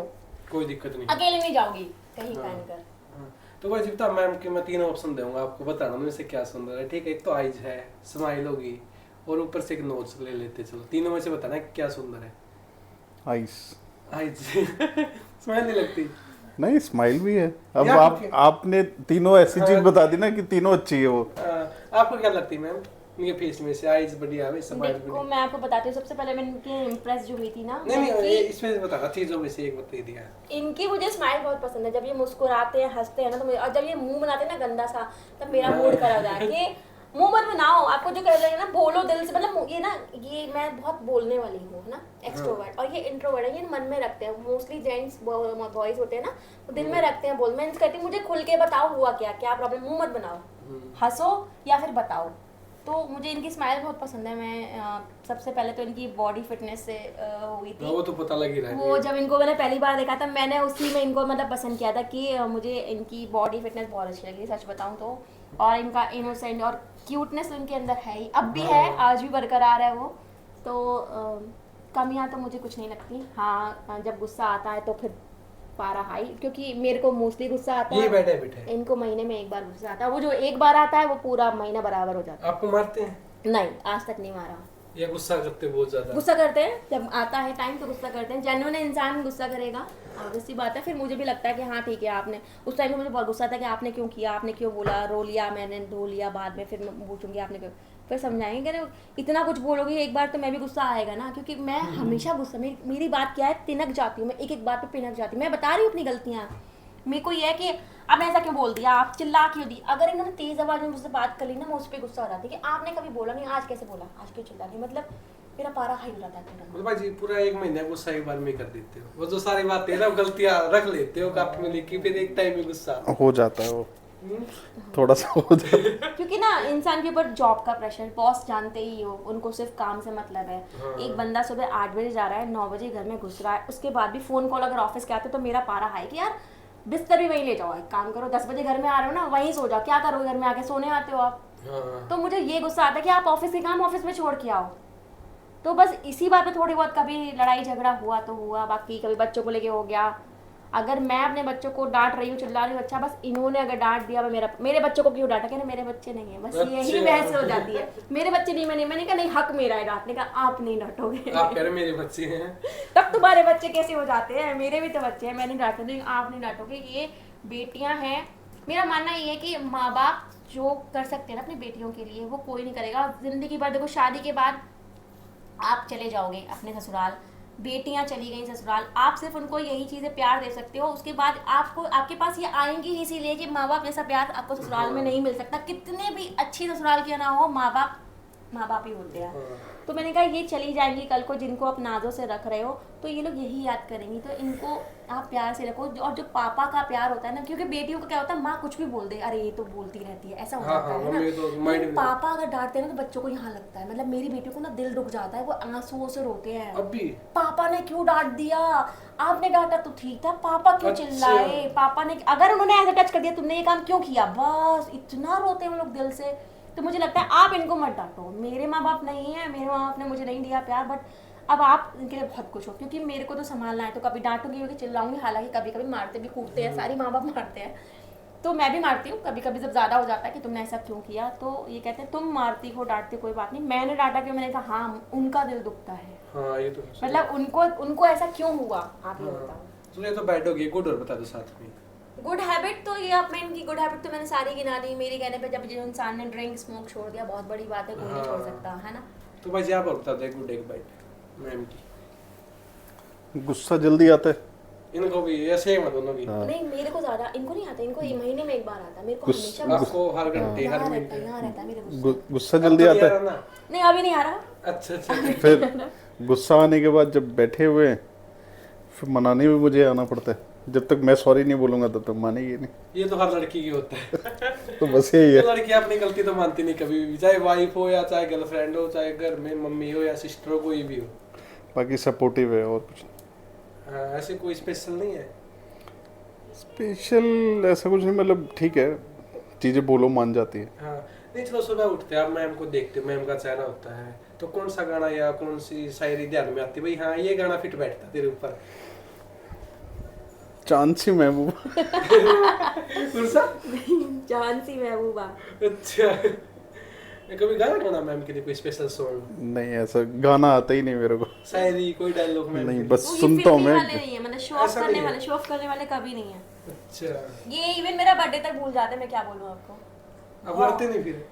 कोई दिक्कत नहीं। अकेले नहीं जाओगी कहीं हाँ। पहनकर। हाँ। तो भाई जीविता मैम के मैं 3 ऑप्शन दूंगा आपको, बताना उनमें से क्या सुंदर है, ठीक है? एक तो आइज है, स्माइल होगी, और ऊपर से एक नोच ले लेते चलो, तीनों में से बताना क्या सुंदर है। आइस आइज स्माइल नहीं लगती? नहीं, स्माइल भी है। अब यार, आपने तीनों ऐसी चीज हाँ। बता दी ना कि तीनों अच्छी है वो। आपको क्या लगती है मैम इनके फेस में से? आइज बढ़िया है, स्माइल देखो बढ़िया। मैं आपको बताती हूँ, सबसे पहले मैं इनके इम्प्रेस जो हुई थी ना, नहीं कि ये इसमें से बताना, चीजों में से एक बता दिया। इनकी मुझे स्माइल बहुत पसंद है। जब ये मुस्कुराते हैं, हंसते हैं ना, तो मुझे, और जब ये मुंह बनाते हैं ना गंदा सा, तब मेरा मूड खराब हो जाता है कि मुंह मत बनाओ, आपको जो कह रहे हैं ना बोलो दिल से, मतलब ये ना, ये मैं बहुत बोलने वाली हूँ ना, एक्सट्रोवर्ट, और ये इंट्रोवर्ट है, ये मन में रखते हैं। मोस्टली जेंट्स बॉयज होते हैं ना, वो दिल में रखते हैं, बोल मैं इनसे कहती हूँ मुझे खुल के बताओ हुआ क्या क्या प्रॉब्लम, मुंह मत बनाओ, हंसो या फिर बताओ। तो मुझे इनकी स्माइल बहुत पसंद है। मैं सबसे पहले तो इनकी बॉडी फिटनेस से हुई थी, वो तो पता लग ही रहा है। वो जब इनको मैंने पहली बार देखा था, मैंने उसी में इनको मतलब पसंद किया था कि मुझे इनकी बॉडी फिटनेस बहुत अच्छी लगी, सच बताऊं तो। और इनका इनोसेंट और क्यूटनेस उनके अंदर है ही, अब भी है, आज भी बरकरार है वो। तो कमियां तो मुझे कुछ नहीं लगती। हाँ, जब गुस्सा आता है तो फिर पारा हाई, क्योंकि मेरे को मोस्टली गुस्सा आता ये है, बैठे बैठे इनको महीने में एक बार गुस्सा आता है, वो जो एक बार आता है वो पूरा महीना बराबर हो जाता आपको मारते हैं है। नहीं, आज तक नहीं मारा। या गुस्सा करते बहुत ज्यादा? गुस्सा करते हैं, जब आता है टाइम तो गुस्सा करते हैं, जेन्युइन इंसान गुस्सा करेगा, ऑब्वियस सी बात है। फिर मुझे भी लगता है कि हाँ ठीक है, आपने उस टाइम पे मुझे बहुत गुस्सा था कि आपने क्यों किया, आपने क्यों बोला, रो लिया मैंने, धो लिया, बाद में फिर मैं पूछूंगी आपने क्यों, फिर समझाएंगे कि इतना कुछ बोलोगी एक बार तो मैं भी गुस्सा आएगा ना, क्योंकि मैं हमेशा गुस्सा, मेरी बात क्या है, तिनक जाती हूँ मैं, एक बात पे पिनक जाती हूँ। मैं बता रही हूँ अपनी गलतियाँ, मेरे को ये है कि आपने ऐसा क्यों बोल दिया, आप चिल्ला क्यों दी, अगर इन्होंने तेज आवाज में मुझसे बात कर ली ना, मैं उस पर गुस्सा हो जाती है कि आपने कभी बोला नहीं, आज कैसे बोला, आज क्यों चिल्ला रही, मतलब मेरा पारा हाई हो जाता है पूरा। मतलब भाई पूरा एक महीना गुस्सा एक बार में कर देते हो, वो जो सारी बातें ना गलतियां रख लेते हो काफी में लिखी, फिर एक टाइम में गुस्सा हो जाता है वो, थोड़ा सा हो जाता है। क्योंकि ना इंसान के ऊपर जॉब का प्रेशर, बॉस जानते ही हो, उनको सिर्फ काम से मतलब है। एक बंदा सुबह 8 बजे जा रहा है, 9 बजे घर में घुस रहा है, उसके बाद भी फोन कॉल अगर ऑफिस के आते तो मेरा पारा हाई कि यार बिस्तर भी वहीं ले जाओ, एक काम करो 10 बजे घर में आ रहे हो ना, वहीं सो जाओ, क्या करोगे घर में आके, सोने आते हो आप। तो मुझे ये गुस्सा आता है कि आप ऑफिस के काम ऑफिस में छोड़ के आओ। तो बस इसी बात पे थोड़ी बहुत कभी लड़ाई झगड़ा हुआ तो हुआ, बाकी कभी बच्चों को लेके हो गया। अगर मैं अपने बच्चों को डांट रही हूँ, चिल्ला रही हूँ, अच्छा बस इन्होंने अगर डांट दिया, मेरे बच्चों को क्यों डांटा, कहना मेरे बच्चे नहीं है, बस यही बहस हो जाती है, मेरे बच्चे नहीं, मैंने कहा नहीं, हक मेरा है डांटने का, आप नहीं डांटोगे। आप कह रहे मेरे बच्चे हैं, तब तुम्हारे बच्चे कैसे हो जाते हैं, मेरे भी तो बच्चे हैं, मैं नहीं डांटती, नहीं आप नहीं डांटोगे, ये बेटियां हैं। मेरा मानना ये है कि माँ बाप जो कर सकते हैं ना अपनी बेटियों के लिए, वो कोई नहीं करेगा जिंदगी भर। देखो शादी के बाद आप चले जाओगे अपने ससुराल, बेटियां चली गई ससुराल, आप सिर्फ उनको यही चीज़ें प्यार दे सकते हो, उसके बाद आपको आपके पास ये आएंगी ही इसीलिए कि माँ बाप जैसा प्यार आपको ससुराल में नहीं मिल सकता। कितने भी अच्छी ससुराल क्यों ना हो, माँ बाप ही होते हैं। तो मैंने कहा ये चली जाएंगी कल को, जिनको आप नाजों से रख रहे हो तो ये लोग यही याद करेंगी, तो इनको आप प्यार से रखो। और जो पापा का प्यार होता है ना, क्योंकि बेटियों को क्या होता है, माँ कुछ भी बोल दे, अरे ये तो बोलती रहती है, ऐसा हो जाता है ना। तो पापा अगर डांटते हैं ना तो बच्चों को यहाँ लगता है, मतलब मेरी बेटियों को ना दिल रुक जाता है, वो आंसुओं से रोते हैं, अभी पापा ने क्यों डांट दिया, आपने डांटा तो ठीक था, पापा क्यों चिल्लाए, पापा ने अगर उन्होंने ऐसा टच कर दिया, तुमने ये काम क्यों किया, बस इतना रोते हैं वो लोग दिल से। तो मुझे लगता है आप इनको मत डांटो। मेरे माँ बाप नहीं है, मेरे माँ बाप ने मुझे नहीं दिया प्यार, बट अब आप इनके लिए बहुत कुछ हो, क्योंकि मेरे को तो संभालना है, तो कभी डांटूंगी, क्योंकि चिल्लाऊंगी, हालांकि कभी कभी मारते भी कूटते हैं, सारी माँ बाप मारते हैं, तो मैं भी मारती हूँ कभी कभी, जब ज़्यादा हो जाता है कि तुमने ऐसा क्यों किया, तो ये कहते हैं तुम मारती हो डांटती, कोई बात नहीं, मैंने डांटा क्यों, मैंने कहा हाँ उनका दिल दुखता है, हाँ ये तो मतलब उनको ऐसा क्यों हुआ, आप ये बताओ। तो ये तो बैड हो गई, गुड और बता दो साथ में। गुड हैबिट तो ये अपने इनकी गुड हैबिट तो मैंने सारी गिना दी। मेरे कहने पे जब जो इंसान ने ड्रिंक स्मोक छोड़ दिया, बहुत बड़ी बात है, कोई नहीं छोड़ सकता है ना। तो भाई आप बता दो गुड एक बाइट मैम की। गुस्सा जल्दी आता है इनको भी ऐसे ही दोनों की? नहीं मेरे को ज्यादा, इनको नहीं आता, इनको महीने में एक बार आता है, मेरे को हमेशा आपको हर घंटे हर मिनट यहाँ रहता है मेरे गुस्सा जल्दी आता है। नहीं अभी नहीं आ रहा। अच्छा फिर गुस्सा आने के बाद जब बैठे हुए हैं, फिर मनाने में मुझे आना पड़ता है। जब तक मैं सॉरी नहीं बोलूंगा तब तक मानेगी नहीं। ये तो हर लड़की की होता है। तो बस यही ये है। लड़की अपनी गलती तो मानती नहीं कभी भी, चाहे वाइफ हो या चाहे गर्लफ्रेंड हो, चाहे घर में मम्मी हो या सिस्टर हो, कोई भी हो। बाकी सपोर्टिव है और कुछ हाँ, ऐसे कोई स्पेशल नहीं है। स्पेशल ऐसा कुछ नहीं, मतलब ठीक है, चीज़ें बोलो मान जाती है। हाँ नहीं, चलो सुबह उठते हैं आप मैम को देखते हो, मैम का चेहरा होता है, तो कौन सा गाना या कौन सी शायरी ध्यान में आती है, भाई हाँ ये गाना फिट बैठता तेरे ऊपर? चांद सी महबूबा। कौन सा? झांसी महबूबा। अच्छा, कभी गाना गाना मैम के लिए कोई स्पेशल सॉन्ग? नहीं, ऐसा गाना आता ही नहीं मेरे को। शायरी कोई डायलॉग मैम नहीं, के लिए? बस वो ये सुनता हूँ फिल्मी मैं। वाले नहीं है, मतलब शो ऑफ ऐसा करने नहीं है। वाले, शो ऑफ करने वाले कभी नहीं है। अच्छा, ये इवन मेरा बर्थडे तक भूल जाते हैं, मैं क्या बोलूं आपको। अब लड़ते नहीं फिर?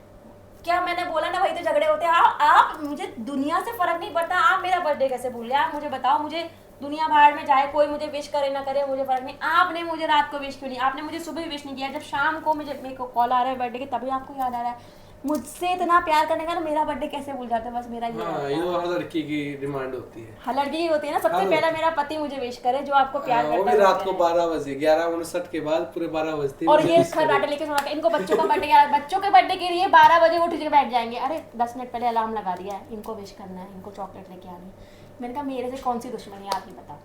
क्या मैंने बोला ना, वही तो झगड़े होते हैं। आप मुझे दुनिया से फर्क नहीं पड़ता, आप मेरा बर्थडे कैसे भूल गए? आप मुझे बताओ, मुझे दुनिया बाहर में जाए, कोई मुझे विश करे ना करे, मुझे फर्क नहीं। आपने मुझे रात को विश क्यों नहीं? आपने मुझे सुबह विश नहीं किया, जब शाम को मेरे को कॉल आ रहा है बर्थडे के, तभी आपको याद आ रहा है। मुझसे इतना प्यार करने का ना, मेरा बर्थडे कैसे भूल जाते हैं? बस मेरा ये हाँ, है। ये तो हर लड़की की डिमांड होती है। हर लड़की की होती है ना, सबसे हाँ। पहला मेरा पति मुझे विश करे, जो आपको प्यार हाँ, वो करता भी है। रात को 12 बजे, 11:59 के बाद पूरे 12 बजते और ये खर्राटे लेके सुनाते हैं, इनको बच्चों का बर्थडे यार, बच्चों के बर्थडे के लिए 12 बजे उठ के बैठ जाएंगे। अरे 10 मिनट पहले अलार्म लगा दिया है, इनको विश करना है, इनको चॉकलेट लेके आनी है। मैंने कहा मेरे से कौन सी दुश्मनी है, आप ही बताओ।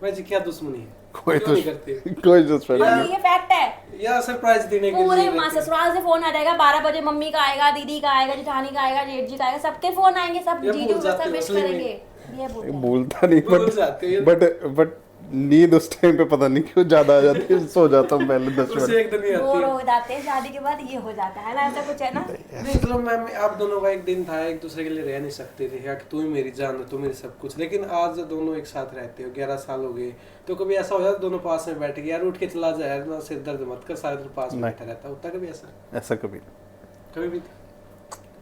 वैसे क्या दुश्मनी है? कोई क्यों नहीं करते? कोई दुश्मन और नहीं। ये फैक्ट है। या सरप्राइज देने के पूरे लिए माँ रहते हैं। ससुराल से फोन आ जाएगा, 12 बजे मम्मी का आएगा, दीदी का आएगा, जेठानी का आएगा, जेठ जी का आएगा, सबके फोन आएंगे, सब ये जीजू भूल जाते सब हो विश असली में। करेंगे। ये बोलते हैं। भूलता नहीं, भूल जाते हो। बट नींद उस टाइम पे पता नहीं क्यों ज्यादा आ जाती है, सो जाता हूँ पहले 10 उससे मिनट। एक दिन ही आती बोर है। हो जाते हैं, शादी के बाद ये हो जाता है ना, ऐसा कुछ है ना। नहीं चलो मैम, आप दोनों का एक दिन था, एक दूसरे के लिए रह नहीं सकते थे, या कि तू ही मेरी जान है, तू मेरी सब कुछ, लेकिन आज दोनों एक साथ रहते हो, 11 साल हो गए, तो कभी ऐसा हो जाता दोनों पास में बैठ के, यार उठ के चला जाए ना, सिर दर्द मत कर, सारे दिन पास में नहीं। बैठा रहता, होता कभी ऐसा? ऐसा कभी कभी भी?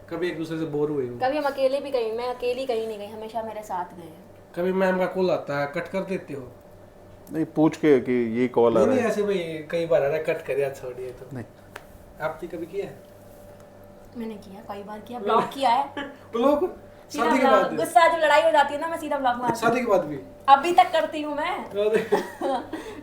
कभी एक दूसरे से बोर हुए हो? कभी हम अकेले भी गई, मैं अकेली कहीं नहीं गई, हमेशा मेरे साथ गए हैं। कभी मैम का कॉल आता है, कट कर देते हो? नहीं, पूछ के कि ये कॉल आ नहीं रहा नहीं, है। ऐसे भाई कई बार आ रहा है, कट कर यार छोड़िए तो। नहीं, आपने कभी किया है? मैंने किया, कई बार किया, ब्लॉक किया है। ब्लॉक? सीधा शादी के ब्लॉक, बाद? गुस्सा जो लड़ाई हो जाती है ना, मैं सीधा ब्लॉक मार शादी के बाद भी? अभी तक करती हूँ मैं।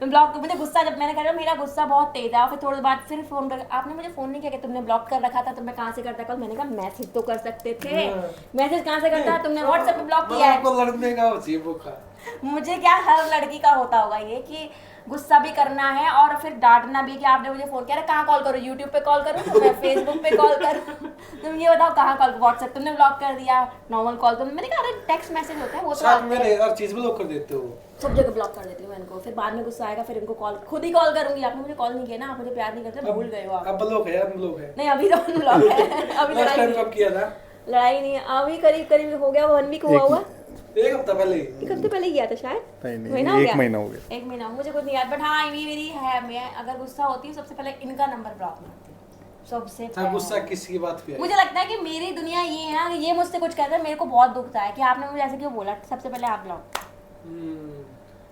मैं ब्लॉक, मुझे गुस्सा, जब मैंने कहा मेरा गुस्सा बहुत तेज है, और फिर थोड़ी बाद फिर फोन कर, आपने मुझे फोन नहीं किया कि तुमने ब्लॉक कर रखा था, तो मैं कहाँ से करता कॉल? मैंने कहा मैसेज तो कर सकते थे, हाँ। मैसेज कहाँ से करता? तुमने व्हाट्सएप पे ब्लॉक मतलब किया है। आपको लड़ने का चाहिए मौका। मुझे क्या, हर लड़की का होता होगा ये कि गुस्सा भी करना है और फिर डांटना भी कि आपने मुझे फोन किया। अरे कहाँ कॉल करूँ? यूट्यूब पे कॉल करूँ, तो मैं फेसबुक पे कॉल करूँ? तुम ये बताओ कहाँ कॉल? व्हाट्सएप तुमने ब्लॉक कर दिया, नॉर्मल कॉल तो मैंने कहा, अरे टेक्स्ट मैसेज होता है वो तो साथ आते में हैं। हर चीज ब्लॉक कर देते हो? सब जगह ब्लॉक कर देती हूँ मैं इनको, फिर बाद में गुस्सा आएगा, फिर इनको कॉल खुद ही कॉल करूंगी। आपने मुझे कॉल नहीं किया ना, आप मुझे प्यार नहीं करते, भूल गए हो आप। अब ब्लॉक है यार, ब्लॉक है। नहीं अभी तो ब्लॉक है, अभी लास्ट लड़ाई टाइम नहीं कब किया था? है। लड़ाई नहीं है अभी, करीब करीब हो गया, 1 वीक हुआ। एक हफ्ता पहले ही? एक हफ्ते पहले किया था शायद। नहीं, महीना हो एक गया? महीना हो गया। 1 महीना, मुझे कुछ नहीं याद, बट हाँ ये मेरी है, मैं अगर गुस्सा होती हूँ सबसे पहले इनका नंबर ब्लॉक मारती हूँ सबसे था पहले। गुस्सा किसकी बात पे है? मुझे लगता है कि मेरी दुनिया ये है ना, कि ये मुझसे कुछ कहता है, मेरे को बहुत दुखता है कि आपने मुझे ऐसे क्यों बोला, सबसे पहले आप ब्लॉक।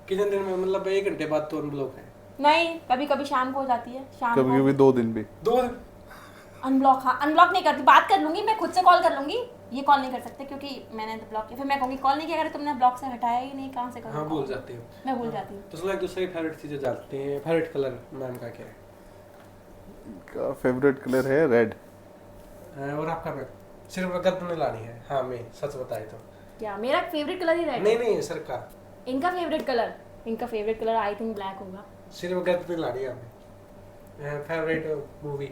कितने दिन में, मतलब 1 घंटे बाद तो अनब्लॉक है? नहीं, कभी कभी शाम को हो जाती है, शाम कभी को कभी 2 दिन भी। 2 दिन? अनब्लॉक, हाँ अनब्लॉक नहीं करती, बात कर लूंगी, मैं खुद से कॉल कर लूंगी, ये कॉल नहीं कर सकते क्योंकि मैंने तो ब्लॉक किया। फिर मैं कहूँगी कॉल नहीं किया, अगर तुमने ब्लॉक से हटाया ही नहीं, कहाँ से करूँ? हाँ भूल जाते हो। मैं भूल जाती हूँ। तो चलो एक दूसरे की फेवरेट चीजें जानते हैं। फेवरेट कलर मैम का क्या है? का फेवरेट कलर है रेड। और आपका? मैम सिर्फ अगर तुम्हें लानी है, हाँ मैं सच बताए तो। क्या मेरा फेवरेट कलर ही रेड? नहीं नहीं सर का। इनका favourite colour I think black होगा। सिर्फ अगर तुम्हें लानी है हमें। Favourite movie?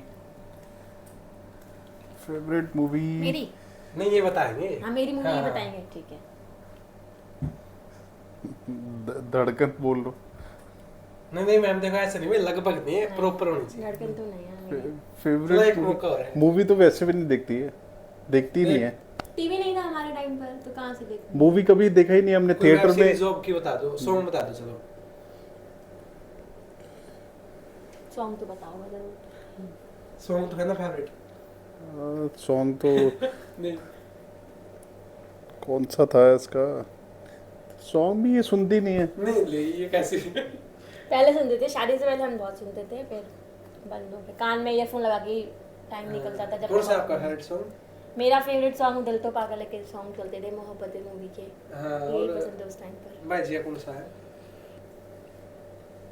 फेवरेट मूवी मेरी? नहीं ये बताएंगे। हाँ मेरी मूवी हाँ, ही हाँ। बताएंगे, ठीक है। धड़कन बोल लो। नहीं नहीं मैम देखो ऐसा नहीं, मैं लगभग नहीं है, प्रॉपर होनी चाहिए। धड़कन तो नहीं है मेरी। चलो फेवरेट एक मौका और है। मूवी तो वैसे भी नहीं देखती है, देखती नहीं है। टीवी नहीं था हमारे टाइम पर, तो कहाँ से देखते? मूवी कभी देखा ही नहीं हमने कोई थिएटर वेब में। सीरीज जॉब की बता दो, सॉन्ग बता दो। चलो सॉन्ग तो बताओ जरूर। सॉन्ग तो है ना फेवरेट? सॉन्ग तो नहीं कौन सा था इसका? सॉन्ग भी ये सुनती नहीं है। नहीं ले, ये कैसे? पहले सुनते थे, शादी से पहले हम बहुत सुनते थे, फिर बंद हो गए। कान में ईयरफोन लगा के टाइम निकल जाता जब। कौन सा आपका फेवरेट सॉन्ग? मेरा फेवरेट सॉन्ग दिल तो पागल है के सॉन्ग चलते थे मोहब्बतें मूवी के, हाँ, यही और पसंद है उस टाइम पर। भाई जी कौन सा है?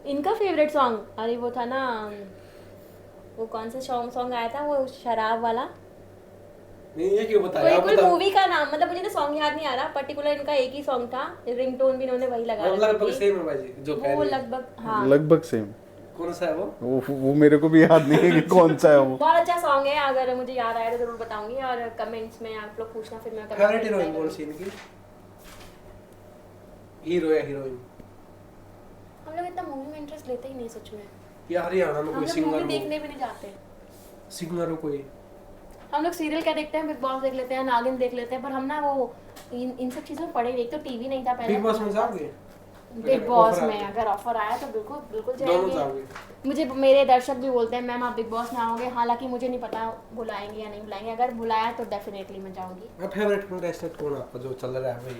इनका फेवरेट सॉन्ग, अरे वो था ना, वो कौन सा सॉन्ग आया था वो शराब वाला, नहीं ये क्यों बताया कोई आप कोई बताओ। मूवी का नाम, मतलब मुझे ना सॉन्ग याद नहीं आ रहा, पर्टिकुलर इनका एक ही सॉन्ग था, रिंगटोन भी इन्होंने वही लगा लगभग रखी थी। सेम है भाई जो कह वो रही है। लगभग हाँ लगभग सेम। कौन सा है वो? मेरे को भी याद नहीं है कि कौन सा है वो। बहुत अच्छा सॉन्ग है, अगर मुझे याद आया तो जरूर बताऊंगी, और कमेंट्स में आप लोग पूछना, फिर मैं comment फेवरेट में हीरोइन reply कौन सी इनकी? हीरो या हीरोइन? करूंगी। हम लोग इतना मूवी में इंटरेस्ट लेते ही नहीं सच में, या हरियाणा में हम कोई लोग सिंगर मूवी हो? देखने भी नहीं जाते। सिंगर हो कोई? हम लोग सीरियल क्या देखते हैं, बिग बॉस देख लेते हैं, नागिन देख लेते हैं, पर हम ना वो इन सब चीज़ों में पड़े नहीं, एक तो टीवी नहीं था पहले। बिग बॉस में जाओगे? बिग अगर बॉस offer में आया अगर ऑफर आया तो बिल्कुल बिल्कुल दोनों जाएंगे। जाओगे? मुझे मेरे दर्शक भी बोलते हैं मैम आप बिग बॉस में आओगे, हालांकि मुझे नहीं पता बुलाएंगे या नहीं बुलाएंगे, अगर बुलाया तो डेफिनेटली मैं जाऊंगी। फेवरेट कंटेस्टेंट कौन आपका जो चल रहा है भाई?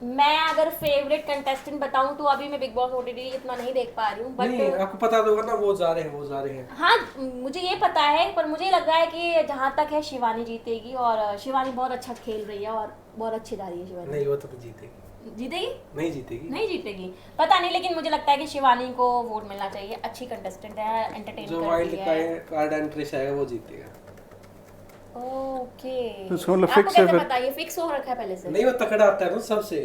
मैं अगर फेवरेट कंटेस्टेंट बताऊं तो अभी मैं बिग बॉस ओटीटी इतना नहीं देख पा रही हूँ, नहीं बट आपको पता तो होगा ना, वो जा रहे हैं वो जा रहे हैं। हाँ मुझे ये पता है, पर मुझे लग रहा है कि जहाँ तक है शिवानी जीतेगी, और शिवानी बहुत अच्छा खेल रही है और बहुत अच्छी जा रही है शिवानी। नहीं वो तो जीतेगी। जीतेगी? नहीं जीतेगी। नहीं जीतेगी पता नहीं, लेकिन मुझे लगता है कि शिवानी को वोट मिलना चाहिए, अच्छी कंटेस्टेंट है, एंटरटेन जो करती वाइल्ड है। कार्ड एंट्री से आएगा वो जीतेगा। ओके, तो इसका मतलब आपको fix है कैसे फिर? पता, ये फिक्स हो रखा है पहले से? नहीं वो तकड़ा आता है ना सबसे,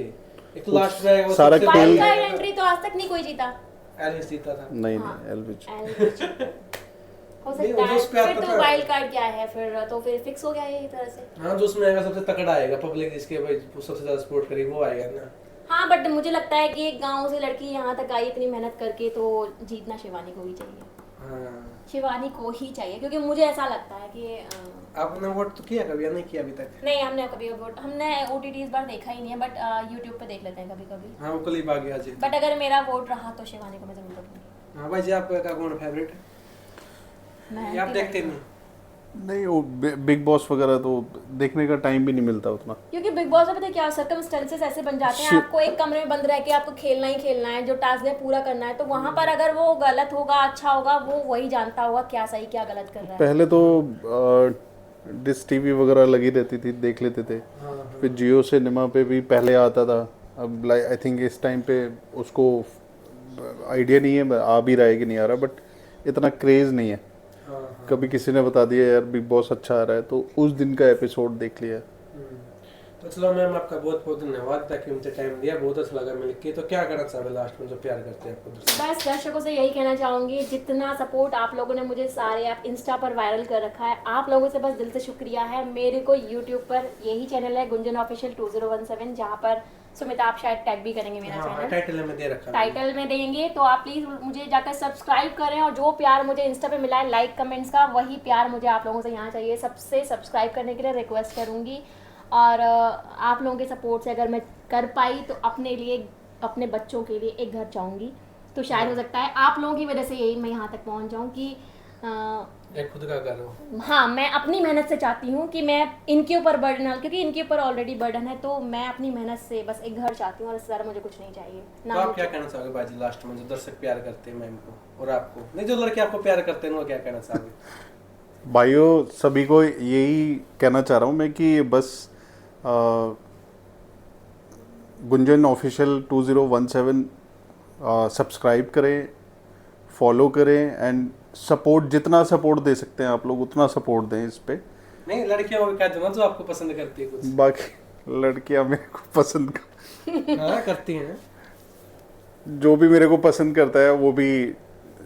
एक लास्ट में आएगा वो सारा सबसे खेल- वाइल्ड पहले कार्ड आएगा। एंट्री तो आज तक नहीं कोई जीता। एलिस जीता था। नहीं हाँ। नहीं एल्विच। हो नहीं, सकता वो है, जो उस पे आता फिर तो था। वाइल्ड कार्ड क्या है फिर, तो फिर फिक्स हो गया ये एक तरह से। हाँ जो उसमें आएगा सबसे तकड़ा आएगा, पब्लिक जिसके भाई सबसे ज्यादा सपोर्ट करेगी वो आएगा ना। हाँ बट मुझे लगता है कि एक गांव से लड़की यहाँ तक आई इतनी मेहनत करके, तो जीतना शिवानी को ही चाहिए। हाँ शिवानी को ही चाहिए, क्योंकि मुझे ऐसा लगता है कि आपने वोट तो किया कभी या नहीं किया अभी तक? नहीं हमने कभी वोट, हमने ओटीटी इस बार देखा ही नहीं है, बट यूट्यूब पे देख लेते हैं कभी कभी। हाँ वो कल ही भाग गया जी। बट अगर मेरा वोट रहा तो शिवानी को मैं जरूर दूंगी। हाँ भाई जी आपका कौन फेवरेट? मैं ये आप देखते नहीं? नहीं वो बिग बॉस वगैरह तो देखने का टाइम भी नहीं मिलता उतना। क्योंकि बिग बॉस में पता है क्या सर्कमस्टेंसेस ऐसे बन जाते हैं, Shit. आपको एक कमरे में बंद रह के आपको खेलना ही खेलना है, जो टास्क है पूरा करना है, तो वहां पर अगर वो गलत होगा अच्छा होगा, वो वही जानता होगा क्या सही क्या गलत कर रहा है। पहले तो डिश टीवी वगैरह लगी रहती थी, देख लेते थे। हाँ हाँ। फिर जियो सिनेमा पे भी पहले आता था, अब आई थिंक इस टाइम पे उसको आइडिया नहीं है आ भी रहा है कि नहीं आ रहा, बट इतना क्रेज नहीं है। हाँ हाँ। कभी किसी ने बता दिया यार बिग बॉस अच्छा आ रहा है, तो उस दिन का एपिसोड देख लिया। तो चलो मैम आपका बहुत बहुत धन्यवाद ताकि मुझे टाइम दिया, बहुत अच्छा लगा मिलके। तो क्या करना चाहोगे लास्ट में जो प्यार करते हैं आपको दर्शक? बस दर्शकों से यही कहना चाहूंगी, जितना सपोर्ट आप लोगों ने मुझे सारे आप इंस्टा पर वायरल कर रखा है, आप लोगों से बस दिल से शुक्रिया है। मेरे को यूट्यूब पर यही चैनल है गुंजन ऑफिशियल 2017, जहाँ पर सुमिता आप शायद टैग भी करेंगे मेरा हाँ चैनल, टाइटल में दे रखा है। टाइटल में देंगे, तो आप प्लीज़ मुझे जाकर सब्सक्राइब करें, और जो प्यार मुझे इंस्टा पे मिला है लाइक कमेंट्स का, वही प्यार मुझे आप लोगों से यहाँ चाहिए। सबसे सब्सक्राइब करने के लिए रिक्वेस्ट करूँगी, और आप लोगों के सपोर्ट से अगर मैं कर पाई तो अपने लिए, अपने बच्चों के लिए एक घर चाहूँगी, तो शायद हो सकता है आप लोगों की वजह से यही मैं यहाँ तक पहुँच जाऊँ कि एक खुद का घर हो। हाँ मैं अपनी मेहनत से चाहती हूँ कि मैं इनके ऊपर बर्डन ना, क्योंकि इनके ऊपर ऑलरेडी बर्डन है, तो मैं अपनी मेहनत से बस एक घर चाहती हूँ, और इससे ज़्यादा मुझे कुछ नहीं चाहिए तो ना। आप मुझे- क्या कहना चाहोगे बाजी लास्ट में, जो दर्शक प्यार करते हैं मैम को और आपको, नहीं जो लड़के आपको प्यार करते हैं वो क्या कहना चाहोगे? भाइयों सभी को यही कहना चाह रहा हूँ मैं कि बस गुंजन ऑफिशियल 2017 सब्सक्राइब करें, फॉलो करें, एंड सपोर्ट, जितना सपोर्ट दे सकते हैं आप लोग उतना सपोर्ट दें इस पे। नहीं लड़कियों को कहते हो ना जो आपको पसंद करती है कुछ। बाकी लड़कियां मेरे को पसंद हाँ करती हैं। जो भी मेरे को पसंद करता है वो भी,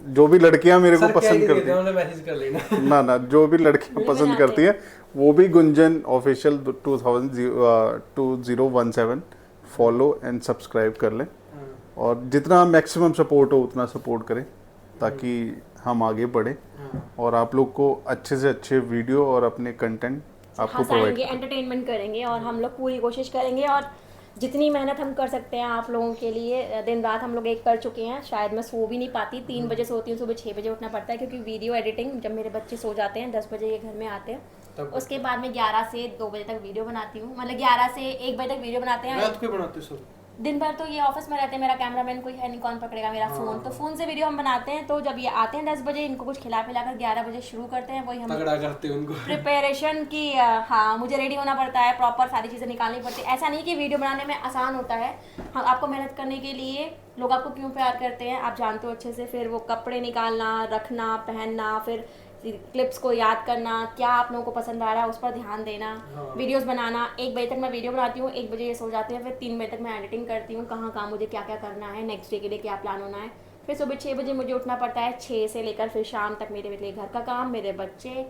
जो भी लड़कियां मेरे को सर क्या पसंद ही करती देते हैं, मैसेज कर लेना। ना ना जो भी लड़कियां मुझे पसंद बनाते करती हैं वो भी Gunjan official 2017 follow and subscribe कर लें, हाँ, और जितना मैक्सिमम सपोर्ट हो उतना सपोर्ट करें ताकि हम आगे बढ़ें, हाँ। और आप लोग को अच्छे से अच्छे वीडियो और अपने कंटेंट आपको प्रोवाइड हंसाएंगे, एंटरटेनमेंट करेंगे, और हम लोग पूरी कोशिश करेंगे, और जितनी मेहनत हम कर सकते हैं आप लोगों के लिए, दिन रात हम लोग एक कर चुके हैं। शायद मैं सो भी नहीं पाती, 3 बजे सोती हूँ, सुबह 6 बजे उठना पड़ता है, क्योंकि वीडियो एडिटिंग, जब मेरे बच्चे सो जाते हैं 10 बजे ये घर में आते हैं, तब उसके बाद मैं 11 से 2 बजे तक वीडियो बनाती हूँ, मतलब 11 से 1 बजे तक वीडियो बनाते हैं। रात को बनाते हो सब? दिन भर तो ये ऑफिस में रहते हैं, मेरा कैमरामैन कोई है नहीं, कौन पकड़ेगा मेरा फ़ोन, तो फ़ोन से वीडियो हम बनाते हैं। तो जब ये आते हैं 10 बजे, इनको कुछ खिला पिला कर 11 बजे शुरू करते हैं, वही हम तगड़ा करते हैं उनको। प्रिपरेशन की। हाँ मुझे रेडी होना पड़ता है, प्रॉपर सारी चीज़ें निकालनी पड़ती है। ऐसा नहीं कि वीडियो बनाने में आसान होता है, हाँ आपको मेहनत करने के लिए लोग आपको क्यों प्यार करते हैं आप जानते हो अच्छे से। फिर वो कपड़े निकालना, रखना, पहनना, फिर क्लिप्स को याद करना, क्या आप लोगों को पसंद आ रहा है उस पर ध्यान देना, हाँ। वीडियोस बनाना। 1 बजे तक मैं वीडियो बनाती हूँ, 1 बजे ये सो जाते हैं, फिर 3 बजे तक मैं एडिटिंग करती हूँ, कहाँ कहाँ मुझे क्या क्या करना है, नेक्स्ट डे के लिए क्या प्लान होना है। फिर सुबह 6 बजे मुझे उठना पड़ता है, 6 से लेकर फिर शाम तक मेरे लिए घर का काम, मेरे बच्चे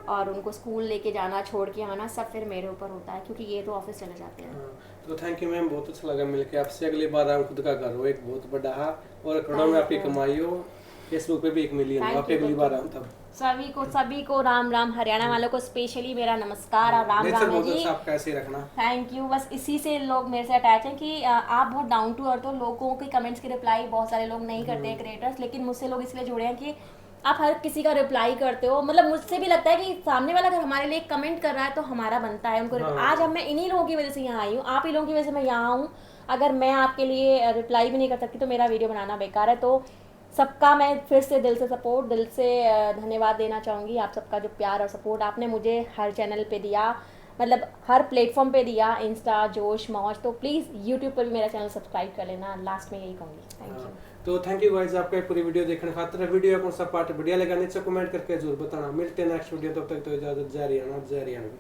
और उनको स्कूल लेके जाना, छोड़ के आना, सब फिर मेरे ऊपर होता है क्योंकि ये तो ऑफिस चले जाते हैं। हाँ, तो थैंक यू मैम, बहुत अच्छा लगा मिलके आपसे। अगली बार हम खुद का घर हो एक बहुत बड़ा है और करोड़ों में आपकी कमाई हो, फेसबुक पे भी 1 मिलियन हो, आप अगली बार आऊँ तब। सभी को राम राम, हरियाणा वालों को स्पेशली मेरा नमस्कार और राम नेचर राम है बहुत जी। अच्छा, आप कैसे रखना। Thank you. बस इसी से लोग मेरे से अटैच हैं कि आप बहुत डाउन टू अर्थ हो। लोगों के कमेंट्स की रिप्लाई बहुत सारे लोग नहीं करते हैं क्रिएटर्स, लेकिन मुझसे लोग इसलिए जुड़े हैं कि आप हर किसी का रिप्लाई करते हो। मतलब मुझसे भी लगता है कि सामने वाला अगर हमारे लिए कमेंट कर रहा है तो हमारा बनता है उनको आज अब मैं इन्हीं लोगों की वजह से यहाँ आई हूँ, आप ही लोगों की वजह से मैं यहाँ हूँ। अगर मैं आपके लिए रिप्लाई भी नहीं कर सकती तो मेरा वीडियो बनाना बेकार है। तो सबका मैं फिर से दिल से सपोर्ट, दिल से धन्यवाद देना चाहूँगी। आप सबका जो प्यार और सपोर्ट आपने मुझे हर चैनल पे दिया, मतलब हर प्लेटफॉर्म पे दिया, इंस्टा, जोश, मौज। तो प्लीज़ यूट्यूब पर भी मेरा चैनल सब्सक्राइब कर लेना। लास्ट में यही कहूँगी। Thank you. तो थैंक यू गाइस आपका पूरी वीडियो देखने खातिर। वीडियो कौन सा पार्ट बढ़िया लगा नीचे कमेंट करके जरूर बताना। मिलते हैं नेक्स्ट वीडियो, तब तक तो इजाजत। जय हरियाणा, जय हरियाणा।